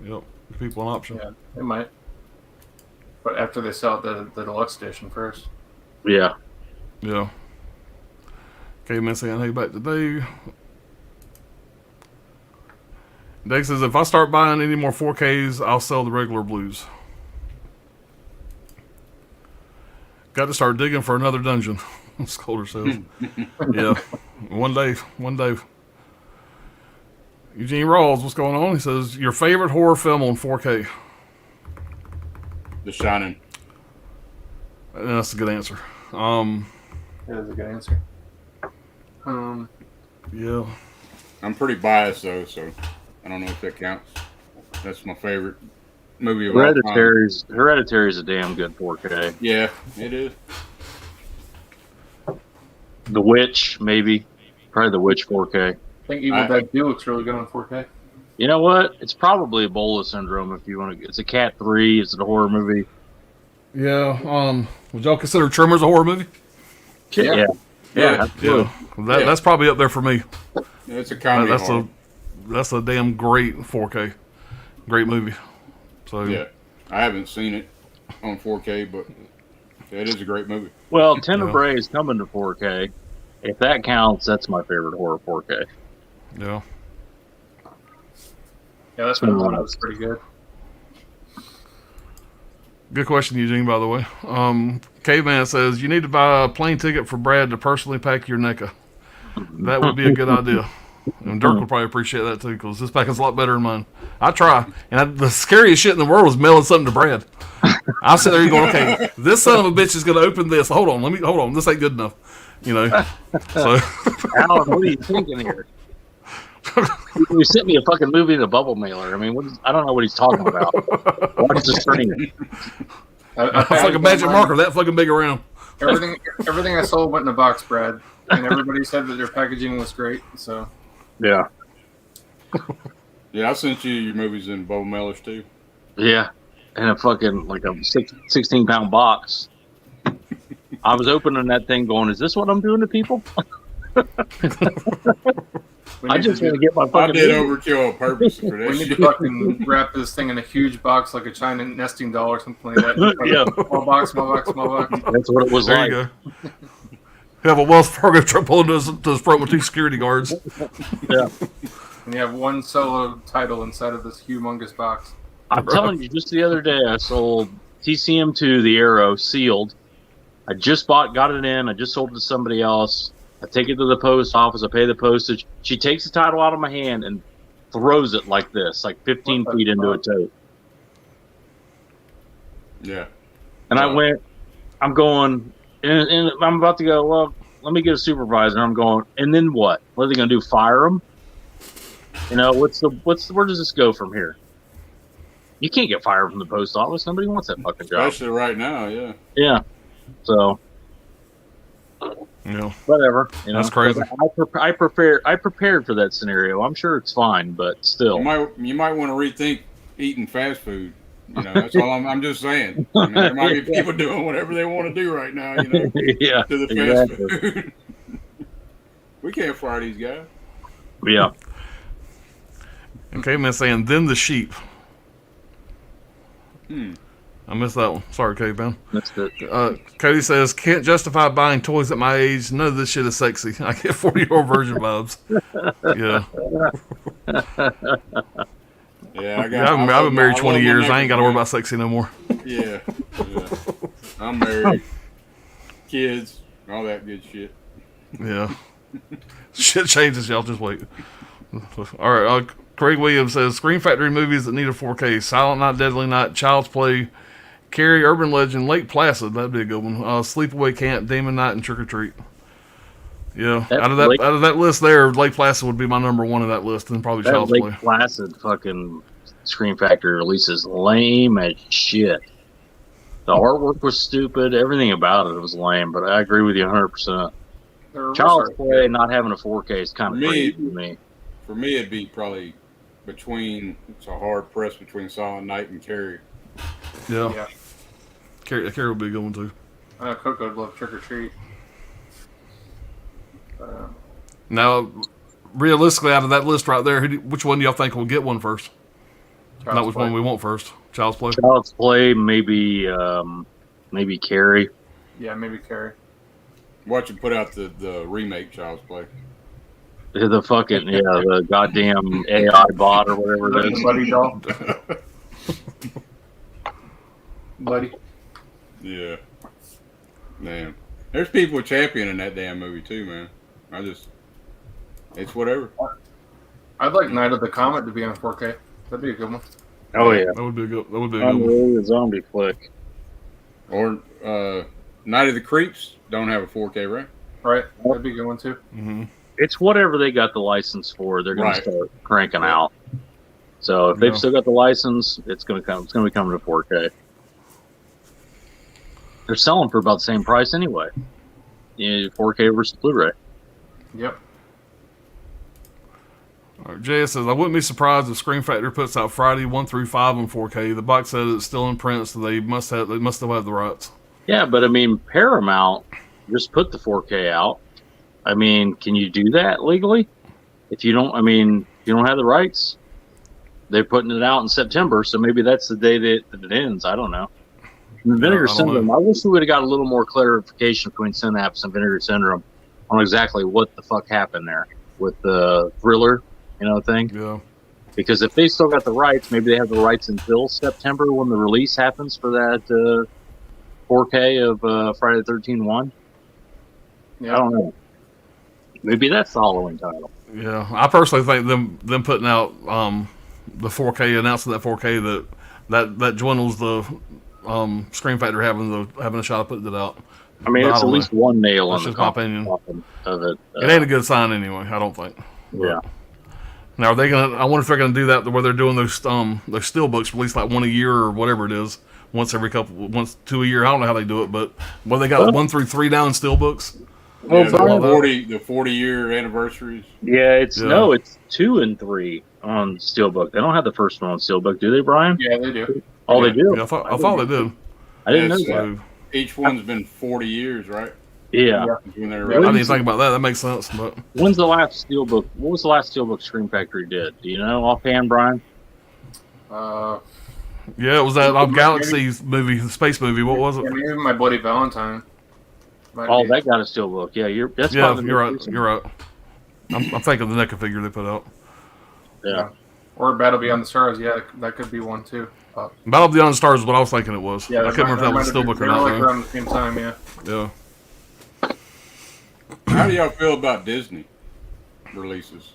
Yep, give people an option. Yeah, they might. But after they sell the deluxe edition first. Yeah. Yeah. Caveman saying, hey, back to Dave. Dave says, if I start buying any more 4Ks, I'll sell the regular blues. Got to start digging for another dungeon, Scolder says. Yeah. One day. Eugene Rawls, what's going on? He says, your favorite horror film on 4K? The Shining. That's a good answer. That is a good answer. Yeah. I'm pretty biased though, so I don't know if that counts. That's my favorite movie of all time. Hereditary is a damn good 4K. Yeah, it is. The Witch, maybe. Probably The Witch 4K. I think Evil Dead 2 looks really good on 4K. You know what? It's probably Ebola Syndrome if you want to. It's a Cat 3. It's a horror movie. Yeah. Would y'all consider Tremors a horror movie? Yeah. Yeah. Yeah. That's probably up there for me. Yeah, it's a comedy horror. That's a damn great 4K. Great movie. So Yeah. I haven't seen it on 4K, but it is a great movie. Well, Tenebrae is coming to 4K. If that counts, that's my favorite horror 4K. yeah. Yeah, that's one that was pretty good. Good question, Eugene, by the way. Caveman says, you need to buy a plane ticket for Brad to personally pack your NECA. That would be a good idea. And Dirk will probably appreciate that too, because this packing's a lot better than mine. I try. And the scariest shit in the world was mailing something to Brad. I sit there going, okay, this son of a bitch is going to open this. Hold on. This ain't good enough. So. Alan, what are you thinking here? You sent me a fucking movie in a bubble mailer. I mean, I don't know what he's talking about. Watch the screen. It's like a magic marker that fucking big around. Everything I sold went in a box, Brad. And everybody said that their packaging was great, so. Yeah. Yeah, I sent you your movies in bubble mailers too. Yeah. And a fucking, like a 16-pound box. I was opening that thing going, is this what I'm doing to people? I just want to get my I fucking did movie. overkill on purpose for We this need shit. to fucking wrap this thing in a huge box like a China nesting doll or something like that. Yeah. Small box. That's what it was There like. you go. You have a Wells Fargo truck pulling to his front with 2 security guards. Yeah. And you have one solo title inside of this humongous box. I'm telling you, just the other day I sold TCM2 the Arrow sealed. I just got it in. I just sold it to somebody else. I take it to the post office. I pay the postage. She takes the title out of my hand and throws it like this, like 15 feet into a tote. Yeah. And I'm going, and I'm about to go, well, let me get a supervisor. I'm going, and then what? What are they going to do? Fire them? You know, where does this go from here? You can't get fired from the post office. Nobody wants that fucking job. Especially right now, yeah. Yeah. So, whatever. You know, that's crazy. I prepared for that scenario. I'm sure it's fine, but still. You might want to rethink eating fast food. You know, that's all I'm just saying. You know, there might be people doing whatever they want to do right now, you know, yeah, to the fast food. We can't fire these guys. Yeah. Okay, man, saying then the sheep. I missed that one. Sorry, Caveman. That's good. Cody says, can't justify buying toys at my age. None of this shit is sexy. I get 40-year-old virgin vibes. Yeah. Yeah, I've been married 20 years. I ain't got to worry about sexy no more. Yeah. I'm married. Kids. All that good shit. Yeah. Shit changes, y'all. Just wait. All right. Craig Williams says, Scream Factory movies that need a 4K. Silent Night, Deadly Night, Child's Play, Carrie, Urban Legend, Lake Placid. That'd be a good one. Sleepaway Camp, Demon Night, and Trick or Treat. Yeah. Out of that list there, Lake Placid would be my number one of that list, and probably Child's Play. Lake Placid fucking Scream Factory release is lame as shit. The artwork was stupid. Everything about it was lame, but I agree with you 100%. Child's Play not having a 4K is kind of crazy to me. For me, it'd be probably it's a hard press between Silent Night and Carrie. Yeah. Carrie would be a good one, too. Coco would love Trick or Treat. Now, realistically, out of that list right there, which one do y'all think will get one first? Not which one we want first. Child's Play? Child's Play, maybe Carrie. Yeah, maybe Carrie. Watch him put out the remake Child's Play. The fucking, the goddamn AI bot or whatever it is. Buddy doll. Buddy. Yeah. Man. There's people championing that damn movie too, man. It's whatever. I'd like Night of the Comet to be on 4K. That'd be a good one. Oh yeah. That would be a good one. A zombie flick. Or Night of the Creeps don't have a 4K, right? Right. That'd be a good one too. Mm-hmm. It's whatever they got the license for. They're going to start cranking out. So if they've still got the license, it's going to be coming to 4K. They're selling for about the same price anyway. 4K versus Blu-ray. Yep. All right, JS says, I wouldn't be surprised if Scream Factory puts out Friday 1 through 5 on 4K. The box set is still in print, so they must still have the rights. Yeah, but I mean, Paramount just put the 4K out. I mean, can you do that legally? If you don't, you don't have the rights. They're putting it out in September, so maybe that's the day that it ends. I don't know. Vinegar Syndrome, I wish we would have got a little more clarification between Synapse and Vinegar Syndrome on exactly what the fuck happened there with the Thriller, thing. Yeah. Because if they still got the rights, maybe they have the rights until September when the release happens for that 4K of Friday the 13th 1. Yeah. I don't know. Maybe that's the Halloween title. Yeah, I personally think them putting out the 4K, announcing that 4K that dwindles the Scream Factory having a shot at putting it out. I mean, it's at least one nail on the opinion of it. It ain't a good sign anyway. I don't think. Yeah. Now are they gonna? I wonder if they're gonna do that where they're doing those steel books released like one a year or whatever it is, once 2 a year. I don't know how they do it, but they got 1 through 3 now in steel books. Yeah, the 40-year anniversaries. Yeah, it's 2 and 3 on Steelbook. They don't have the first one on Steelbook, do they, Brian? Yeah, they do. Oh, they do? Yeah, I thought they did. I didn't know that. Each one's been 40 years, right? Yeah. I didn't think about that. That makes sense. But when's the last Steelbook? What was the last Steelbook Scream Factory did? Do you know offhand, Brian? Yeah, it was that Galaxy movie, the space movie. What was it? Maybe My Bloody Valentine. That got a Steelbook. Yeah, you're right. You're right. I'm thinking of the NECA figure they put out. Yeah. Or Battle Beyond the Stars. Yeah, that could be one too. Battle Beyond the Stars is what I was thinking it was. Yeah, I couldn't remember if that was Steelbook or not. Like around the same time, yeah. Yeah. How do y'all feel about Disney releases?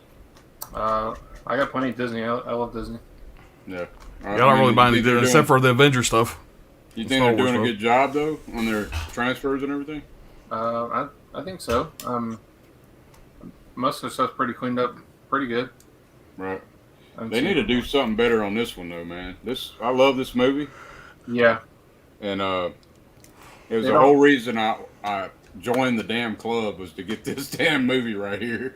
I got plenty of Disney. I love Disney. Yeah. I don't really buy any Disney, except for the Avengers stuff. You think they're doing a good job, though, on their transfers and everything? I think so. Most of their stuff's pretty cleaned up, pretty good. Right. They need to do something better on this one, though, man. I love this movie. Yeah. And it was the whole reason I joined the damn club was to get this damn movie right here,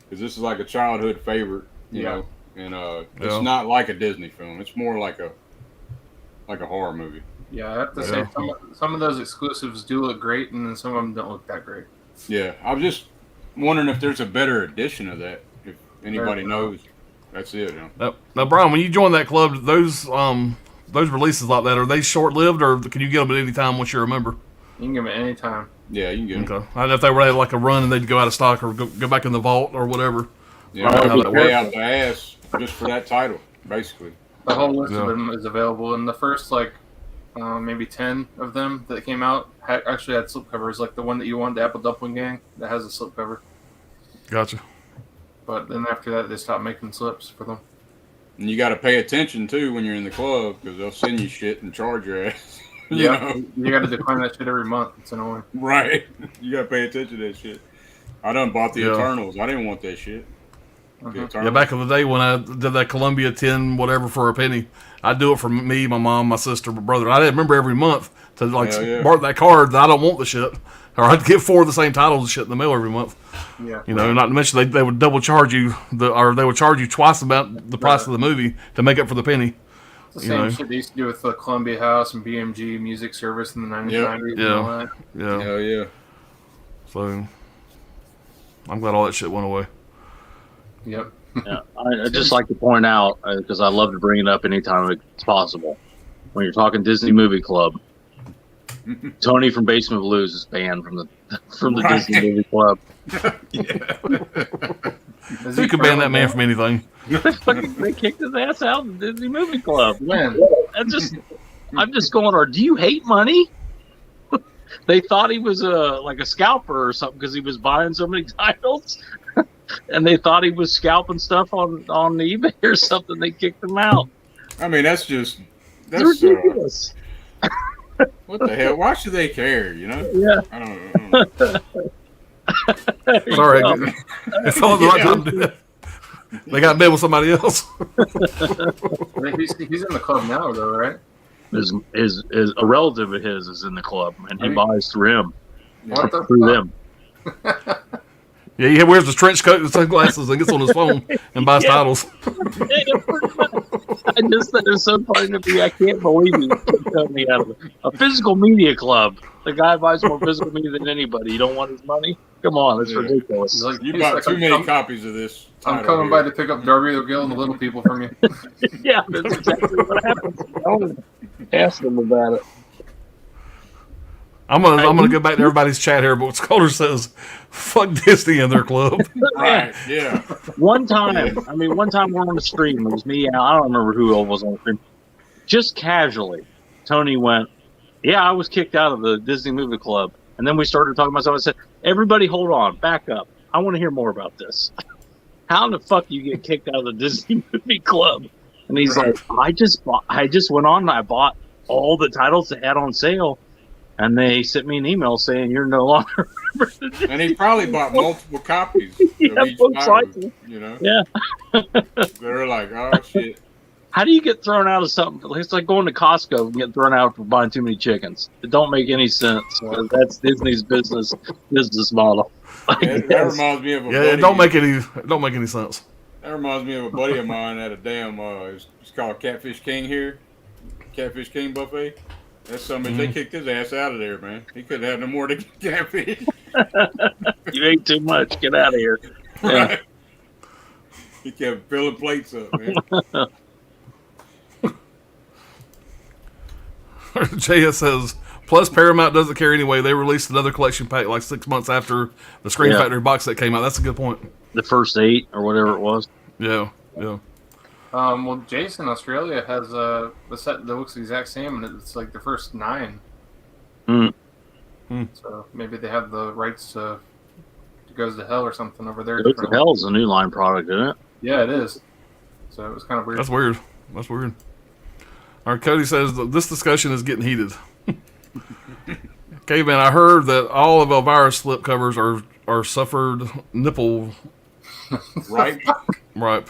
because this is like a childhood favorite, you know. And it's not like a Disney film. It's more like a horror movie. Yeah, I have to say some of those exclusives do look great, and then some of them don't look that great. Yeah, I was just wondering if there's a better edition of that. If anybody knows. That's it. Yeah. Now, Brian, when you join that club, those releases like that, are they short-lived, or can you get them at any time once you're a member? You can get them at any time. Yeah, you can get them. Okay. I don't know if they were like a run and they'd go out of stock or go back in the vault or whatever. Yeah, I would pay out the ass just for that title, basically. The whole list of them is available, and the first maybe 10 of them that came out actually had slipcovers, like the one that you want, the Apple Dumpling Gang, that has a slipcover. Gotcha. But then after that, they stopped making slips for them. And you got to pay attention, too, when you're in the club, because they'll send you shit and charge your ass. Yeah, you got to decline that shit every month. It's annoying. Right. You got to pay attention to that shit. I done bought the Eternals. I didn't want that shit. Yeah, back in the day when I did that Columbia 10 whatever for a penny, I'd do it for me, my mom, my sister, my brother. I didn't remember every month to mark that card that I don't want the shit. Or I'd get 4 of the same titles and shit in the mail every month. Yeah. You know, not to mention they would double charge you, they would charge you twice about the price of the movie to make up for the penny. It's the same shit they used to do with the Columbia House and BMG Music Service in the 1990s. Yeah. And all that. Yeah. Hell yeah. So, I'm glad all that shit went away. Yep. Yeah, I just like to point out, because I love to bring it up anytime it's possible, when you're talking Disney Movie Club, Tony from Basement Blues is banned from the Disney Movie Club. You could ban that man from anything. They kicked his ass out of the Disney Movie Club. Man. I'm just going, do you hate money? They thought he was like a scalper or something because he was buying so many titles. And they thought he was scalping stuff on eBay or something. They kicked him out. I mean, that's ridiculous. What the hell? Why should they care, you know? Yeah. I don't know. Sorry. It fell at the right time to do that. They got in bed with somebody else. He's in the club now, though, right? A relative of his is in the club, and he buys through him. Through them. Yeah, he wears his trench coat and sunglasses and gets on his phone and buys titles. I just thought it was so funny to me. I can't believe he cut me out of it. A physical media club. The guy buys more physical media than anybody. You don't want his money? Come on, it's ridiculous. You bought too many copies of this. I'm coming by to pick up Darby O'Gill and the little people from you. Yeah, that's exactly what happens. Ask them about it. I'm gonna go back to everybody's chat here, but what Scholar says, fuck Disney and their club. Right, yeah. One time we're on the stream. It was me. I don't remember who else was on the stream. Just casually, Tony went, yeah, I was kicked out of the Disney Movie Club. And then we started talking about something. I said, everybody hold on, back up. I want to hear more about this. How in the fuck do you get kicked out of the Disney Movie Club? And he's like, I just went on and I bought all the titles they had on sale. And they sent me an email saying you're no longer a member. And he probably bought multiple copies of each title, you know? Yeah. They're like, oh, shit. How do you get thrown out of something? It's like going to Costco and getting thrown out for buying too many chickens. It don't make any sense. That's Disney's business model. That reminds me of a buddy. It don't make any sense. That reminds me of a buddy of mine at a damn, it's called Catfish King here. Catfish King buffet. That's something, they kicked his ass out of there, man. He couldn't have no more to catfish. You ate too much. Get out of here. Right. Yeah. He kept filling plates up, man. JS says, plus Paramount doesn't care anyway. They released another collection pack like 6 months after the Screen Factory box set came out. That's a good point. The first 8 or whatever it was. Yeah. Well, Jason Australia has a set that looks the exact same, and it's like the first 9. Hmm. So maybe they have the rights to Goes to Hell or something over there. Goes to Hell is a New Line product, isn't it? Yeah, it is. So it was kind of weird. That's weird. All right, Cody says that this discussion is getting heated. Caveman, I heard that all of Elvira's slipcovers are suffered nipple. Right? Right.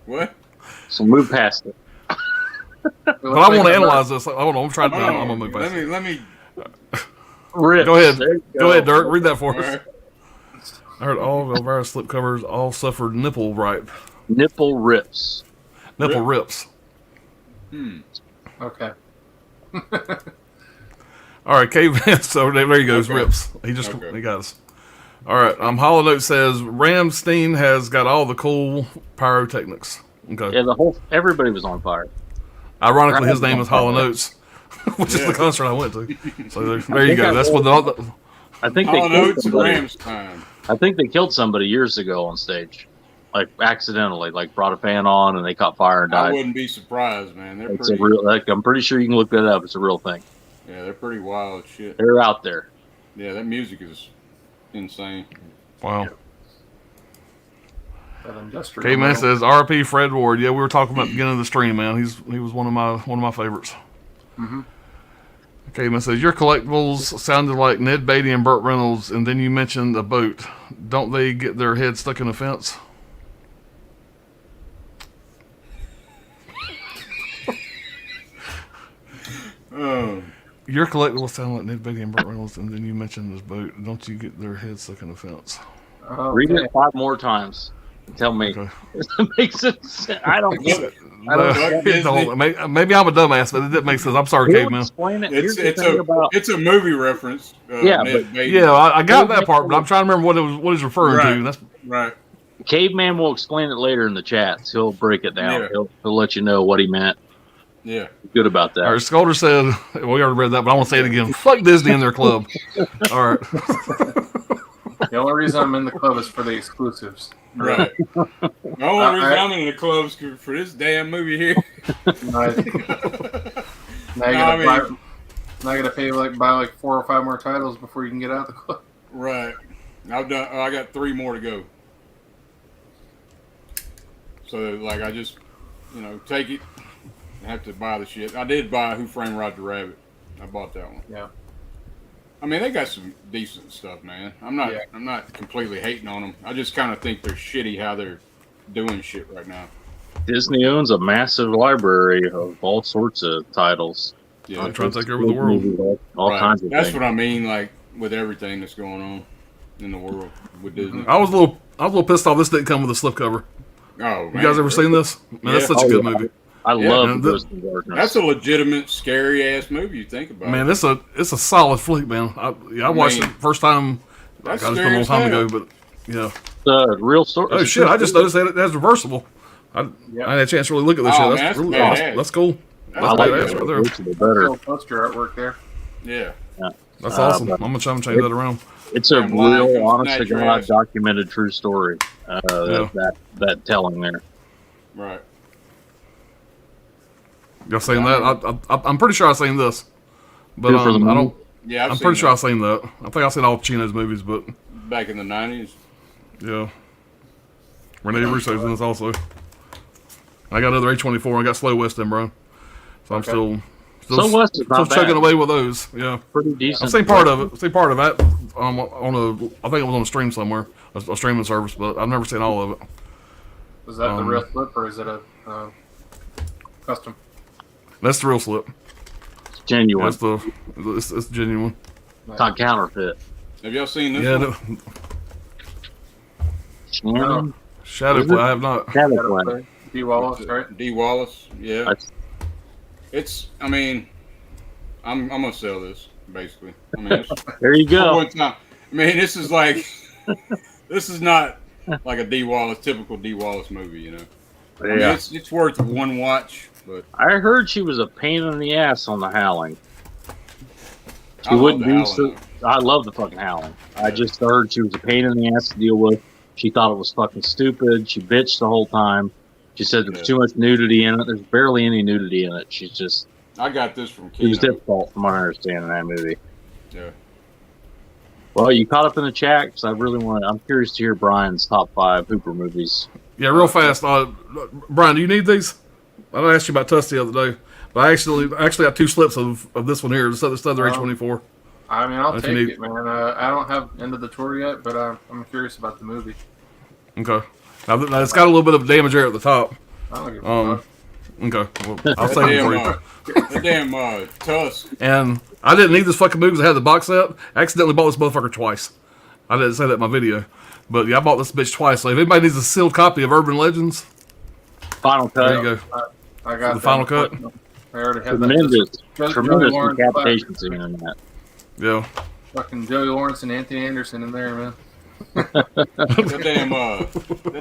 What? So move past it. But I want to analyze this. Hold on, I'm trying to. I'm gonna move past it. Let me. Rips. Go ahead. There you Go ahead, Dirk. Read that for All us. right. I heard all of Elvira's slipcovers all suffered nipple ripe. Nipple rips. Nipple rips. Okay. All right, Caveman. So there he goes. Okay. Rips. He got us. All right. Hollow Note says Ramstein has got all the cool pyrotechnics. Okay. Yeah, everybody was on fire. Ironically, his name is Hollow Notes, which is the concert I went to. So there you go. That's what the. I think All they killed notes and somebody. Ramstein. I think they killed somebody years ago on stage, like accidentally, like brought a fan on and they caught fire and I died. wouldn't be surprised, man. They're It's pretty. a real. Like, I'm pretty sure you can look that up. It's a real thing. Yeah, they're pretty wild shit. They're out there. Yeah, that music is insane. Wow. That industrial Caveman metal. says RP Fred Ward. Yeah, we were talking about the beginning of the stream, man. He was one of my favorites. Caveman says your collectibles sounded like Ned Beatty and Burt Reynolds, and then you mentioned a boat. Don't they get their head stuck in a fence? Oh, Your collectibles sound like Ned Beatty and Burt Reynolds, and then you mentioned this boat. Don't you get their head stuck in a fence? Oh, Read okay. it 5 more times. And tell me. Okay. It makes sense. I don't get it. Maybe I'm a dumbass, but it didn't make sense. I'm sorry, He'll Caveman. explain it. it's Here's the thing about it's a movie reference. Yeah, Ned but- Beatty. Yeah, I got that part, but I'm trying to remember what he's referring Right. to. That's Right. Caveman will explain it later in the chats. He'll break it down. Yeah. He'll let you know what he meant. Yeah. Good about that. all right. Scolder said, well, we already read that, but I want to say it again. Fuck Disney and their club. All right. The only reason I'm in the club is for the exclusives. Right. The only reason I'm in the clubs for this damn movie here. Now you gotta pay buy like 4 or 5 more titles before you can get out of the club. Right. I've done. I got 3 more to go. So like, I just, take it. I have to buy the shit. I did buy Who Framed Roger Rabbit. I bought that one. Yeah. I mean, they got some decent stuff, man. I'm not completely hating on them. I just kind of think they're shitty how they're doing shit right now. Disney owns a massive library of all sorts of titles. Yeah. I'm trying to take over the world. All Right. kinds of That's things. what I mean, like with everything that's going on in the world with Disney. I was a little pissed off this didn't come with a slipcover. Oh, You guys ever seen this? Man, that's Yeah. such a good Oh, yeah. movie. I Yeah, love man, Ghost in the Darkness. That's a legitimate scary ass movie. You think about Man, it. it's a solid flick, man. I watched mean, it first time. That's I just scary a long as time hell. ago, but yeah. It's a real story. Oh shit! I just noticed that it has reversible. I Yep. had a chance to really look at this Oh, shit. man, That's that's really badass. awesome. That's cool. That's I like badass it. right there. It's better. Little poster artwork there. Yeah. That's awesome. but- I'm gonna try and change that around. It's a Damn lion real, comes honest to snatch your God, ass. documented true story. Yeah. That telling there. Right. Y'all seen that? I'm pretty sure I've seen this, but Good for the I movie. don't. Yeah, I'm pretty sure I've seen that. I think I've seen all Pacino's movies, but back in the 90s. yeah. Rene Russo's in this also. I got another A24. I got Slow West in, bro. So I'm Okay. still Slow West is still not chugging bad. away with those. Yeah. Pretty decent. I've seen part of it. I've seen part of that on I think it was on a stream somewhere, a streaming service, but I've never seen all of it. Was that the Um, real flip or is it a custom? That's the real slip. Genuine. It's genuine. It's not counterfeit. Have y'all seen this Yeah, one? no, Shannon? Shadow Is Play. it? I have not. Shadow Play. D. Wallace, right? D. Wallace. Yeah. That's- It's. I mean, I'm gonna sell this basically. I mean, it's, There you for go. one time. I mean, this is like, this is not like a D. Wallace typical D. Wallace movie, you know. I mean, Yeah. it's worth one watch, but I heard she was a pain in the ass on the Howling. She I love wouldn't the do Howling, so. I love the fucking Howling. I just heard she was a pain in the ass to deal with. She thought it was fucking stupid. She bitched the whole time. She said there's too much nudity in it. There's barely any nudity in it. She's just. I got this from It Kino. was difficult, from what I understand, in that movie. Yeah. Well, you caught up in the chat because I'm curious to hear Brian's top 5 Hooper movies. Yeah, real fast. Brian, do you need these? I asked you about Tusk the other day, but I actually have 2 slips of this one here. This other A24. I mean, I'll If take you need- it, man. I don't have End of the Tour yet, but I'm curious about the movie. Okay. Now, it's got a little bit of damage there at the top. I don't give a fuck. Okay. Well, I'll save it for you. That damn Tusk. And I didn't need this fucking movie because I had the box set. I accidentally bought this motherfucker twice. I didn't say that in my video. But yeah, I bought this bitch twice. So if anybody needs a sealed copy of Urban Legends, Final cut. there you go. I got The final cut? I already have that. Tremendous, Joey tremendous Lawrence, decapitation scene in that. Yeah. Fucking Joey Lawrence and Anthony Anderson in there, man. That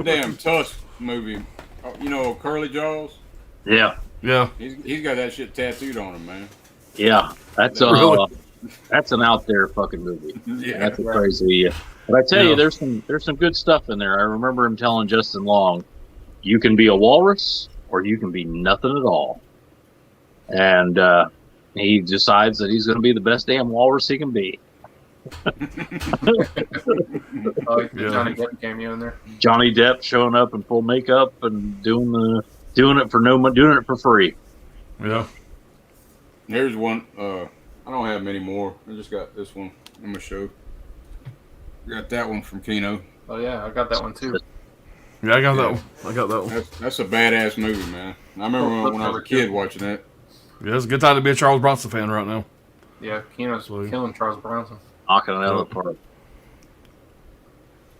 damn Tusk movie. You know, Curly Jaws. Yeah, Yeah. He's got that shit tattooed on him, man. yeah. That's Really? that's an out there fucking movie. Yeah. That's a crazy. But I tell Yeah. you, there's some good stuff in there. I remember him telling Justin Long, "You can be a walrus, or you can be nothing at all." And he decides that he's going to be the best damn walrus he can be. Oh, Yeah. Johnny Depp cameo in there. Johnny Depp showing up in full makeup and doing it for free. Yeah. Here's one. I don't have many more. I just got this one in my show. Got that one from Kino. Oh yeah, I got that one too. Yeah, I got that one. I got that one. That's a badass movie, man. I remember when I was a kid watching that. Yeah, it's a good time to be a Charles Bronson fan right now. Yeah, Kino's Sweet. killing Charles Bronson. Knocking it out of the park.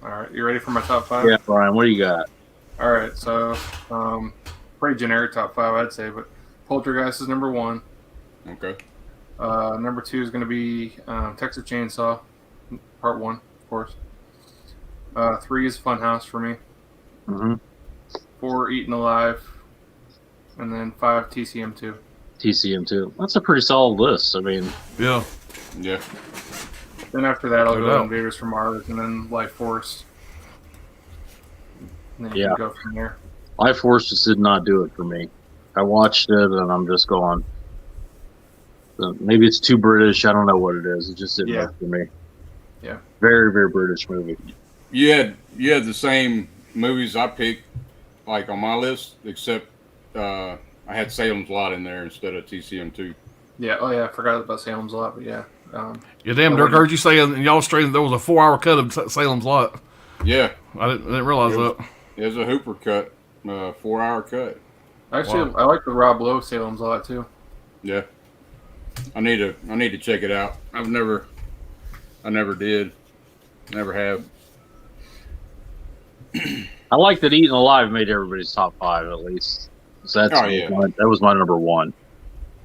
All right, you ready for my top 5? Yeah, Brian, what do you got? All right, so pretty generic top 5, I'd say, but Poltergeist is number 1. Okay. Number 2 is going to be Texas Chainsaw, Part 1, of course. 3 is Funhouse for me. Mm-hmm. 4, Eaten Alive. And then 5, TCM2. TCM2. That's a pretty solid list. I mean, Yeah. Yeah. Then after that, I'll No go doubt. Invaders from Mars, and then Life Force. And then you Yeah. can go from there. Life Force just did not do it for me. I watched it and I'm just going. Maybe it's too British. I don't know what it is. It just didn't work for me. Yeah. Very, very British movie. You had the same movies I picked, like on my list, except I had Salem's Lot in there instead of TCM2. Yeah, oh yeah, I forgot about Salem's Lot, but yeah. Yeah, damn, Dirk, I heard you saying in y'all stream there was a 4-hour cut of Salem's Lot. Yeah. I didn't realize that. There's a Hooper cut, 4-hour cut. Actually, Wow. I like the Rob Lowe Salem's Lot too. Yeah. I need to check it out. I never did. Never have. I like that Eaten Alive made everybody's top 5 at least. So that was my number 1.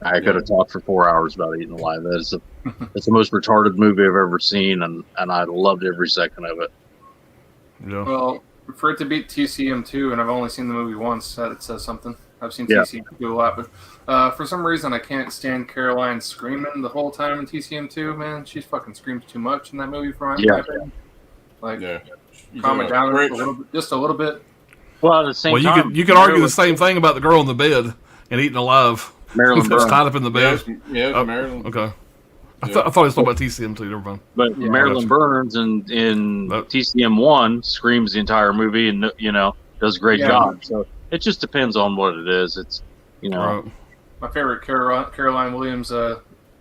I could have talked for 4 hours about Eaten Alive. It's the most retarded movie I've ever seen, and I loved every second of it. Yeah. Well, for it to beat TCM2, and I've only seen the movie once, that says something. I've seen Yeah. TCM2 a lot, but for some reason I can't stand Caroline screaming the whole time in TCM2, man. She fucking screams too much in that movie for my opinion. Like, Yeah. calm it down a Rich. little bit, just a little bit. Well, at the same time, you could argue the same thing about the girl in the bed and Eaten Alive. Marilyn That's Burns. tied up in the Yeah, bed. it's Maryland. Okay. I Yeah. thought he was talking about TCM2. Never mind. But Yeah. Marilyn Burns in Nope. TCM1 screams the entire movie and, does a great Yeah. job. So it just depends on what it is. It's, Right. My favorite Caroline Williams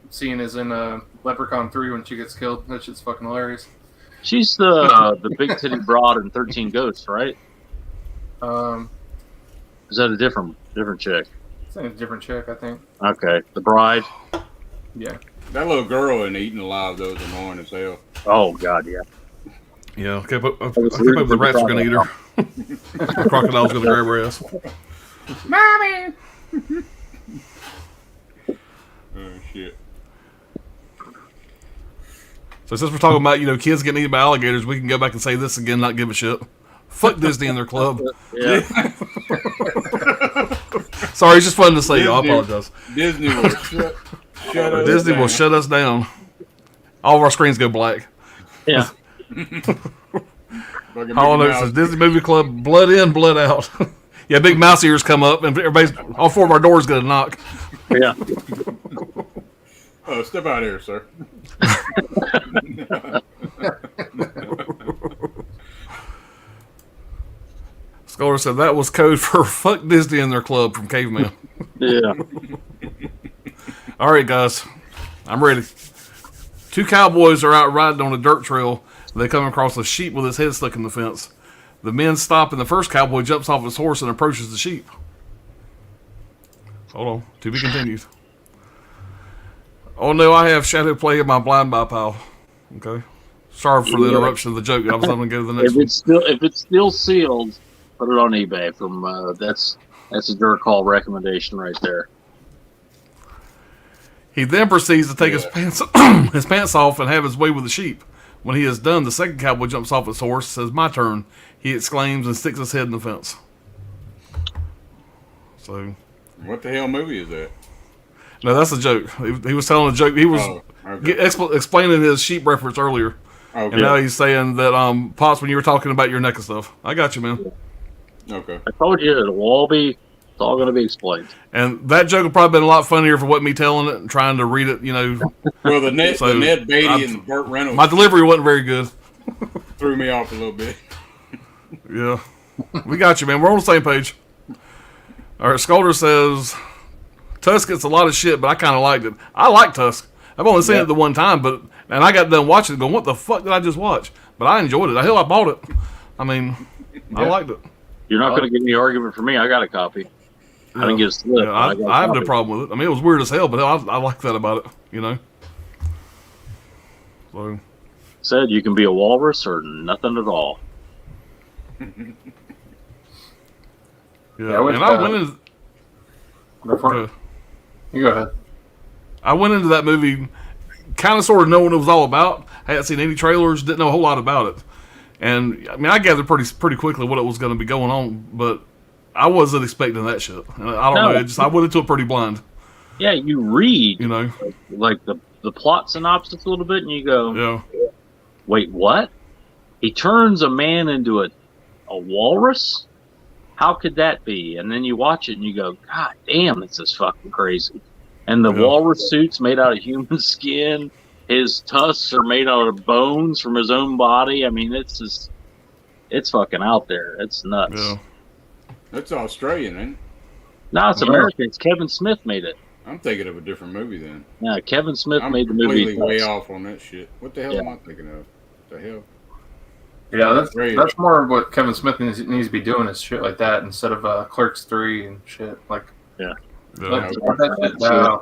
scene is in Leprechaun 3 when she gets killed. That shit's fucking hilarious. she's the big titty broad in 13 Ghosts, right? Is that a different chick? It's a different chick, I think. Okay. The Bride. Yeah. That little girl in Eating Alive, though, is annoying as hell. Oh, God, yeah. Yeah. I kept up was with rooting the for rats the were going to eat her. The crocodile's going to grab her ass. Mommy! Oh, shit. So since we're talking about, kids getting eaten by alligators, we can go back and say this again, not give a shit. Fuck Disney and their club. Yeah. Sorry, it's just fun to say. I Disney. apologize. Disney will shut us Disney down. will shut us down. All of our screens go black. Yeah. Fucking All I Mickey know Mouse. says Disney Movie Club, blood in, blood out. Yeah, big mouse ears come up, and all 4 of our doors get a knock. Yeah. Oh, step out here, sir. Scholar said that was code for fuck Disney and their club from Caveman. Yeah. All right, guys, I'm ready. 2 cowboys are out riding on a dirt trail. They come across a sheep with his head stuck in the fence. The men stop, and the first cowboy jumps off his horse and approaches the sheep. Hold on. To be continued. Oh, no, I have shadow play in my blind buy pile. Okay. Sorry for the interruption of the joke. I was going to go to the next one. If it's still sealed, put it on eBay. From that's a dirt call recommendation right there. He then proceeds to take his pants off and have his way with the sheep. When he is done, the second cowboy jumps off his horse, says, "My turn," he exclaims, and sticks his head in the fence. So, what the hell movie is that? No, that's a joke. He was telling a joke. He was explaining his sheep reference earlier. Okay. And now he's saying that, Pops, when you were talking about your neck and stuff. I got you, man. Okay. I told you it's all going to be explained. And that joke would probably been a lot funnier if it wasn't me telling it and trying to read it, you know. Well, the Ned Beatty and the Burt Reynolds. My delivery wasn't very good. Threw me off a little bit. Yeah. We got you, man. We're on the same page. All right, Scolder says, Tusk gets a lot of shit, but I kind of liked it. I like Tusk. I've only seen it the one time, and I got done watching it going, what the fuck did I just watch? But I enjoyed it. Hell, I bought it. I mean, I liked it. You're not going to get any argument from me. I got a copy. I didn't get a slip. Yeah, I have no problem with it. I mean, it was weird as hell, but I like that about it, you know? So. Said you can be a walrus or nothing at all. Yeah, and I went into... You go ahead. I went into that movie kind of sort of knowing what it was all about. I hadn't seen any trailers, didn't know a whole lot about it. And, I mean, I gathered pretty quickly what it was going to be going on, but I wasn't expecting that shit. And I don't know. I went into it pretty blind. Yeah, you read, you know, like the plot synopsis a little bit, and you go, yeah. Wait, what? He turns a man into a walrus? How could that be? And then you watch it and you go, God damn, this is fucking crazy. And the walrus suit's made out of human skin. His tusks are made out of bones from his own body. I mean, it's fucking out there. It's nuts. Yeah. That's Australian, ain't it? No, it's American. It's Kevin Smith made it. I'm thinking of a different movie then. Yeah, Kevin Smith made the I'm movie. completely way off on that shit. What the hell am I thinking of? What the hell? Yeah, that's more of what Kevin Smith needs to be doing is shit like that instead of Clerks 3 and shit. Like, that shit down.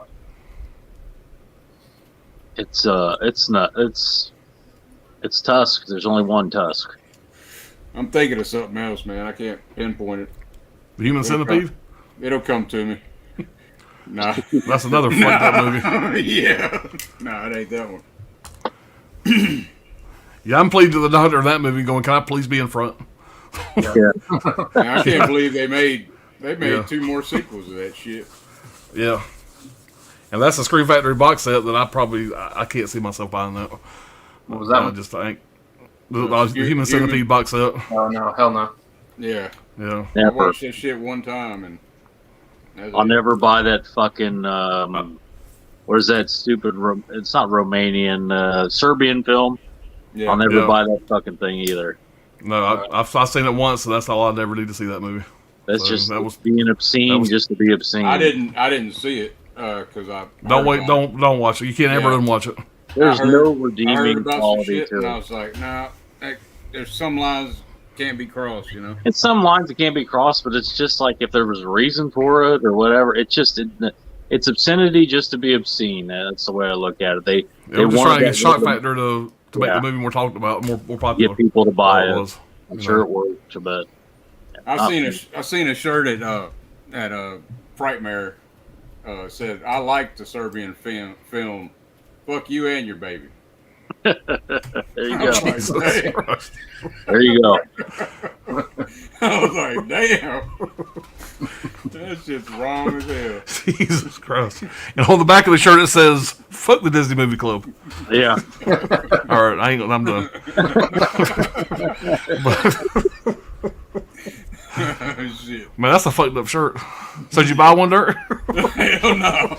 It's Tusk. There's only one Tusk. I'm thinking of something else, man. I can't pinpoint it. The Human Centipede? It'll come to me. Nah. That's another fucked up movie. Yeah. Nah, it ain't that one. Yeah, I'm pleading to the doctor in that movie going, can I please be in front? Yeah. Man, I can't believe they made 2 more sequels of that shit. Yeah. And that's a Scream Factory box set that I can't see myself buying that. What was that one? I just think. The Human Centipede box set. Oh, no. Hell no. Yeah. Yeah. I watched that shit one time and I'll never buy that fucking what is that stupid it's not Romanian Serbian film. Yeah. I'll never buy that fucking thing either. No, I've seen it once, so that's all I never need to see that movie. That's just being obscene just to be obscene. I didn't see it because I don't watch it. You can't ever unwatch it. There's no redeeming quality shit, to and it. I was like, nah, there's some lines can't be crossed, you know. It's some lines that can't be crossed, but it's just like if there was a reason for it or whatever. It's obscenity just to be obscene. That's the way I look at it. They just trying to get shock factor to make the movie we're talking about more popular. Get people to buy it. I'm sure it worked, but I seen a shirt at Frightmare said, "I like the Serbian film. Fuck you and your baby." There you go. Like, there you go. I was like, damn. That shit's wrong as hell. Jesus Christ. And on the back of the shirt it says, fuck the Disney Movie Club. Yeah. Alright, I'm done. Shit. Man, that's a fucked up shirt. So did you buy one, Dirt? Hell no.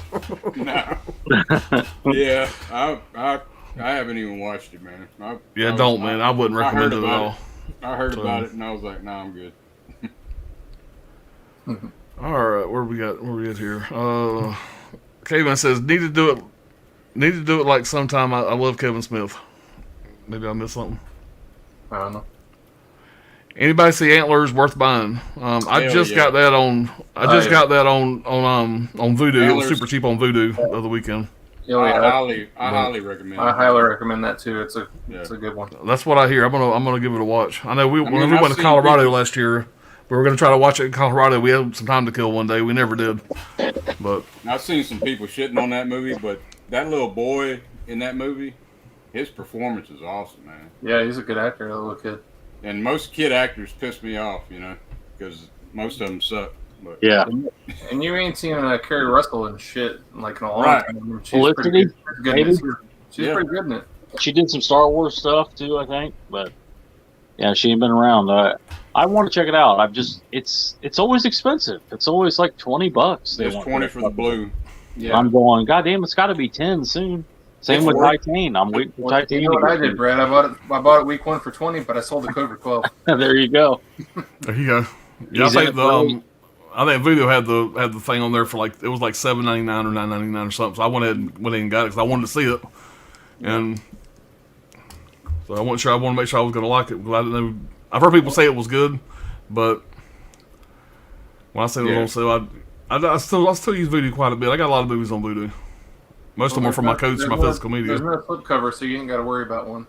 No. Yeah, I haven't even watched it, man. Man. I wouldn't recommend it at all. I heard about it and I was like, nah, I'm good. All right, where we at here? Kevin says need to do it like sometime. I love Kevin Smith. Maybe I missed something. I don't know. Anybody see Antlers worth buying? I just got that on. Got that on Vudu. Antlers. It was super cheap on Vudu the other weekend. I highly recommend. I highly recommend that too. It's a good one. That's what I hear. I'm gonna give it a watch. I know when we went to Colorado last year, we were gonna try to watch it in Colorado. We had some time to kill one day. We never did. But I've seen some people shitting on that movie, but that little boy in that movie, his performance is awesome, man. Yeah, he's a good actor, that little kid. And most kid actors piss me off, because most of them suck. But Yeah. And you ain't seen Kerry Russell and shit like in a long Right. time. She's Felicity, pretty good. She's pretty good in it. She did some Star Wars stuff too, I think. But yeah, she ain't been around. I want to check it out. It's always expensive. It's always like $20. there's 20 for the blue. Yeah. I'm going, God damn, it's got to be 10 soon. Same It's with worth- Titan. I'm waiting for Well, Titan. you know what I did, Brad? I bought it week 1 for 20, but I sold the code for 12. There you go. there you go. Yeah, He's I in think it I think Voodoo had the thing on there for like it was like $7.99 or $9.99 or something. So I went ahead and got it because I wanted to see it, and so I wasn't sure. I wanted to make sure I was going to like it because I didn't know. I've heard people say it was good, but when I say it was on sale, I still use Voodoo quite a bit. I got a lot of movies on Voodoo. Most of them are from my codes for my physical media. There's no flip cover, so you ain't got to worry about one.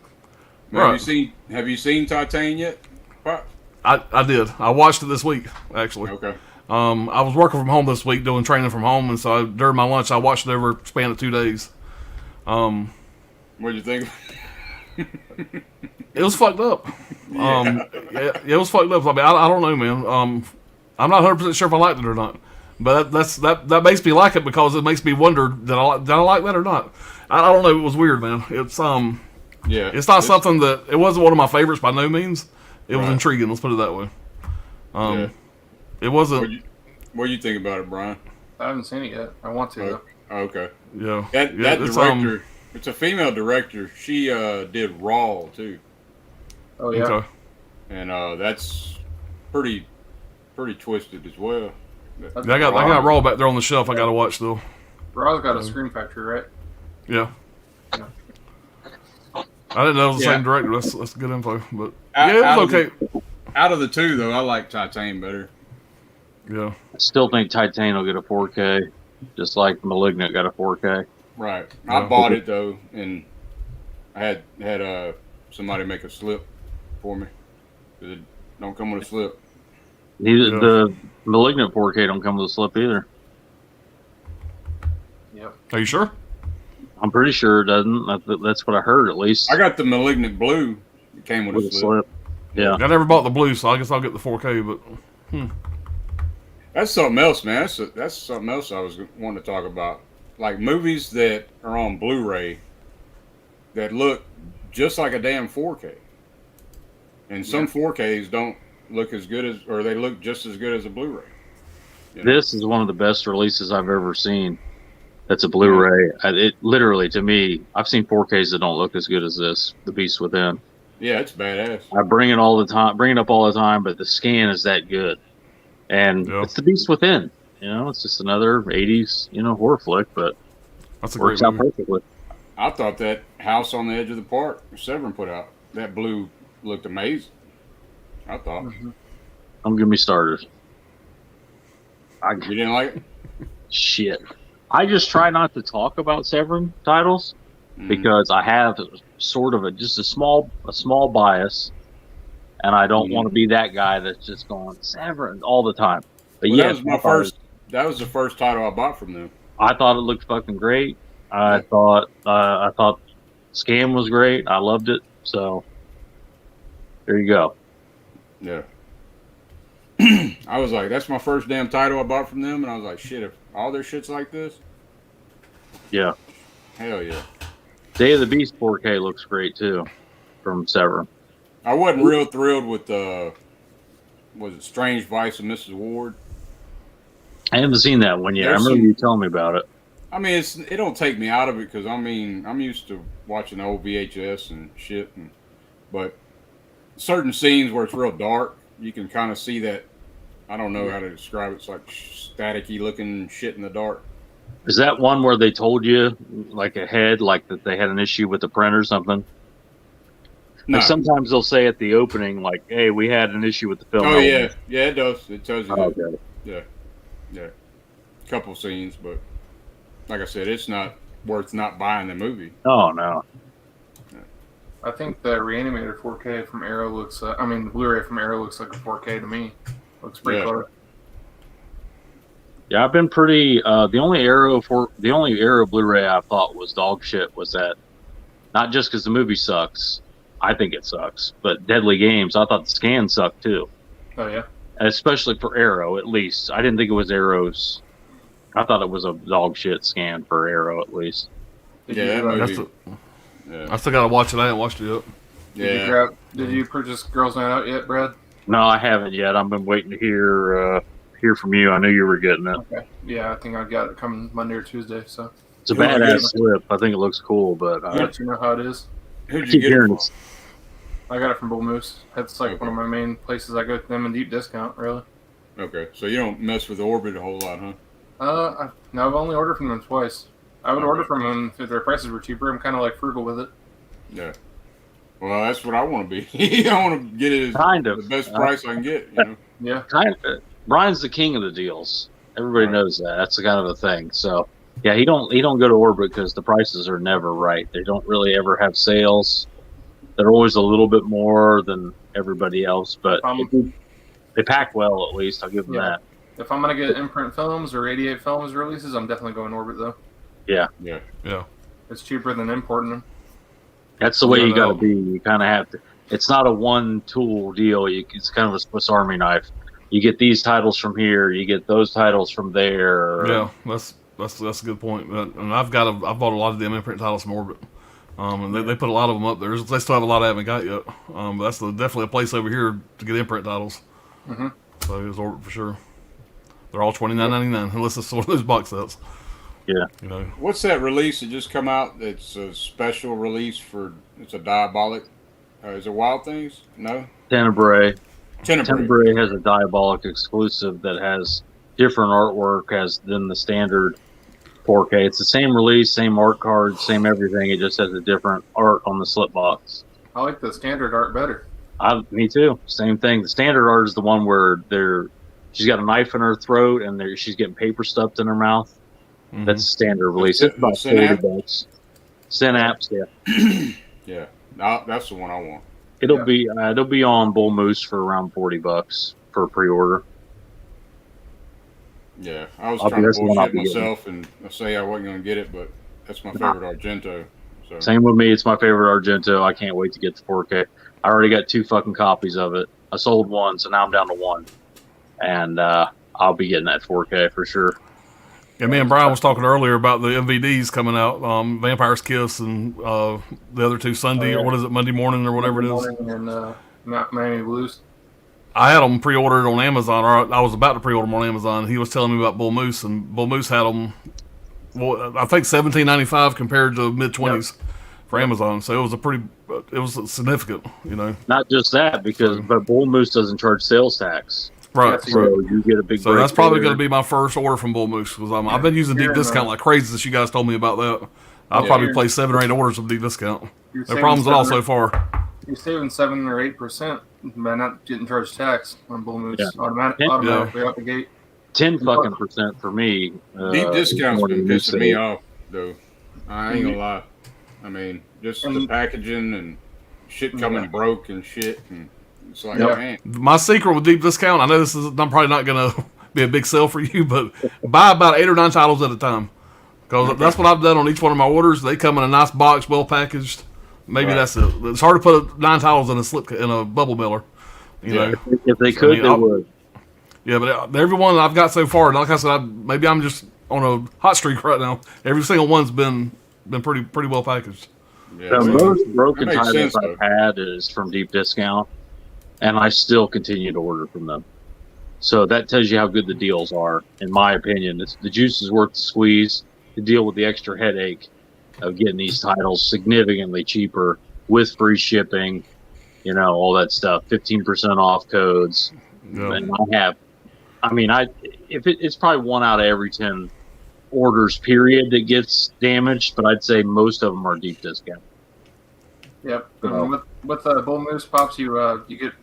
Right. Have you seen Titan yet? Pop? I did. I watched it this week actually. Okay. I was working from home this week doing training from home, and so during my lunch I watched it over a span of 2 days. What'd you think? It was fucked up. It was fucked up. I mean, I don't know, man. I'm not 100% sure if I liked it or not. But that makes me like it because it makes me wonder did I like that or not. I don't know. It was weird, man. It's It's not something that it wasn't one of my favorites by no means. It was intriguing. Let's put it that way. It wasn't. What do you think about it, Brian? I haven't seen it yet. I want to, though. Okay. Yeah. That director, it's a female director. She did Raw too. Oh yeah. Okay. And that's pretty twisted as well. I got Raw back there on the shelf. I got to watch though. Raw's got a Scream Factory, right? Yeah. I didn't know it was the same director. That's good info. But it was okay. Out of the two, though, I like Titan better. Yeah. I still think Titan will get a 4K, just like Malignant got a 4K. Right. I bought it though, and I had somebody make a slip for me. It don't come with a slip. The Malignant 4K don't come with a slip either. Yep. Are you sure? I'm pretty sure it doesn't. That's what I heard, at least. I got the Malignant Blue. It came with a slip. Yeah. I never bought the blue, so I guess I'll get the 4K. But That's something else, man. That's something else I was wanting to talk about. Like movies that are on Blu-ray that look just like a damn 4K. And some 4Ks don't look as good as, or they look just as good as a Blu-ray. You know? This is one of the best releases I've ever seen. That's a Blu-ray. It literally, to me, I've seen 4Ks that don't look as good as this, The Beast Within. Yeah, it's badass. I bring it up all the time, but the scan is that good. And it's The Beast Within. It's just another 80s, horror flick, but that's a works great out movie. perfectly. I thought that House on the Edge of the Park, Severin put out, that blue looked amazing. I thought. Don't get me started. You didn't like it? Shit. I just try not to talk about Severin titles because I have sort of just a small bias, and I don't want to be that guy that's just going Severin all the time. But That was the first title I bought from them. I thought it looked fucking great. I thought Scam was great. I loved it. So there you go. Yeah. I was like, that's my first damn title I bought from them, and I was like, shit, if all their shit's like this, yeah, hell yeah. Day of the Beast 4K looks great too, from Severin. I wasn't real thrilled with was it Strange Vice of Mrs. Ward? I haven't seen that one yet. I remember you telling me about it. I mean, it don't take me out of it because I mean I'm used to watching old VHS and shit, but certain scenes where it's real dark, you can kind of see that. I don't know how to describe it. It's like staticky looking shit in the dark. Is that one where they told you like ahead, like that they had an issue with the print or something? No. Like sometimes they'll say at the opening, like, "Hey, we had an issue with the film." Oh yeah, it does. It tells you. Oh, that. okay. Yeah. Couple scenes, but like I said, it's not worth not buying the movie. Oh no. I think the reanimated 4K from Arrow looks. The Blu-ray from Arrow looks like a 4K to me. Looks pretty close. Yeah, I've been pretty. The only Arrow Blu-ray I thought was dog shit was that, not just because the movie sucks. I think it sucks, but Deadly Games, I thought the scan sucked too. Oh yeah. Especially for Arrow, at least. I didn't think it was Arrow's. I thought it was a dog shit scan for Arrow, at least. I still gotta watch it. I haven't watched it yet. Did you purchase Girls Night Out yet, Brad? No, I haven't yet. I've been waiting to hear from you. I knew you were getting it. Okay. Yeah, I think I got it coming Monday or Tuesday. So it's a badass slip. I think it looks cool, but I'll let you know how it is. Who'd you get it from? I got it from Bull Moose. That's like one of my main places I go to them in deep discount, really. Okay, so you don't mess with Orbit a whole lot, huh? No, I've only ordered from them twice. I would order from them if their prices were cheaper. I'm kind of like frugal with it. Yeah. Well, that's what I want to be. I want to get it the best price I can get. You know. Yeah. Kind of. Brian's the king of the deals. Everybody knows that. That's the kind of a thing. So yeah, he don't go to Orbit because the prices are never right. They don't really ever have sales. They're always a little bit more than everybody else, but they pack well at least. I'll give them that. If I'm gonna get Imprint Films or 88 Films releases, I'm definitely going Orbit though. Yeah. It's cheaper than importing them. That's the way you got to be. You kind of have to. It's not a one-tool deal. It's kind of a Swiss Army knife. You get these titles from here. You get those titles from there. Yeah, that's a good point. And I've bought a lot of them imprint titles from Orbit. And they put a lot of them up there. They still have a lot I haven't got yet. But that's definitely a place over here to get imprint titles. Mm-hmm. So it's Orbit for sure. They're all $29.99 unless it's one of those box sets. Yeah. You know. What's that release that just come out? It's a special release it's a Diabolic. Is it Wild Things? No. Tenebrae. Tenebrae has a Diabolic exclusive that has different artwork than the standard 4K. It's the same release, same art card, same everything. It just has a different art on the slip box. I like the standard art better. Me too. Same thing. The standard art is the one where she's got a knife in her throat and she's getting paper stuffed in her mouth. Mm-hmm. That's a standard release. It's about $40. Synapse, yeah. Yeah, that's the one I want. It'll be on Bull Moose for around $40 for pre-order. Yeah, I was trying to bullshit myself and say I wasn't going to get it, but that's my favorite Argento. So. Same with me. It's my favorite Argento. I can't wait to get the 4K. I already got 2 fucking copies of it. I sold one, so now I'm down to 1. And I'll be getting that 4K for sure. Yeah, me and Brian was talking earlier about the MVDs coming out, Vampire's Kiss and the other two Sunday, or what is it, Monday morning or whatever it is. And Miami Blues. I had them pre-ordered on Amazon, or I was about to pre-order them on Amazon. He was telling me about Bull Moose, and Bull Moose had them, I think $17.95 compared to mid-20s for Amazon. So it was significant, you know. Not just that, but Bull Moose doesn't charge sales tax. Right, so you get a big. So that's probably going to be my first order from Bull Moose because I've been using deep discount like crazy since you guys told me about that. I'll probably place 7 or 8 orders of deep discount. No problems at all so far. You're saving 7 or 8% by not getting charged tax on Bull Moose automatically out the gate. 10% for me. Deep discount's been pissing me off though. I ain't gonna lie. I mean, just the packaging and shit coming broke and shit. And it's like, man. My secret with deep discount, I know I'm probably not going to be a big sale for you, but buy about 8 or 9 titles at a time. Because that's what I've done on each one of my orders. They come in a nice box, well packaged. Maybe that's it. It's hard to put 9 titles in a bubble mailer. You know, if they could, they would. Yeah, but every one I've got so far, like I said, maybe I'm just on a hot streak right now. Every single one's been pretty well packaged. Yeah, the most broken titles I've had is from deep discount. and I still continue to order from them. So that tells you how good the deals are, in my opinion. The juice is worth the squeeze to deal with the extra headache of getting these titles significantly cheaper with free shipping, all that stuff, 15% off codes. Yeah. And it's probably 1 out of every 10 orders period that gets damaged, but I'd say most of them are deep discount. Yep. So, With Bull Moose Pops, you get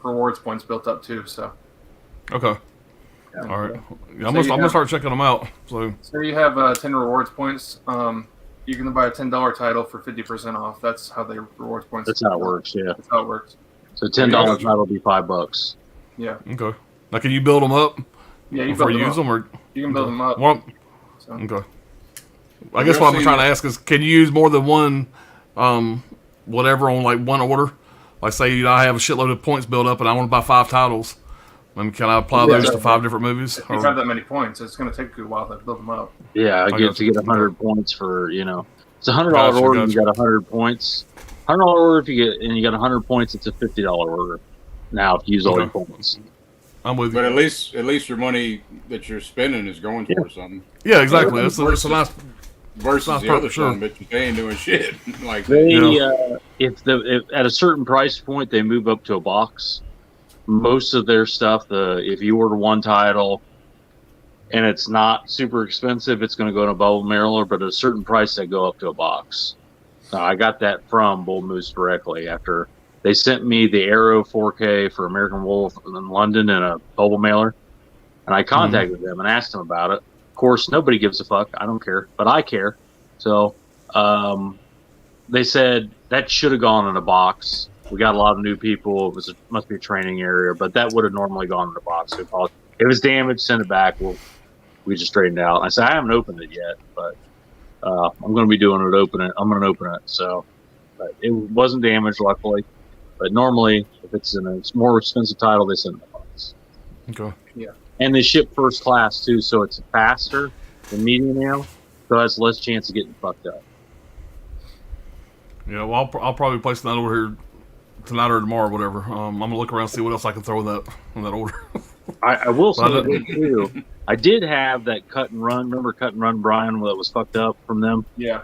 rewards points built up too. So. Okay. Yeah. All right. Yeah, I'm So gonna start checking them out. So you have 10 rewards points. You can buy a $10 title for 50% off. That's how they rewards points. that's how it works. Yeah. That's how it works. So $10 title will be $5. Yeah. okay. Now, can you build them up Yeah. You before build you them use up. them, or You can build them up. well, So. okay. I guess what I'm trying to ask is, can you use more than one, whatever on like one order? Like, say I have a shitload of points built up and I want to buy 5 titles. And can I apply those to 5 different movies? If you have that many points, it's going to take you a while to build them up. Yeah, I get 100 points for It's a $100 order. You got 100 points. $100 order if you got 100 points. It's a $50 order. Now if you use all your points. I'm with you. But at least your money that you're spending is going towards something. Yeah, exactly. It's a nice versus nice the perk, other sure. son, but they ain't doing shit. Like They if at a certain price point they move up to a box. Most of their stuff, if you order one title and it's not super expensive, it's going to go in a bubble mailer. But at a certain price, they go up to a box. I got that from Bull Moose directly after they sent me the Arrow 4K for American Wolf in London in a bubble mailer, and I contacted them and asked them about it. Of course, nobody gives a fuck. I don't care, but I care. So they said that should have gone in a box. We got a lot of new people. It must be a training area, but that would have normally gone in a box. So if it was damaged, send it back. We just straightened it out. I said I haven't opened it yet, but I'm going to be doing it. I'm going to open it. So but it wasn't damaged, luckily. But normally, if it's in a more expensive title, they send it in a box. Okay. Yeah. And they ship first class too, so it's faster than medium mail, so it has less chance of getting fucked up. Yeah, well, I'll probably place that order here tonight or tomorrow, or whatever. I'm gonna look around and see what else I can throw in that order. I will say too. I did have that cut and run. Remember cut and run, Brian, that was fucked up from them? Yeah.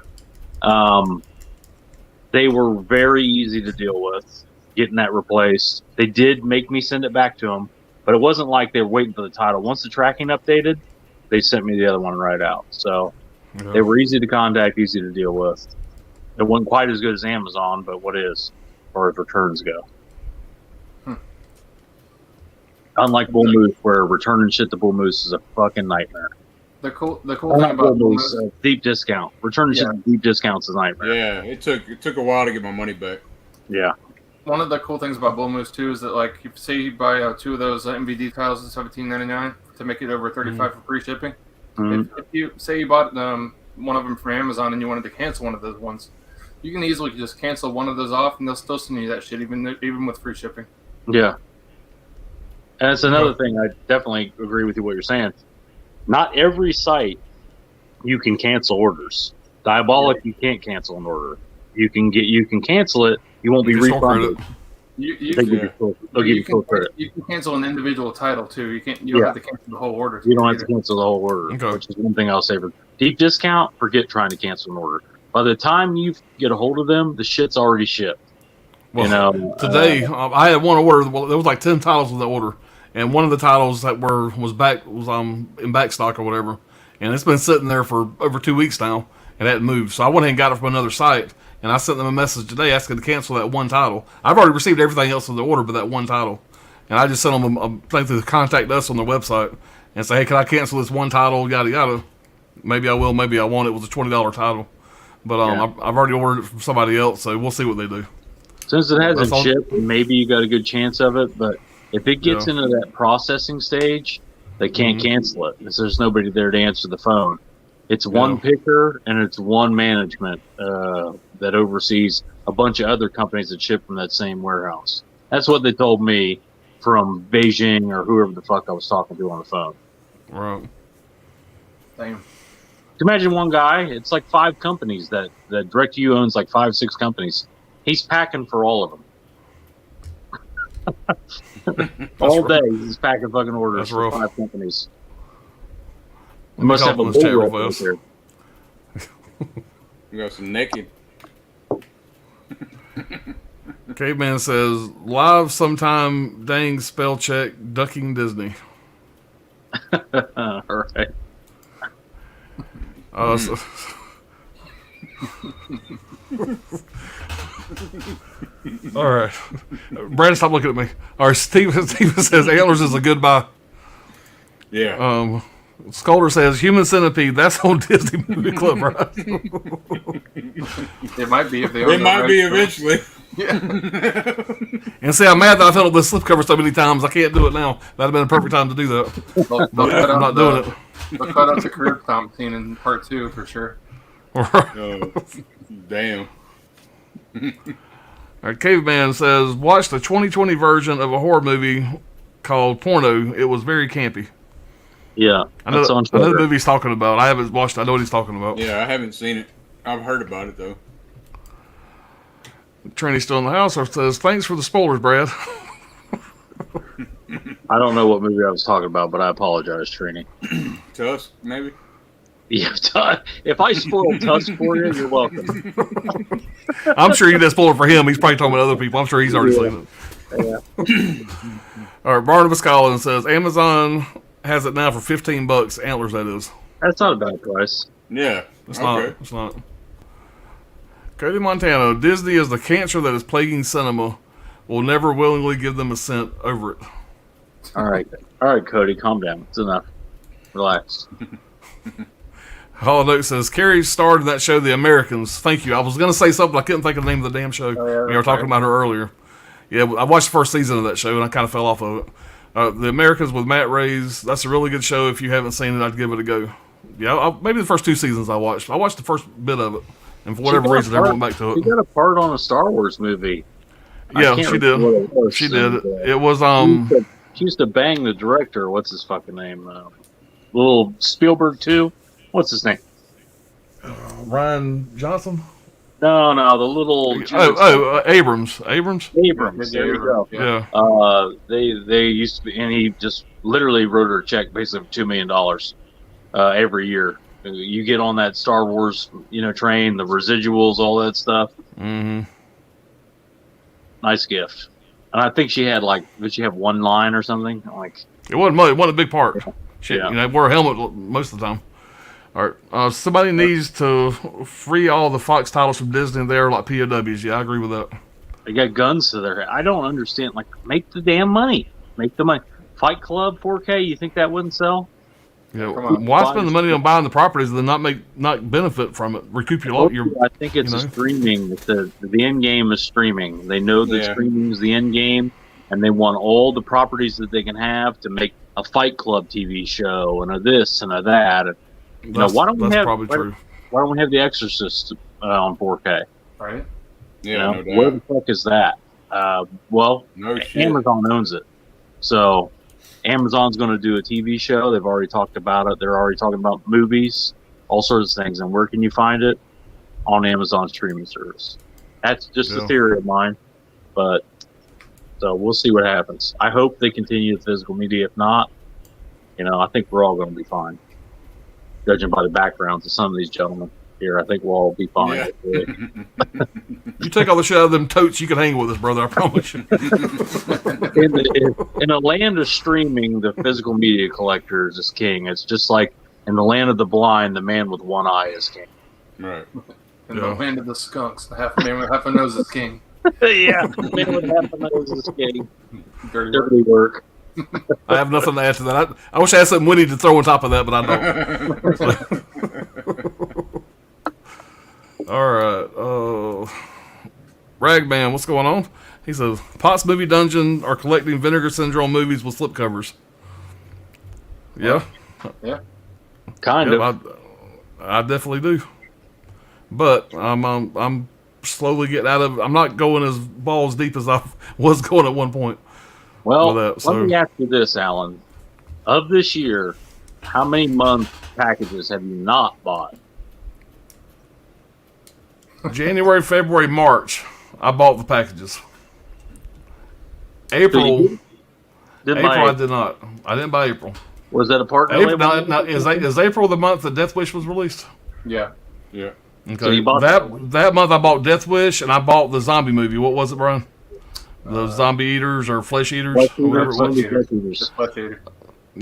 They were very easy to deal with getting that replaced. They did make me send it back to them, but it wasn't like they were waiting for the title. Once the tracking updated, they sent me the other one right out. So they were easy to contact, easy to deal with. It wasn't quite as good as Amazon, but what is, as far as returns go. Unlike Bull Moose, where returning shit to Bull Moose is a fucking nightmare. The cool thing about Bull Moose, deep discount. Returning shit to deep discounts is a nightmare. Yeah, it took a while to get my money back. Yeah. One of the cool things about Bull Moose too is that, like, if say you buy 2 of those MVD titles at $17.99 to make it over $35 for free shipping. If you say you bought one of them from Amazon and you wanted to cancel one of those ones, you can easily just cancel one of those off, and they'll still send you that shit even with free shipping. Yeah. And that's another thing. I definitely agree with you what you're saying. Not every site you can cancel orders. Diabolic, you can't cancel an order. You can cancel it. You won't be refunded. You can cancel an individual title too. You don't have to cancel the whole order. You don't have to cancel the whole order, which is one thing I'll say for deep discount. Forget trying to cancel an order. By the time you get a hold of them, the shit's already shipped. Well, today I had one order. Well, there was like 10 titles in the order, and one of the titles that was in back stock or whatever, and it's been sitting there for over 2 weeks now and hadn't moved. So I went ahead and got it from another site, and I sent them a message today asking to cancel that one title. I've already received everything else in the order but that one title, and I just sent them a thing to contact us on their website and say, hey, can I cancel this one title? Yada yada. Maybe I will, maybe I won't. It was a $20 title, but I've already ordered it from somebody else, so we'll see what they do. Since it hasn't shipped, maybe you got a good chance of it. But if it gets into that processing stage, they can't cancel it because there's nobody there to answer the phone. It's one picker and it's one management that oversees a bunch of other companies that ship from that same warehouse. That's what they told me from Beijing or whoever the fuck I was talking to on the phone. Right. Damn. Imagine one guy. It's like 5 companies that DirectU owns, like 5, 6 companies. He's packing for all of them. All day, he's packing fucking orders That's for rough. 5 companies. Let me Must call have a up this chat real bull fast. there. We got some naked. Caveman says, live sometime, dang spell check, ducking Disney. All right. So, all right. Brandon, stop looking at me. All right, Steven says, Antlers is a good buy. Yeah. Scolder says, Human Centipede, that's on Disney Movie Club, right? It might be if they. It might be eventually. Yeah. And see, I'm mad that I filled up this slipcover so many times. I can't do it now. That'd have been a perfect time to do that. They'll cut I'm out not doing it. They'll cut out the career comp scene in part 2 for sure. Oh, damn. All right, Caveman says, watch the 2020 version of a horror movie called Porno. It was very campy. Yeah, I know, that's on I know the Twitter. movie he's talking about. I haven't watched it. I know what he's talking about. Yeah, I haven't seen it. I've heard about it though. Trinity's still in the house. Or says, thanks for the spoilers, Brad. I don't know what movie I was talking about, but I apologize, Trini. Tusk, maybe. Yeah, if I spoiled Tusk for you, you're welcome. I'm sure you did spoil it for him. He's probably talking about other people. I'm sure he's already seen it. Yeah. All right, Barnabas Collins says, Amazon has it now for $15. Antlers, that is. That's not a bad price. Yeah. It's not. It's not. Cody Montano, Disney is the cancer that is plaguing cinema. Will never willingly give them a cent over it. All right, Cody, calm down. It's enough. Relax. Hollow Note says, Carrie starred in that show, The Americans. Thank you. I was going to say something. I couldn't think of the name of the damn show. Oh, yeah, We were talking about her earlier. Yeah, I watched the first season of that show, and I kind of fell off of it. The Americans with Matt Reyes. That's a really good show. If you haven't seen it, I'd give it a go. Yeah, maybe the first 2 seasons I watched. I watched the first bit of it. And for whatever reason, I never went back to She it. got a part on a Star Wars movie. Yeah, she did. She did. It was, She used to bang the director. What's his fucking name? Little Spielberg too. What's his name? Ryan Johnson? No, the little. Abrams. Abrams? Abrams. There you go. Yeah. They used to be, and he just literally wrote her a check basically for $2 million every year. You get on that Star Wars, train, the residuals, all that stuff. Mm-hmm. Nice gift. And I think she had did she have one line or something? It wasn't a big part. Shit, Yeah. wore a helmet most of the time. All right, somebody needs to free all the Fox titles from Disney. They're like POWs. Yeah, I agree with that. They got guns to their head. I don't understand. Make the damn money. Make the money. Fight Club 4K. You think that wouldn't sell? Yeah, Come on. why spend the money on buying the properties and then not benefit from it? Recoup your I think it's a streaming. The end game is streaming. They know that streaming is the end game, and they want all the properties that they can have to make a Fight Club TV show and a this and a that. Why don't we have? Probably true. Why don't we have The Exorcist on 4K? Right? Yeah, no doubt. Where the fuck is that? Well, No shit. Amazon owns it, so Amazon's going to do a TV show. They've already talked about it. They're already talking about movies, all sorts of things. And where can you find it? On Amazon streaming service. That's just a theory of mine, but so we'll see what happens. I hope they continue the physical media. If not, I think we're all going to be fine. Judging by the backgrounds of some of these gentlemen here, I think we'll all be fine. Yeah. You take all the shit out of them totes, you can hang with us, brother. I promise you. In a land of streaming, the physical media collector is king. It's just like in the land of the blind, the man with one eye is king. Right. In the land of the skunks, the man with half a nose is king. Yeah, the man with half a nose is king. Dirty work. Dirty work. I have nothing to add to that. I wish I had something witty to throw on top of that, but I don't. All right. Ragman, what's going on? He says, Potts Movie Dungeon are collecting Vinegar Syndrome movies with slipcovers. Yeah. Yeah. Kind of. I definitely do. But I'm slowly getting out of it. I'm not going as balls deep as I was going at one point. Well, that, so. Let me ask you this, Alan. Of this year, how many month packages have you not bought? January, February, March, I bought the packages. April. Didn't April, buy I did not. I didn't buy April. Was that a partner April label? now, is April the month that Death Wish was released? Yeah. Yeah. Okay. So you bought that month. I bought Death Wish, and I bought the zombie movie. What was it, Brian? The zombie eaters or flesh eaters, or whatever it was. Flesh Eater.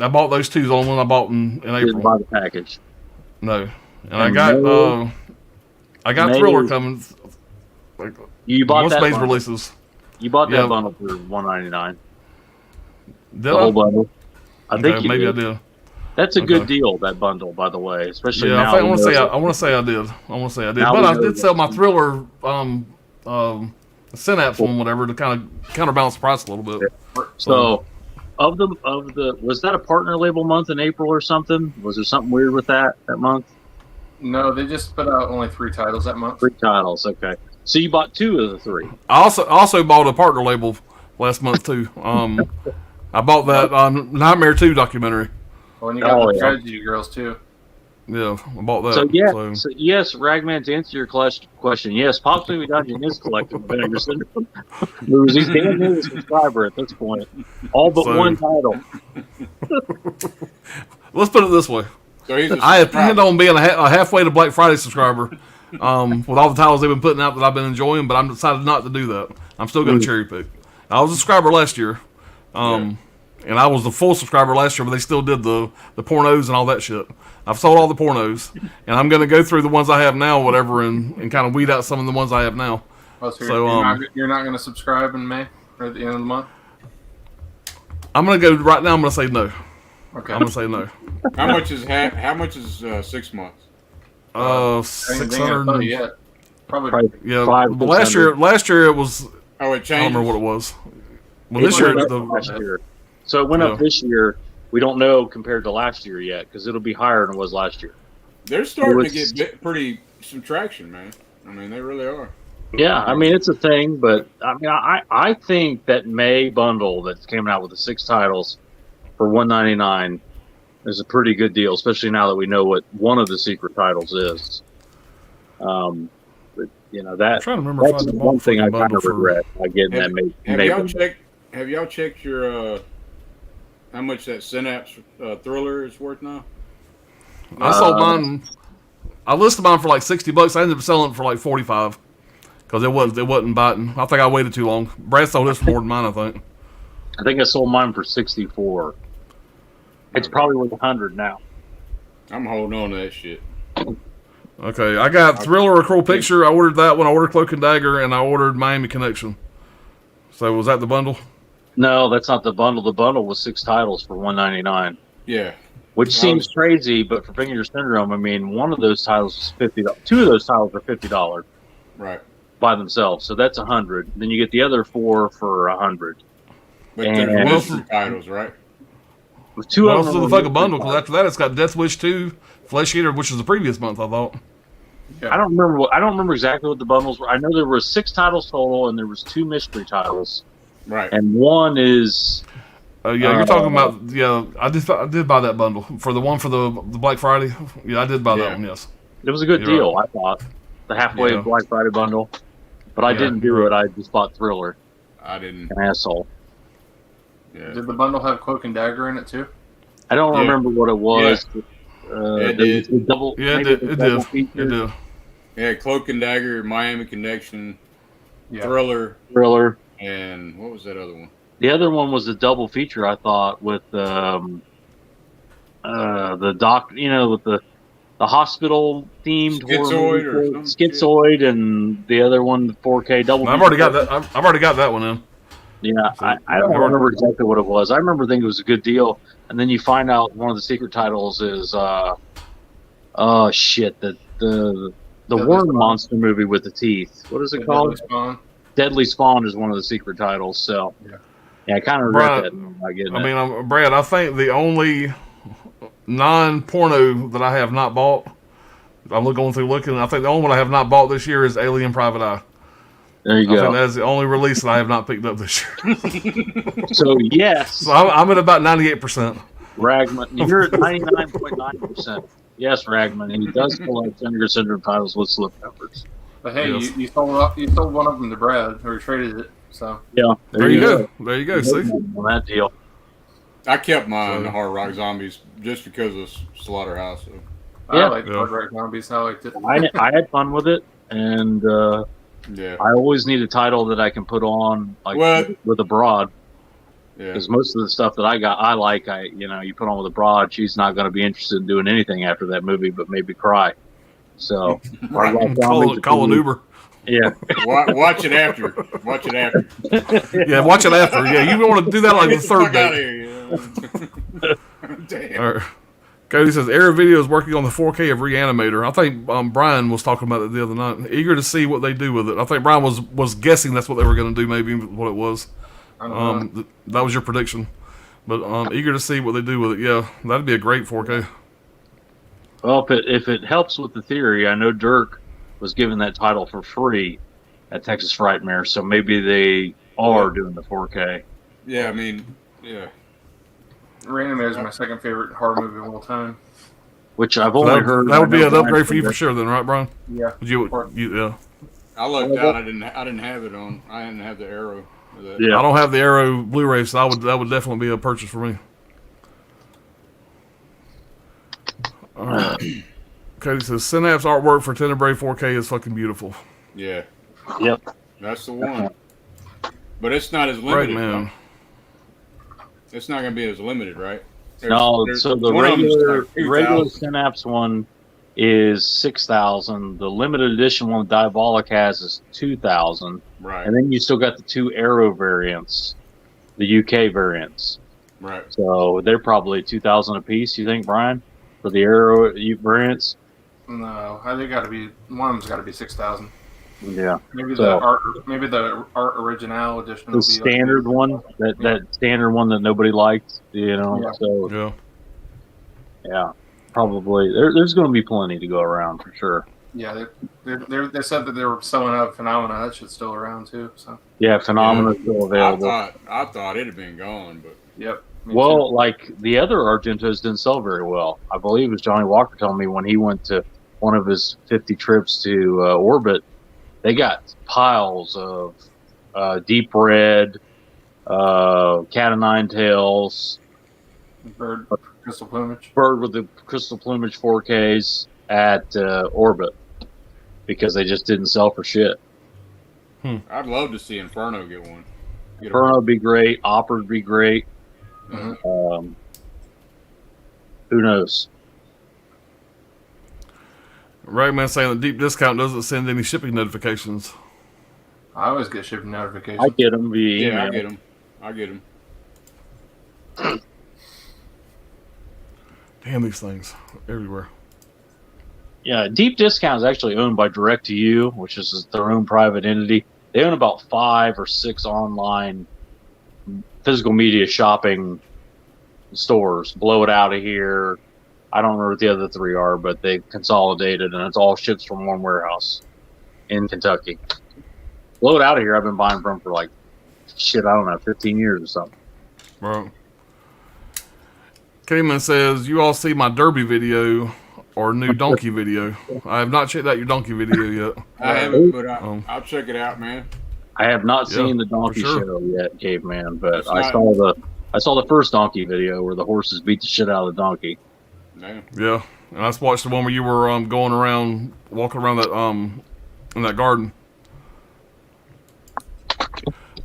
I bought those two. The only one I bought in Didn't April. buy the package. No, and And I got May- Thriller coming. Like, You bought once that May's bundle. releases. You bought that Yeah. bundle for $199. Did The I? whole bundle. I Okay, think you maybe did. I did. That's a Okay. good deal. That bundle, by the way, especially Yeah, now. I want to say I want to say I did. Now But we I know did that- sell my Thriller Synapse one, whatever, to kind of counterbalance the price a little bit. So, of the was that a partner label month in April or something? Was there something weird with that month? No, they just put out only 3 titles that month. 3 titles. Okay, so you bought 2 of the 3. I also bought a partner label last month too. I bought that Nightmare 2 documentary. Well, and you got Oh, the yeah. Tragedy Girls too. Yeah, I bought that. So yes, Ragman, to answer your question, yes, Pops Movie Dungeon is collecting Vinegar Syndrome movies. He's damn near a subscriber at this point. All but So- one title. Let's put it this way. So he's a I had subscriber. planned on being a halfway to Black Friday subscriber with all the titles they've been putting out that I've been enjoying, but I'm decided not to do that. I'm still going to cherry pick. I was a subscriber last year, and I was the full subscriber last year, but they still did the pornos and all that shit. I've sold all the pornos, and I'm going to go through the ones I have now, whatever, and kind of weed out some of the ones I have now. Oh, so So, you're not going to subscribe in May or at the end of the month? I'm going to go right now. I'm going to say no. Okay. I'm going to say no. How much is 6 months? I ain't 600. tell you yet. Probably. Yeah, 5 but or last year it was. Oh, it I don't changed. remember what it was. Well, It this year, went up last year. So it went up this year. We don't know compared to last year yet because it'll be higher than it was last year. They're starting It to was- get some traction, man. I mean, they really are. Yeah, I mean it's a thing, but I mean I think that May bundle that came out with the 6 titles for $199 is a pretty good deal, especially now that we know what one of the secret titles is. But you know I'm that trying to remember if that's I bought one thing I fucking kind bundle of for. regret. I getting that May. May bundle. Have y'all checked your how much that Synapse Thriller is worth now? I sold mine. I listed mine for like $60. I ended up selling it for like $45 because it wasn't biting. I think I waited too long. Brad sold this for more than mine, I think. I think I sold mine for 64. It's probably worth 100 now. I'm holding on to that shit. Okay, I got Thriller: A Cruel Picture. I ordered that one. I ordered Cloak and Dagger, and I ordered Miami Connection. So was that the bundle? No, that's not the bundle. The bundle was 6 titles for $199. Yeah. Which seems crazy, but for Finger Syndrome, I mean, one of those titles is $50. 2 of those titles are $50 Right. by themselves, so that's 100. Then you get the other 4 for 100. But And- they're mystery titles, right? With 2 What of else them, is the fucking bundle? Because after that, it's got Death Wish 2, Flesh Eater, which was the previous month, I thought. I don't remember exactly what the bundles were. I know there were 6 titles total, and there was 2 mystery titles, Right. and one is. Yeah, you're talking about I did buy that bundle for the one for the Black Friday. Yeah, I did buy that one. Yes. It was a good You're deal, right. I thought. The halfway Yeah. Black Friday bundle, but I Yeah, didn't do you're it. I just bought Thriller. I didn't. An asshole. Yeah. Did the bundle have Cloak and Dagger in it too? I don't Yeah. remember what it was. It there did. was the double. Yeah, maybe it the did. double It feature. did. Yeah, Cloak and Dagger, Miami Connection, Yeah. Thriller, Thriller. and what was that other one? The other one was a double feature, I thought, with the doc, with the hospital themed Schizoid or some Schizoid, and the other one, the 4K double. I've already got that. I've already got that one in. Yeah, I don't remember exactly what it was. I remember thinking it was a good deal, and then you find out one of the secret titles is oh shit, the Deadly worm Spawn. monster movie with the teeth. What is it called? Deadly Spawn. Deadly Spawn is one of the secret titles. So yeah, I kind of regret that. Not getting it. Brad, I think the only non-porno that I have not bought, I'm going through looking, I think the only one I have not bought this year is Alien Private Eye. There you I think go. that's the only release that I have not picked up this year. So yes, So I'm at about 98%. Ragman, you're at 99.9%. Yes, Ragman, and he does collect Vinegar Syndrome titles with slip covers. But hey, Yes. you sold one of them to Brad, or traded it. So Yeah, There you go. There you go. See? On that deal. I kept mine, the Hard Rock Zombies, just because of Slaughterhouse. So. Yeah. I liked Hard Rock Zombies. I liked it. I had fun with it, and Yeah. I always need a title that I can put on like What? with a broad. Yeah. Because most of the stuff that I like, you put on with a broad, she's not going to be interested in doing anything after that movie, but maybe cry. So, Right. Call an Uber. Yeah. Watch it after. Watch it after. Yeah, watch it after. Yeah, you want to do that like the third Fuck out of date. here. Damn. All right. Cody says, Era Video is working on the 4K of Reanimator. I think Brian was talking about it the other night. Eager to see what they do with it. I think Brian was guessing that's what they were going to do, maybe what it was. I don't know. That was your prediction. But eager to see what they do with it. Yeah, that'd be a great 4K. Well, if it helps with the theory, I know Dirk was given that title for free at Texas Frightmare, so maybe they are doing the 4K. Yeah, I mean, yeah. Reanimator is my second favorite horror movie of all time. Which I've only heard. That would be an upgrade for you for sure, then, right, Brian? Yeah. Yeah. I lucked out. I didn't have it on. I didn't have the Arrow. Yeah. I don't have the Arrow Blu-ray, so that would definitely be a purchase for me. All right. Cody says Synapse artwork for Tenebrae 4K is fucking beautiful. Yeah. Yep. That's the one. But it's not as Right, limited. man. It's not going to be as limited, right? No, so the one of them's regular like regular 2,000. Synapse one is 6,000. The limited edition one Diabolic has is 2,000. Right. And then you still got the two Arrow variants, the UK variants. Right. So they're probably 2,000 a piece. You think, Brian, for the Arrow variants? No, I think one of them's got to be 6,000. Yeah. Maybe So- the art original edition. The will be standard one, that standard one that nobody liked, Yeah. So Yeah. yeah, probably there's going to be plenty to go around for sure. Yeah, they said that they were selling out Phenomena. That shit's still around too. So Yeah, Phenomena is still available. I thought it had been gone, but yep. me too. Well, like the other Argentos didn't sell very well. I believe it was Johnny Walker telling me when he went to one of his 50 trips to Orbit, they got piles of Deep Red, Cat of Nine Tails, Bird Crystal Plumage. Bird with the Crystal Plumage 4Ks at Orbit because they just didn't sell for shit. I'd love to see Inferno get one. Inferno would be great. Opera would be great. Mhm. Who knows? Ragman saying that Deep Discount doesn't send any shipping notifications. I always get shipping notifications. I get them via email. Yeah, I get them. Damn, these things everywhere. Yeah, Deep Discount is actually owned by Direct2You, which is their own private entity. They own about 5 or 6 online physical media shopping stores. Blow It Out of Here. I don't know what the other 3 are, but they consolidated, and it's all ships from one warehouse in Kentucky. Blow It Out of Here, I've been buying from for like, I don't know, 15 years or something. Right. Cayman says, you all see my Derby video or new donkey video. I have not checked out your donkey video yet. I haven't, but I'll check it out, man. I have not seen the donkey show yet, Caveman, but I saw the first donkey video where the horses beat the shit out of the donkey. Damn. Yeah, and I watched the one where you were going around, walking around that in that garden.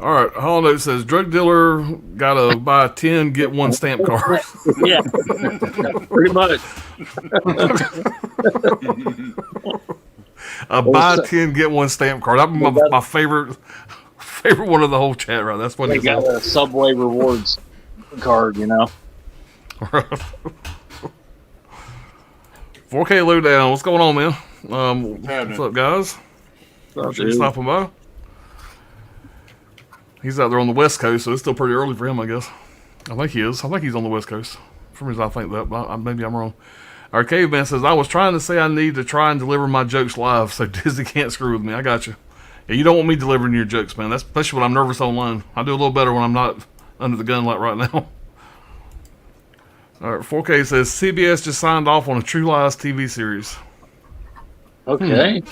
All right, Holiday says drug dealer gotta buy 10 get 1 stamp card. Yeah, pretty much. Buy 10 get 1 stamp card. That'd be my favorite one of the whole chat. Right, that's what They it got is. a Subway rewards card, you know. 4K lowdown. What's going on, man? happening? What's up, guys? Appreciate you stopping by. He's out there on the West Coast, so it's still pretty early for him, I guess. I think he is. I think he's on the West Coast. For some reason, I think that, but maybe I'm wrong. Our caveman says, I was trying to say I need to try and deliver my jokes live, so Disney can't screw with me. I got you. Yeah, you don't want me delivering your jokes, man. That's especially when I'm nervous online. I do a little better when I'm not under the gun like right now. All right, 4K says, CBS just signed off on a True Lies TV series. Okay,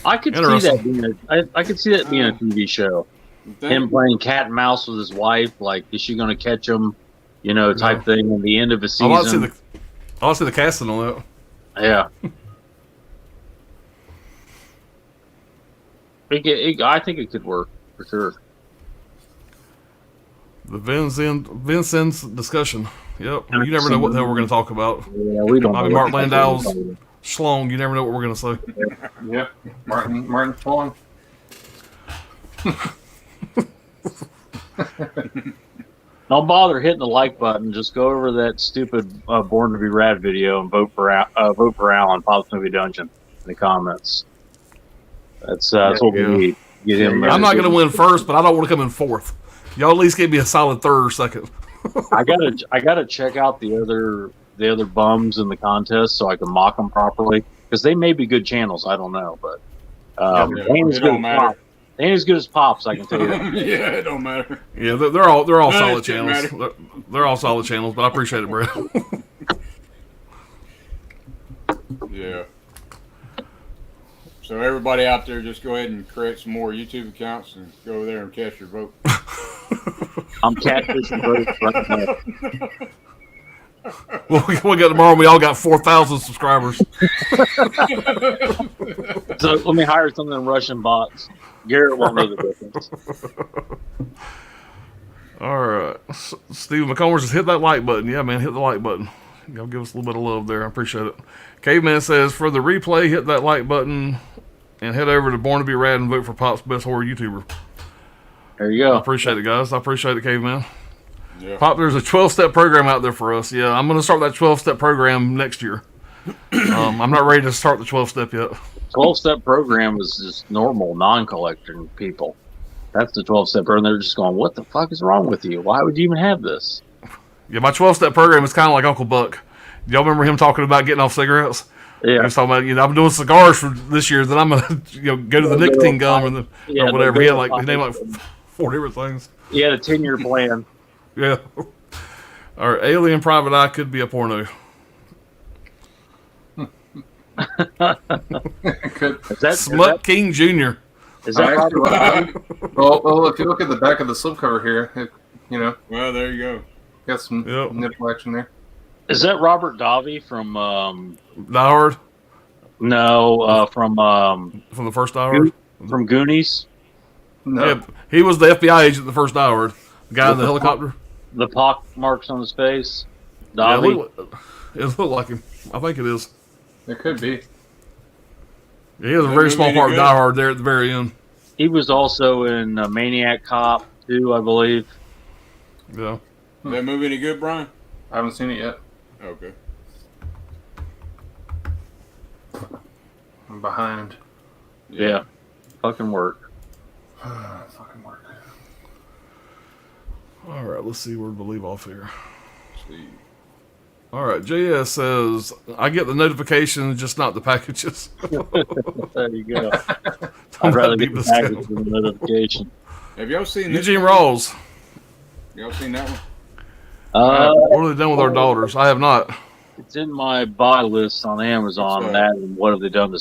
I could see that being I could see that being a TV show. him playing cat and mouse with his wife. Like, is she going to catch him? You know, type thing. In the end of the season. I want to see the casting on that. Yeah. I think it could work for sure. The Vincent's discussion. Yep. You never know what the hell we're going to talk about. Yeah, we don't. Bobby Mark Landau's Schlong. You never know what we're going to say. Yeah, Martin Schlong. Don't bother hitting the like button. Just go over that stupid Born to Be Rad video and vote for Alan Pop's Movie Dungeon in the comments. That's what we need. Get him. I'm not going to win first, but I don't want to come in fourth. Y'all at least give me a solid third or second. I gotta check out the other bums in the contest so I can mock them properly, because they may be good channels. I don't know, but it don't matter. They ain't as good as Pops, I can tell you that. Yeah, it don't matter. Yeah, they're all solid channels. They're all solid channels, but I appreciate it, bro. Yeah. So everybody out there, just go ahead and create some more YouTube accounts and go over there and cast your vote. I'm catfishing votes right now. Well, we got tomorrow. We all got 4,000 subscribers. So let me hire some of them Russian bots. Garrett won't know the difference. All right, Stephen McCombs, just hit that like button. Yeah, man, hit the like button. Y'all give us a little bit of love there. I appreciate it. Caveman says, for the replay, hit that like button and head over to Born to Be Rad and vote for Pop's Best Horror YouTuber. There you go. I appreciate it, guys. I appreciate it, Caveman. Yeah. Pop, there's a 12-step program out there for us. Yeah, I'm going to start that 12-step program next year. I'm not ready to start the 12-step yet. 12-step program is just normal non-collecting people. That's the 12-step program. They're just going, what the fuck is wrong with you? Why would you even have this? Yeah, my 12-step program is kind of like Uncle Buck. Y'all remember him talking about getting off cigarettes? Yeah. He was talking about, I've been doing cigars for this year, then I'm going to go to the nicotine gum or whatever. He had he named 4 different things. He had a 10-year plan. Yeah. All right, Alien Private Eye could be a porno. Smut King Jr. Is that well, if you look at the back of the slipcover here, Well, there you go. Got some nipple action there. Is that Robert Davi from Die Hard? No, from the first Die Hard? From Goonies? No. Yeah, he was the FBI agent in the first Die Hard. The guy in the helicopter. The pock marks on his face? Davi? Yeah, it looked like him. I think it is. It could be. Yeah, he has a very small part of Die Hard there at the very end. He was also in Maniac Cop 2, I believe. Yeah. Is that movie any good, Brian? I haven't seen it yet. Okay. I'm behind. Yeah. Fucking work. Fucking work. All right, let's see where to leave off here. Let's see. All right, JS says, I get the notifications, just not the packages. There you go. I'd rather get the package than the notification. Have y'all seen this? Eugene Rawls. Y'all seen that one? What have they done with our daughters? I have not. It's in my buy list on Amazon. That and what have they done to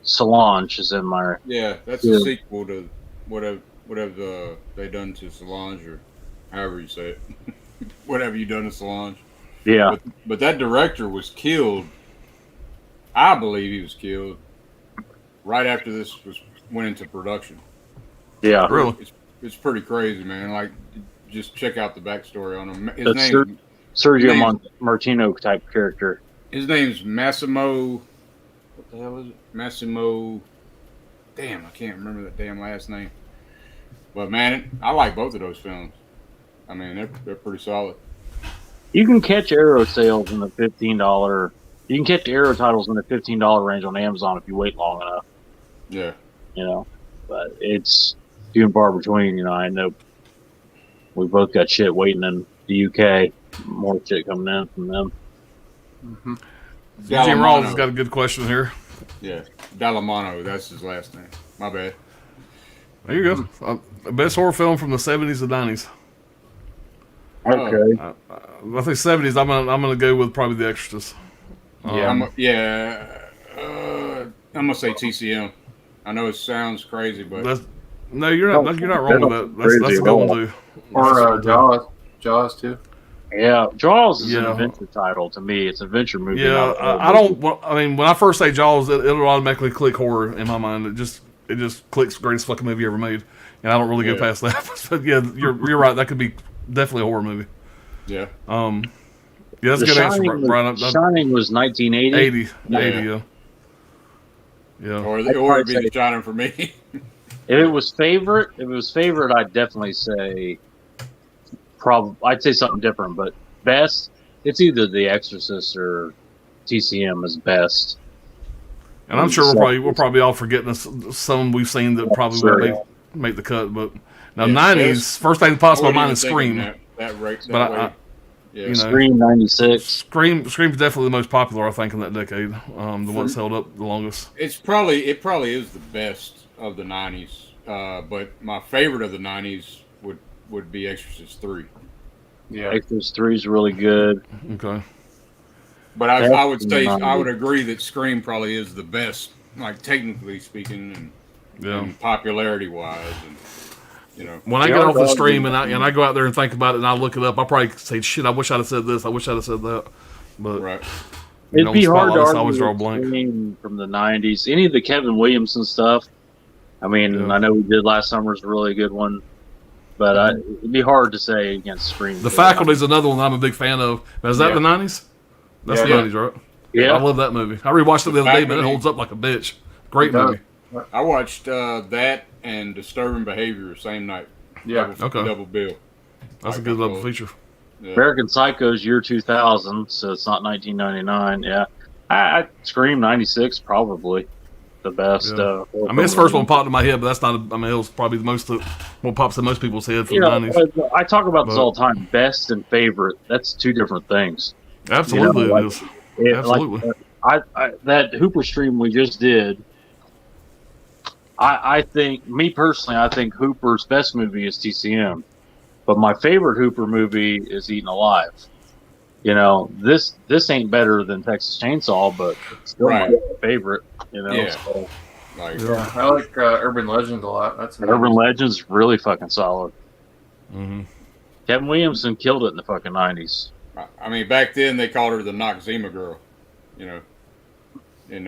Solange is in my. Yeah, that's a sequel to whatever they done to Solange, or however you say it. Whatever you done to Solange. Yeah. But that director was killed. I believe he was killed right after this went into production. Yeah. Really? It's pretty crazy, man. Like, just check out the backstory on him. His name, Sergio Martino type character. His name's Massimo. What the hell is it? Massimo. Damn, I can't remember that damn last name. But man, I like both of those films. I mean, they're pretty solid. You can catch Arrow sales in the $15. You can catch Arrow titles in the $15 range on Amazon if you wait long enough. Yeah. But it's few and far between. I know we both got shit waiting in the UK. More shit coming in from them. Mm-hmm. Eugene Rawls has got a good question here. Yeah, Dalamano, that's his last name. My bad. There you go. Best horror film from the 70s and 90s. Okay. I think 70s. I'm gonna go with probably The Exorcist. I'm gonna say TCM. I know it sounds crazy, but No, you're not. You're not wrong with that. That's a good one too. Or Jaws too. Yeah, Jaws is an Yeah. adventure title to me. It's an adventure movie. Yeah, not a horror I movie. don't. Well, I mean, when I first say Jaws, it'll automatically click horror in my mind. It just clicks greatest fucking movie ever made, and I don't really go past that. But yeah, you're right. That could be definitely a horror movie. Yeah. Yeah, that's a The good answer, Shining, Brian. Shining was 1980. 80, Yeah. 80, yeah. Yeah. Or it'd be The Shining for me. If it was favorite, I'd definitely say I'd say something different, but best, it's either The Exorcist or TCM is best. And I'm sure we're probably all forgetting some we've seen that probably would make the cut. But now, 90s, first thing that pops in my mind is Scream. But you know, Scream 96. Scream's definitely the most popular, I think, in that decade. The one that's held up the longest. it probably is the best of the 90s. But my favorite of the 90s would be Exorcist 3. Yeah. Exorcist 3 is really good. Okay. But I would say I would agree that Scream probably is the best, like technically speaking, and popularity wise, and you know. When I get off the stream and I go out there and think about it and I look it up, I probably say, "Shit, I wish I'd have said this. I wish I'd have said that." But Right. It'd be hard to I always draw a argue blank. Scream from the 90s. Any of the Kevin Williamson stuff. I mean, I know we did last summer's a really good one, but it'd be hard to say against Scream. The Faculty's another one that I'm a big fan of. Is that the 90s? That's the 90s, right? Yeah. I love that movie. I rewatched it the other day, but it holds up like a bitch. Great movie. I watched that and Disturbing Behavior same night. Yeah. Double bill. That's a good double feature. Yeah. American Psycho's year 2000, so it's not 1999. Yeah. I Scream 96 probably the best. I mean, this first one popped in my head, but that's not. I mean, it was probably what pops in most people's head from the 90s. I talk about this all the time. Best and favorite. That's two different things. Absolutely, it is. Absolutely. Like, that Hooper stream we just did. I think, me personally, I think Hooper's best movie is TCM, but my favorite Hooper movie is Eaten Alive. You know, this ain't better than Texas Chainsaw, but it's still my favorite. You know, so. I like Urban Legends a lot. That's Urban Legends really fucking solid. Mm-hmm. Kevin Williamson killed it in the fucking 90s. I mean, back then they called her the Noxzema girl, you know, in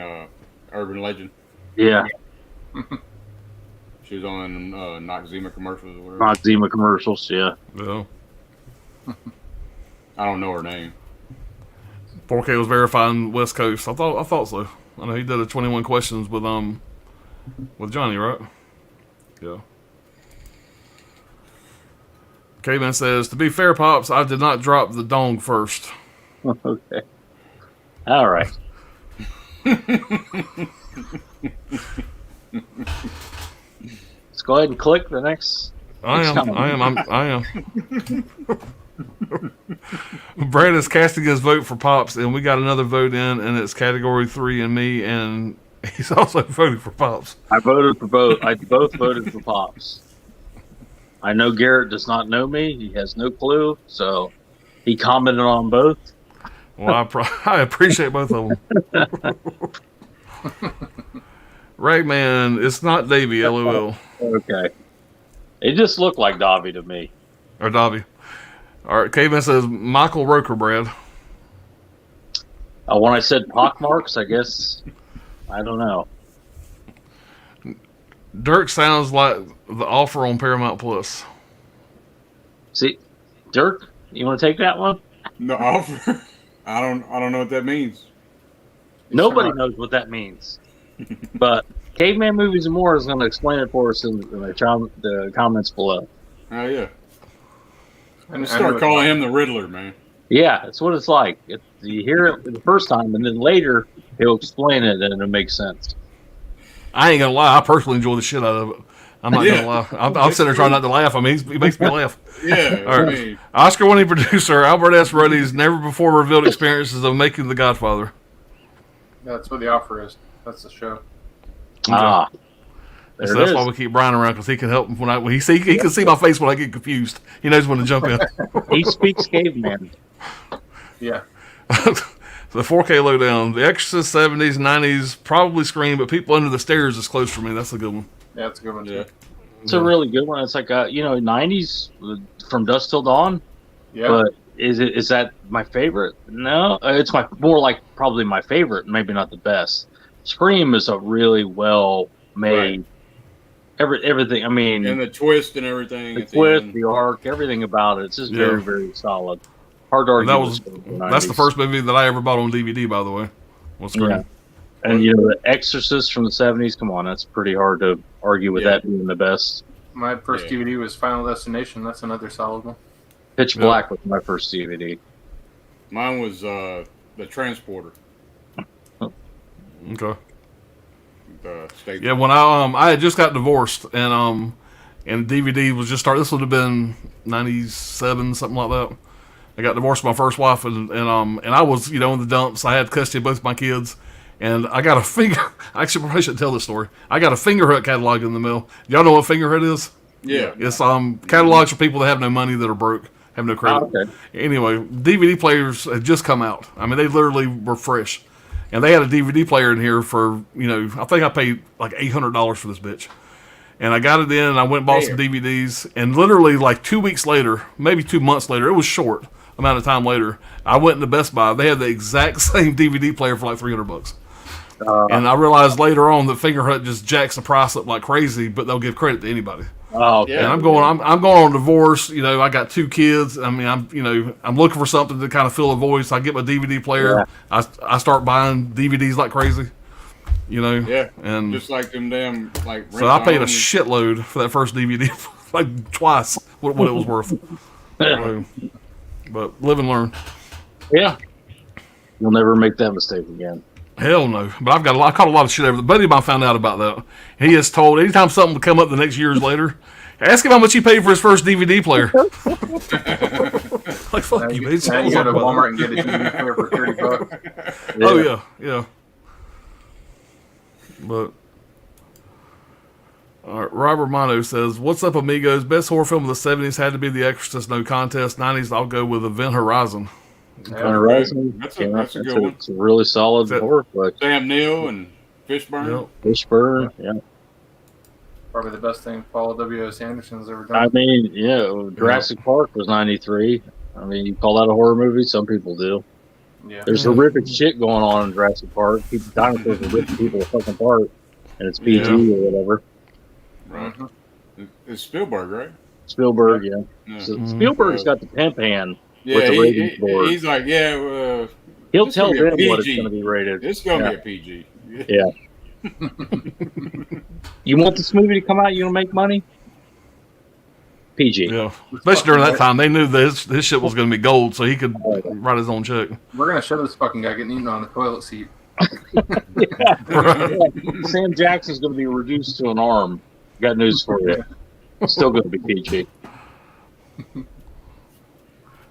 Urban Legend. Yeah. She was on Noxzema commercials or whatever. Noxzema commercials, yeah. Yeah. I don't know her name. 4K was verifying West Coast. I thought so. I know he did a 21 questions with Johnny, right? Yeah. Caveman says, to be fair, Pops, I did not drop the dong first. Okay. All right. Let's go ahead and click the next. I am. Brad is casting his vote for Pops, and we got another vote in, and it's category 3 and me, and he's also voting for Pops. I voted for both. I both voted for Pops. I know Garrett does not know me. He has no clue, so he commented on both. Well, I appreciate both of them. Ragman, it's not Davey, LOL. Okay. It just looked like Davi to me. Or Davi. All right, Caveman says Michael Roker, Brad. When I said pockmarks, I guess, I don't know. Dirk sounds like the offer on Paramount Plus. See, Dirk, you want to take that one? The offer? I don't know what that means. Nobody knows what that means. But Caveman Movies and More is going to explain it for us in the comments below. Oh, yeah. And start calling him the Riddler, man. Yeah, that's what it's like. You hear it the first time, and then later he'll explain it, and it'll make sense. I ain't gonna lie, I personally enjoy the shit out of it. I'm not gonna lie. I'm sitting there trying not to laugh. I mean, he makes me laugh. Yeah. All right. Oscar-winning producer Albert S. Ruddy's never before revealed experiences of making The Godfather. That's what the offer is. That's the show. Ah. So that's why we keep Brian around, because he can help when he can see my face when I get confused. He knows when to jump in. He speaks caveman. Yeah. The 4K lowdown. The Exorcist 70s, 90s, probably Scream, but People Under the Stairs is close for me. That's a good one. Yeah, that's a good one too. It's a really good one. It's like '90s From Dusk Till Dawn. Yeah. But is that my favorite? No, it's probably my favorite. Maybe not the best. Scream is a really well made. Everything. I mean, and the twist and everything. The twist, the arc, everything about it. It's just very, very solid. Hard to argue. That's the first movie that I ever bought on DVD, by the way. Was Scream. Yeah. And The Exorcist from the '70s. Come on, that's pretty hard to argue with that being the best. My first DVD was Final Destination. That's another solid one. Pitch Black was my first DVD. Mine was The Transporter. Okay. Yeah, when I had just got divorced and DVD was just started. This would have been '97, something like that. I got divorced from my first wife and I was in the dumps. I had custody of both my kids, and I got a finger. Actually, I probably shouldn't tell this story. I got a Fingerhut catalog in the mail. Y'all know what Fingerhut is? Yeah. It's catalogs for people that have no money, that are broke, have no credit. Oh, okay. Anyway, DVD players had just come out. I mean, they literally were fresh. And they had a DVD player in here for, I think I paid like $800 for this bitch. And I got it in and I went and bought some DVDs. And literally like 2 weeks later, maybe 2 months later, it was short amount of time later, I went into Best Buy. They had the exact same DVD player for like $300. And I realized later on that Fingerhut just jacks the price up like crazy, but they'll give credit to anybody. Oh, yeah. And I'm going on divorce. I got 2 kids. I mean, I'm looking for something to kind of fill a void. So I get my DVD player. Yeah. I start buying DVDs like crazy. Yeah. And just like them damn like. So I paid a shitload for that first DVD, like twice what it was worth. But live and learn. Yeah. You'll never make that mistake again. Hell no. But I caught a lot of shit over. The buddy of mine found out about that. He has told anytime something would come up the next years later, ask him how much he paid for his first DVD player. Like fuck you, bitch. Now you go to Walmart and get a DVD player for $30. Yeah. Oh yeah. But all right, Robert Mono says, "What's up, amigos? Best horror film of the '70s had to be The Exorcist, no contest. '90s, I'll go with Event Horizon." Horizon. That's a good one. It's a really solid horror flick. Sam Neill and Fishburne. Yep. Fishburne, yeah. Probably the best thing Paul W.S. Anderson's ever done. I mean, Jurassic Park was '93. I mean, you call that a horror movie? Some people do. Yeah. There's horrific shit going on in Jurassic Park. Dinosaurs are ripping people the fucking apart, and it's PG or whatever. Right. It's Spielberg, right? Spielberg, yeah. So Spielberg's got the pimp hand with the ratings board. He's like, he'll tell them what it's going to be rated. It's going to be a PG. Yeah. You want this movie to come out? You want to make money? PG. Yeah. Especially during that time, they knew this shit was going to be gold, so he could write his own check. We're going to show this fucking guy getting eaten on the toilet seat. Sam Jackson's going to be reduced to an arm. Got news for you. It's still going to be PG.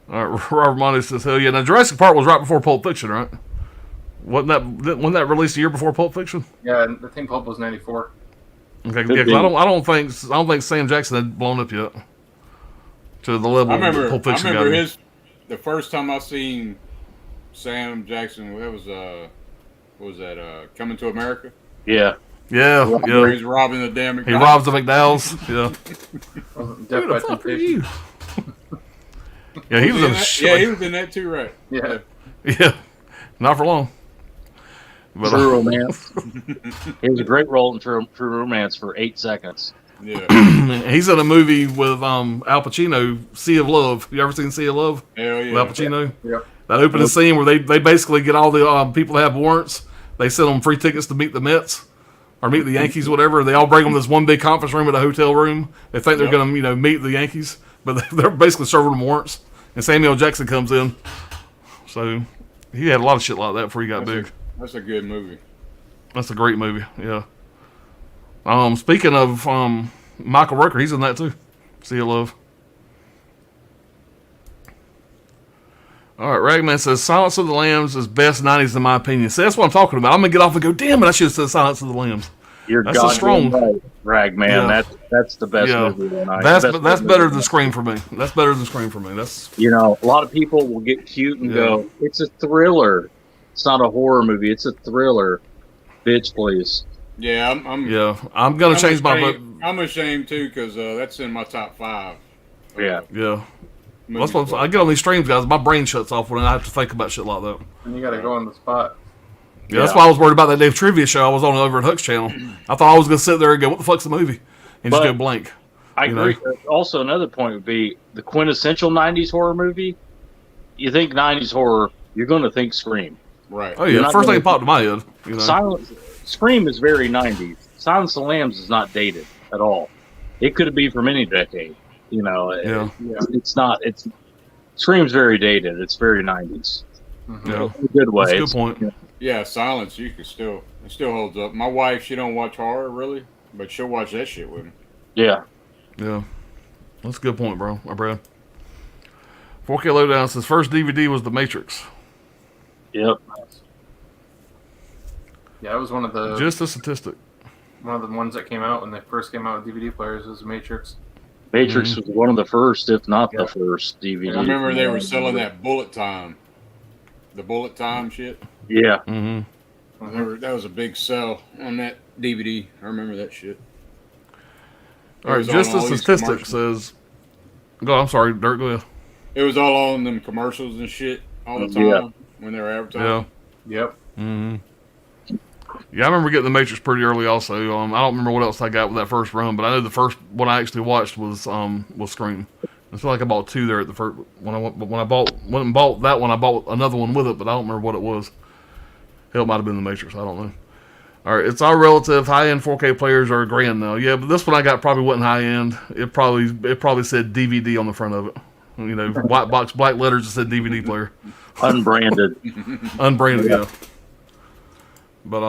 All right, Robert Monty says, "Hell yeah!" Now Jurassic Park was right before Pulp Fiction, right? Wasn't that released a year before Pulp Fiction? Yeah, I think Pulp was '94. Okay, yeah, 'cause I don't think Sam Jackson had blown up yet to the level that Pulp Fiction. I remember the first time I seen Sam Jackson. That was what was that? Coming to America. Yeah. Yeah. He's robbing the damn McDonald's. He robs the McDowell's. Yeah. Who the fuck are you? Yeah, he was in that. Yeah, he was in that too, right? Yeah. Yeah. Not for long. But, True Romance. It was a great role in True Romance for 8 seconds. Yeah. He's in a movie with Al Pacino, Sea of Love. You ever seen Sea of Love? Hell yeah. With Al Pacino? Yeah. That opening scene where they basically get all the people that have warrants. They send them free tickets to meet the Mets or meet the Yankees, whatever. They all bring them to this one big conference room at a hotel room. They think they're going to, meet the Yankees, but they're basically serving them warrants. And Samuel Jackson comes in. So he had a lot of shit like that before he got big. That's a good movie. That's a great movie, yeah. Speaking of Michael Rooker, he's in that too. Sea of Love. All right, Ragman says Silence of the Lambs is best '90s in my opinion. See, that's what I'm talking about. I'm gonna get off and go, damn it, I should have said Silence of the Lambs. That's a strong right, Ragman. Yeah. That's the best movie of the night. That's better than Scream for me. That's better than Scream for me. That's a lot of people will get cute and go, it's a thriller. It's not a horror movie. It's a thriller. Bitch, please. Yeah, I'm gonna change my vote. I'm ashamed too because that's in my top 5. Yeah. Yeah. That's what I get on these streams, guys. My brain shuts off when I have to think about shit like that. And you got to go on the spot. Yeah, that's why I was worried about that Dave Trivia show I was on over at Huck's channel. I thought I was going to sit there and go, what the fuck's the movie? And just go blank. I agree. Also, another point would be the quintessential 90s horror movie. You think 90s horror, you're going to think Scream. Right. Oh, yeah. First thing that popped in my head. You know? Scream is very 90s. Silence of the Lambs is not dated at all. It could be from any decade. You know, it's not. Scream's very dated. It's very 90s. Mm-hmm. Yeah. In a good way. That's a good point. Yeah, Silence, it still holds up. My wife, she don't watch horror really, but she'll watch that shit with me. Yeah. Yeah. That's a good point, bro. My Brad. 4K Lowdown says first DVD was The Matrix. Yep. Yeah, it was one of the Just a statistic. one of the ones that came out when they first came out with DVD players was Matrix. Matrix was one of the first, if not the first DVD. I remember they were selling that bullet time. The bullet time shit. Yeah. Mm-hmm. I remember that was a big sell on that DVD. I remember that shit. All right, just a statistic says. Go. I'm sorry, Dirk. Go ahead. It was all on them commercials and shit all the time when they were advertising. Yeah. Yep. Mm-hmm. Yeah, I remember getting The Matrix pretty early. Also, I don't remember what else I got with that first run, but I know the first one I actually watched was Scream. I feel like I bought 2 there at the first when I went and bought that one. I bought another one with it, but I don't remember what it was. Hell, it might have been The Matrix. I don't know. All right, it's all relative. High-end 4K players are $1,000 now. Yeah, but this one I got probably wasn't high-end. It probably said DVD on the front of it. You know, white box, black letters that said DVD player. Unbranded. Unbranded, yeah. But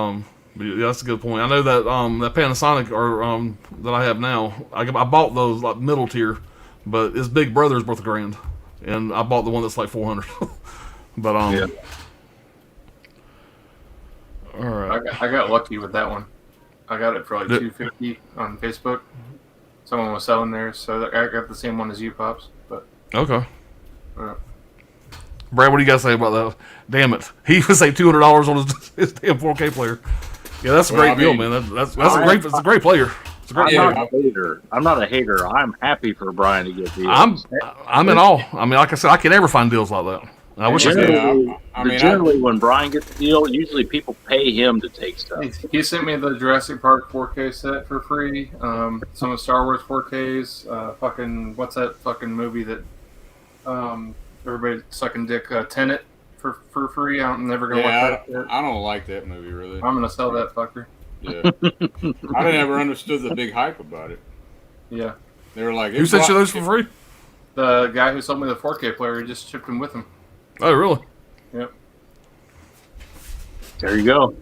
yeah, that's a good point. I know that that Panasonic that I have now, I bought those like middle tier, but his big brother's worth $1,000, and I bought the one that's like $400. But yeah. All right. I got lucky with that one. I got it for like $250 on Facebook. Someone was selling theirs, so I got the same one as you, Pops. But Okay. Brad, what do you guys say about that? Damn it, he would say $200 on his damn 4K player. Yeah, that's a great deal, man. That's a great. It's a great player. It's a great I'm not a hater. I'm not a hater. I'm happy for Brian to get deals. I'm in awe. I mean, like I said, I can never find deals like that. I wish I could. Generally, when Brian gets a deal, usually people pay him to take stuff. he sent me the Jurassic Park 4K set for free. Some of the Star Wars 4Ks. Fucking what's that fucking movie that everybody sucking dick? Tenet for free. I'm never gonna watch that. I don't like that movie really. I'm gonna sell that fucker. Yeah. I never understood the big hype about it. Yeah. They were like, who sent you those for free? The guy who sold me the 4K player, he just shipped them with him. Oh, really? Yep. There you go.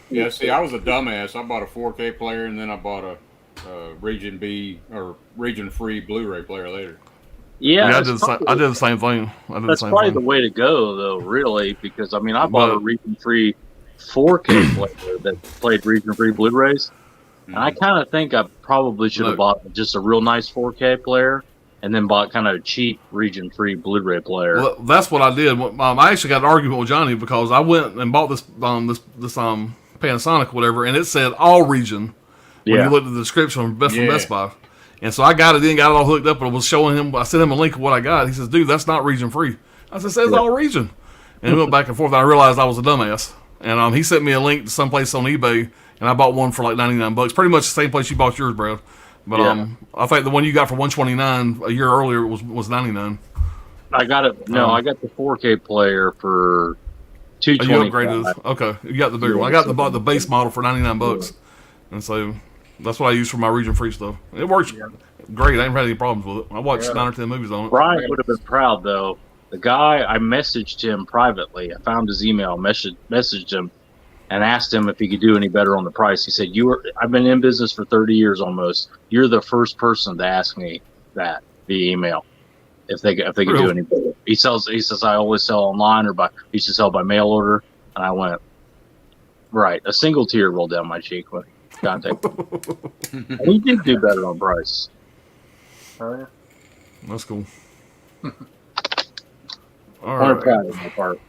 Yeah, see, I was a dumbass. I bought a 4K player and then I bought a Region B or Region Free Blu-ray player later. Yeah, I did the same thing. That's probably the way to go, though, really, because I mean, I bought a region-free 4K player that played region-free Blu-rays, and I kind of think I probably should have bought just a real nice 4K player, and then bought kind of a cheap region-free Blu-ray player. Well, that's what I did. I actually got an argument with Johnny because I went and bought this Panasonic or whatever, and it said all region when you looked at the description from Best Buy. And so I got it in, got it all hooked up, and I was showing him. I sent him a link of what I got. He says, "Dude, that's not region free." I said, "It says all region." And we went back and forth. And I realized I was a dumbass. And he sent me a link to someplace on eBay, and I bought one for like $99. Pretty much the same place you bought yours, Brad. But I think the one you got for $129 a year earlier was $99. I got it. No, I got the 4K player for $225. You upgraded. Okay, you got the bigger one. I got the base model for $99, and so. That's what I use for my region free stuff. It works great. I ain't had any problems with it. I watched 9 or 10 movies on it. Brian would have been proud, though. The guy, I messaged him privately. I found his email, messaged him, and asked him if he could do any better on the price. He said, I've been in business for 30 years almost. You're the first person to ask me that via email if they could do any better. He says, I always sell online or he used to sell by mail order. And I went, right. A single tear rolled down my cheek when contact. And he did do better on price. Oh, yeah. That's cool. All right. Proud of my part.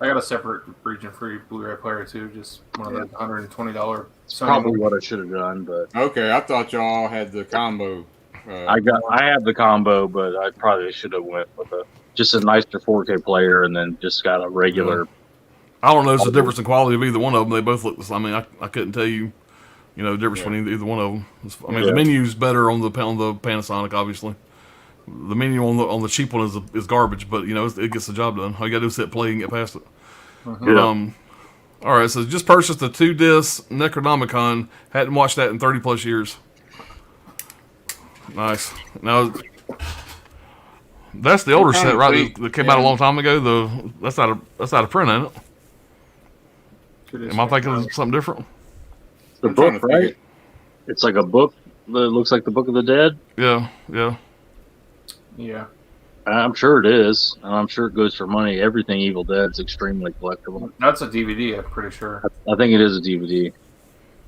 I got a separate region-free Blu-ray player too, just one of the $120. Probably what I should have done, but Okay, I thought y'all had the combo. I have the combo, but I probably should have went with just a nicer 4K player, and then just got a regular. I don't know. There's a difference in quality of either one of them. They both look the same. I mean, I couldn't tell you, the difference between either one of them. I mean, the menu's better on the Panasonic, obviously. The menu on the cheap one is garbage, but it gets the job done. All you gotta do is hit play and get past it. All right, so just purchased the 2-disc Necronomicon. Hadn't watched that in 30 plus years. Nice. Now, that's the older set, right? That came out a long time ago. That's out of print, ain't it? Am I thinking of something different? The book, right? It's like a book that looks like the Book of the Dead. Yeah. I'm sure it is, and I'm sure it goes for money. Everything Evil Dead is extremely collectible. That's a DVD, I'm pretty sure. I think it is a DVD.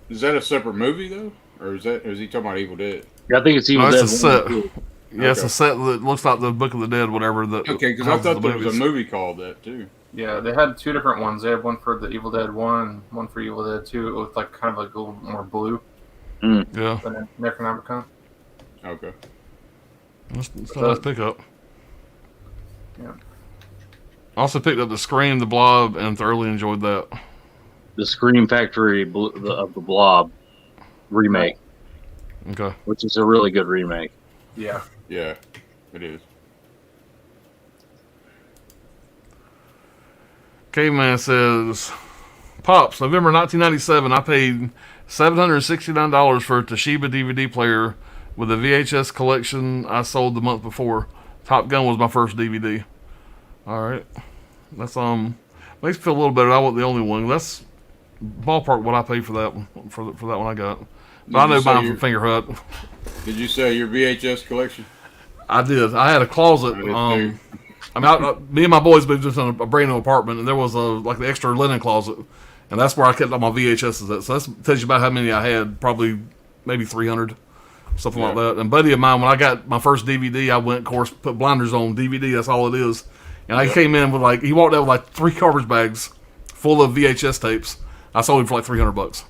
Is that a separate movie though, or is he talking about Evil Dead? Yeah, I think it's Evil Dead. It's a set. Yeah, it's a set that looks like the Book of the Dead, whatever. Okay, because I thought there was a movie called that too. Yeah, they had two different ones. They had one for the Evil Dead 1, one for Evil Dead 2. It looked like kind of like a little more blue. Yeah. Than Necronomicon. Okay. That's a nice pickup. Yeah. Also picked up the Scream, the Blob, and thoroughly enjoyed that. The Scream Factory of the Blob remake. Okay. Which is a really good remake. Yeah. Yeah, it is. Caveman says, Pops, November 1997, I paid $769 for a Toshiba DVD player with a VHS collection I sold the month before. Top Gun was my first DVD. All right. That's makes me feel a little better. I wasn't the only one. That's ballpark what I paid for that one, for that one I got. But I know mine from Finger Hut. Did you say your VHS collection? I did. I had a closet. Me and my boys moved into a brand new apartment, and there was the extra linen closet, and that's where I kept all my VHSs at. So that tells you about how many I had. Probably maybe 300, something like that. And a buddy of mine, when I got my first DVD, I went, of course, put blinders on DVD. That's all it is. And I came in with he walked out with 3 garbage bags full of VHS tapes. I sold him for $300.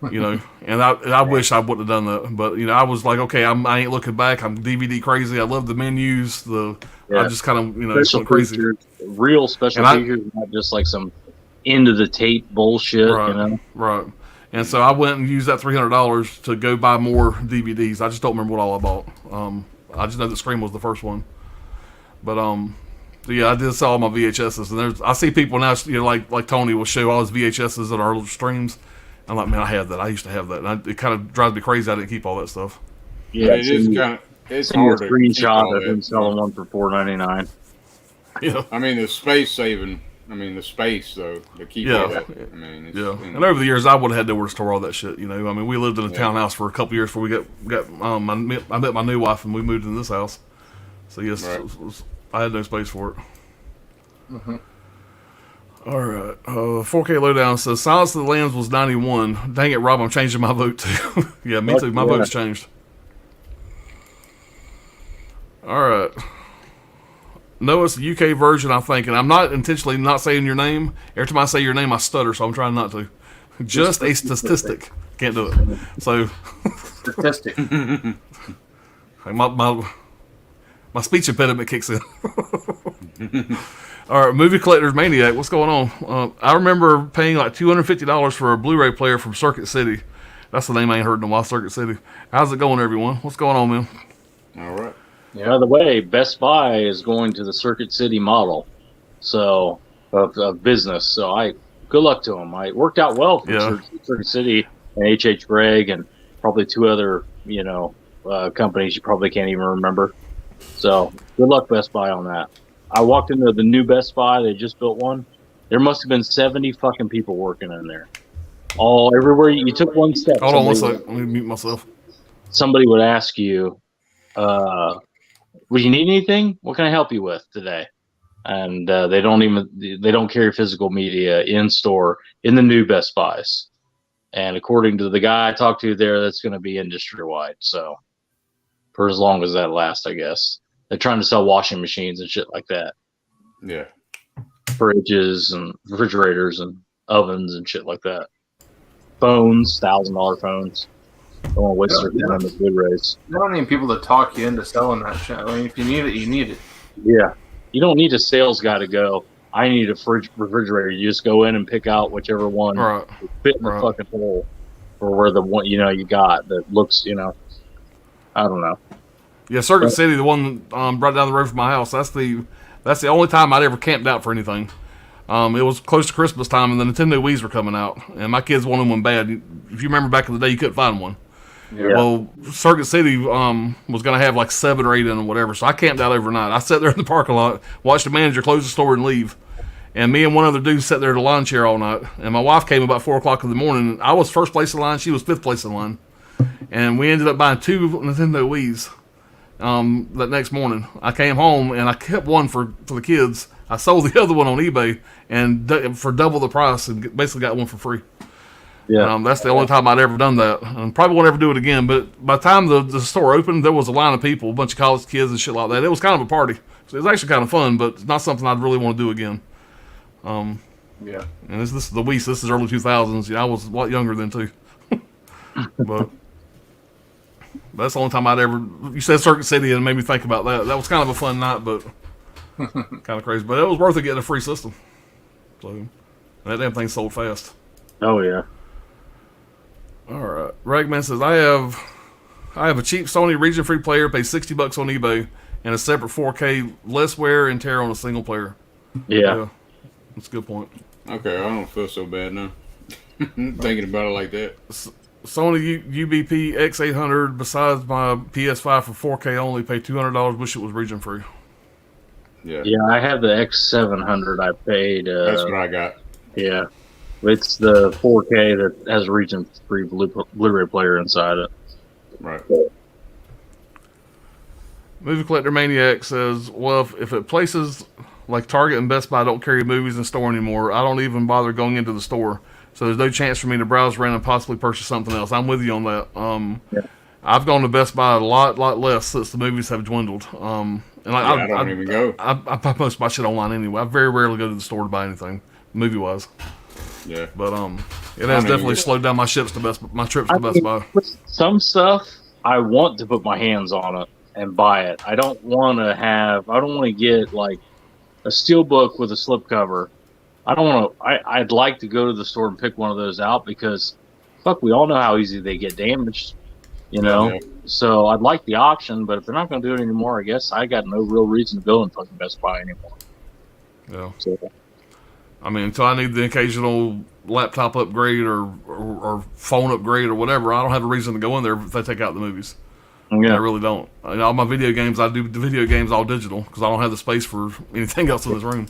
And I wish I wouldn't have done that, but I was like, okay, I ain't looking back. I'm DVD crazy. I love the menus. I just kind of special crazy, features, real special features, not just like some end of the tape bullshit. Right, right. And so I went and used that $300 to go buy more DVDs. I just don't remember what all I bought. I just know that Scream was the first one, but yeah, I did sell all my VHSs, and I see people now, like Tony will show all his VHSs at our streams. I'm like, man, I had that. I used to have that. And it kind of drives me crazy. I didn't keep all that stuff. Yeah, it is kind of. It's hard to screenshot of him selling one for $4.99. Yeah, I mean the space saving. I mean the space though to keep all that. I mean, and over the years I would have had nowhere to store all that shit. I mean, we lived in a townhouse for a couple years before we got. I met my new wife and we moved in this house. So yes, I had no space for it. Mm-hmm. All right. 4K Lowdown says Silence of the Lambs was 91. Dang it, Rob, I'm changing my vote too. Yeah, me too. My vote's changed. All right. No, it's the UK version, I think, and I'm not intentionally not saying your name. Every time I say your name, I stutter, so I'm trying not to. Just a statistic. Can't do it. So. Statistic. My speech impediment kicks in. All right, Movie Collector's Maniac. What's going on? I remember paying like $250 for a Blu-ray player from Circuit City. That's the name I ain't heard in a while, Circuit City. How's it going, everyone? What's going on, man? All right. Yeah. By the way, Best Buy is going to the Circuit City model, so of business. So good luck to them. It worked out well for Circuit City and H.H. Gregg and probably 2 other companies you probably can't even remember. So good luck, Best Buy, on that. I walked into the new Best Buy. They just built one. There must have been 70 fucking people working in there. Everywhere you took one step. Hold on one second. Let me mute myself. Somebody would ask you, would you need anything? What can I help you with today? And they don't carry physical media in store in the new Best Buys. And according to the guy I talked to there, that's going to be industry wide. So for as long as that lasts, I guess. They're trying to sell washing machines and shit like that. Yeah. fridges and refrigerators and ovens and shit like that. Phones, $1,000 phones. Don't want to waste their time on the Blu-rays. You don't need people to talk you into selling that shit. I mean, if you need it, you need it. Yeah. You don't need a sales guy to go, I need a refrigerator. You just go in and pick out whichever one fit in the fucking hole, or where the one you got that looks, I don't know. Yeah, Circuit City, the one right down the road from my house. That's the only time I'd ever camped out for anything. It was close to Christmas time, and the Nintendo Wii's were coming out, and my kids wanted one bad. If you remember back in the day, you couldn't find one. Yeah. Well, Circuit City was going to have like 7 or 8 in them or whatever, so I camped out overnight. I sat there in the parking lot, watched the manager close the store and leave, and me and one other dude sat there at a lawn chair all night, and my wife came about 4 o'clock in the morning. I was first place in line, she was 5th place in line, and we ended up buying 2 Nintendo Wii's that next morning. I came home, and I kept one for the kids. I sold the other one on eBay and for double the price, and basically got one for free. Yeah, that's the only time I'd ever done that, and probably won't ever do it again. But by the time the store opened, there was a line of people, a bunch of college kids and shit like that. It was kind of a party. So it was actually kind of fun, but it's not something I'd really want to do again. Yeah. And this is the Wii. This is early 2000s. I was a lot younger then too. but that's the only time I'd ever. You said Circuit City, and it made me think about that. That was kind of a fun night, but kind of crazy. But it was worth it getting a free system. So that damn thing sold fast. Oh yeah. All right. Ragman says, I have a cheap Sony region-free player, pay $60 on eBay, and a separate 4K less wear and tear on a single player. Yeah. That's a good point. Okay, I don't feel so bad now. Thinking about it like that. Sony UBP X800, besides my PS5 for 4K only, pay $200, wish it was region-free. Yeah. Yeah, I have the X700 I paid. That's what I got. Yeah. It's the 4K that has a region-free Blu-ray player inside it. Right. Movie Collector Maniac says, well, if it places like Target and Best Buy don't carry movies in store anymore, I don't even bother going into the store. So there's no chance for me to browse around and possibly purchase something else. I'm with you on that. I've gone to Best Buy a lot less since the movies have dwindled. I don't even go. I buy most of my shit online anyway. I very rarely go to the store to buy anything, movie-wise. Yeah. But it has definitely slowed down my trips to Best Buy. Some stuff I want to put my hands on it and buy it. I don't want to get like a steelbook with a slipcover. I'd like to go to the store and pick one of those out because fuck, we all know how easy they get damaged. Yeah. So I'd like the option, but if they're not going to do it anymore, I guess I got no real reason to go in fucking Best Buy anymore. Yeah. So, I mean, until I need the occasional laptop upgrade or phone upgrade or whatever, I don't have a reason to go in there if they take out the movies. yeah. I really don't. All my video games, I do the video games all digital because I don't have the space for anything else in this room.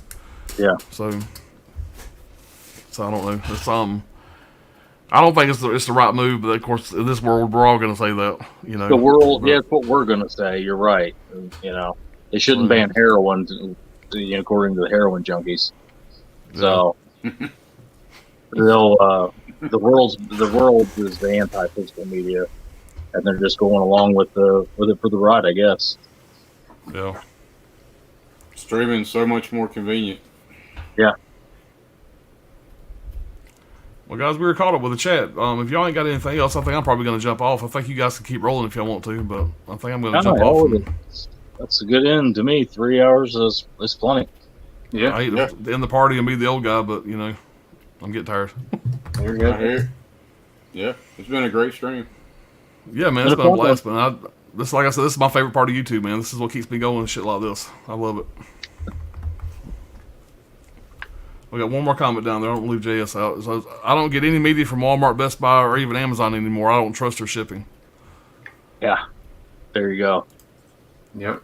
Yeah. So I don't know. It's I don't think it's the right move, but of course, in this world, we're all going to say that. The world, it's what we're going to say. You're right. They shouldn't ban heroin, according to the heroin junkies. So the world is the anti-physical media, and they're just going along with it for the ride, I guess. Yeah. Streaming's so much more convenient. Yeah. Well, guys, we were caught up with the chat. If y'all ain't got anything else, I think I'm probably going to jump off. I think you guys can keep rolling if y'all want to, but I think I'm going to jump off. That's a good end to me. 3 hours is plenty. Yeah. I hate to end the party and be the old guy, but, I'm getting tired. There you go. Yeah, it's been a great stream. Yeah, man, it's been a blast, man. Like I said, this is my favorite part of YouTube, man. This is what keeps me going and shit like this. I love it. We got one more comment down there. I don't leave JS out. It says, I don't get any media from Walmart, Best Buy, or even Amazon anymore. I don't trust their shipping. Yeah. There you go. Yep.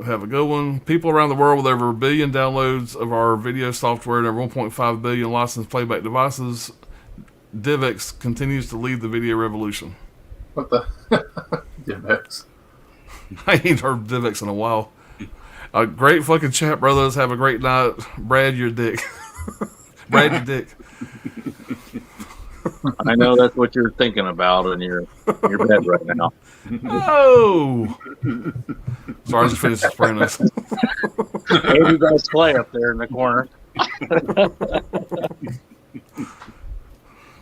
Have a good one. People around the world with over 1 billion downloads of our video software and over 1.5 billion licensed playback devices, DivX continues to lead the video revolution. What the? DivX. I ain't heard DivX in a while. A great fucking chat, brothers. Have a great night. Brad, your dick. Brad, your dick. I know that's what you're thinking about in your bed right now. Oh! Sorry, I just finished spraying this. Maybe you guys play up there in the corner.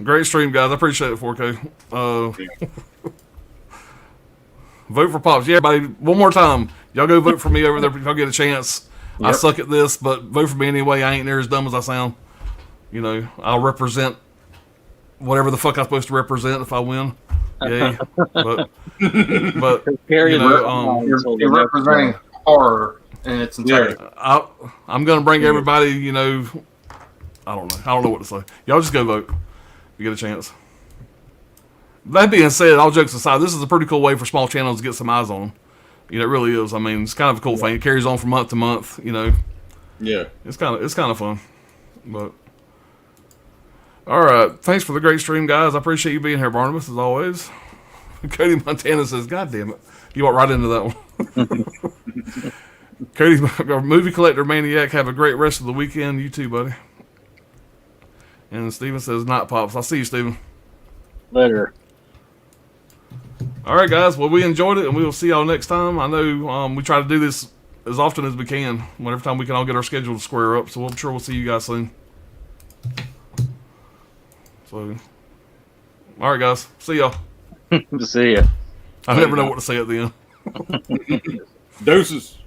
Great stream, guys. I appreciate it, 4K. Vote for Pops. Yeah, everybody, one more time. Y'all go vote for me over there if y'all get a chance. I suck at this, but vote for me anyway. I ain't near as dumb as I sound. You know, I'll represent whatever the fuck I'm supposed to represent if I win. Yay. But you know, you're representing horror in its entirety. I'm going to bring everybody, you know, I don't know what to say. Y'all just go vote if you get a chance. That being said, all jokes aside, this is a pretty cool way for small channels to get some eyes on them. You know, it really is. I mean, it's kind of a cool thing. It carries on from month to month, you know. Yeah. It's kind of fun. But all right, thanks for the great stream, guys. I appreciate you being here, Barnabas, as always. Cody Montana says, "God damn it, you walked right into that one." Cody, our movie collector maniac, have a great rest of the weekend. You too, buddy. And Steven says, "Not Pops." I'll see you, Steven. Later. All right, guys. Well, we enjoyed it, and we will see y'all next time. I know we try to do this as often as we can, whenever time we can all get our schedule to square up. So I'm sure we'll see you guys soon. So, all right, guys. See y'all. See ya. I never know what to say at the end. Deuces.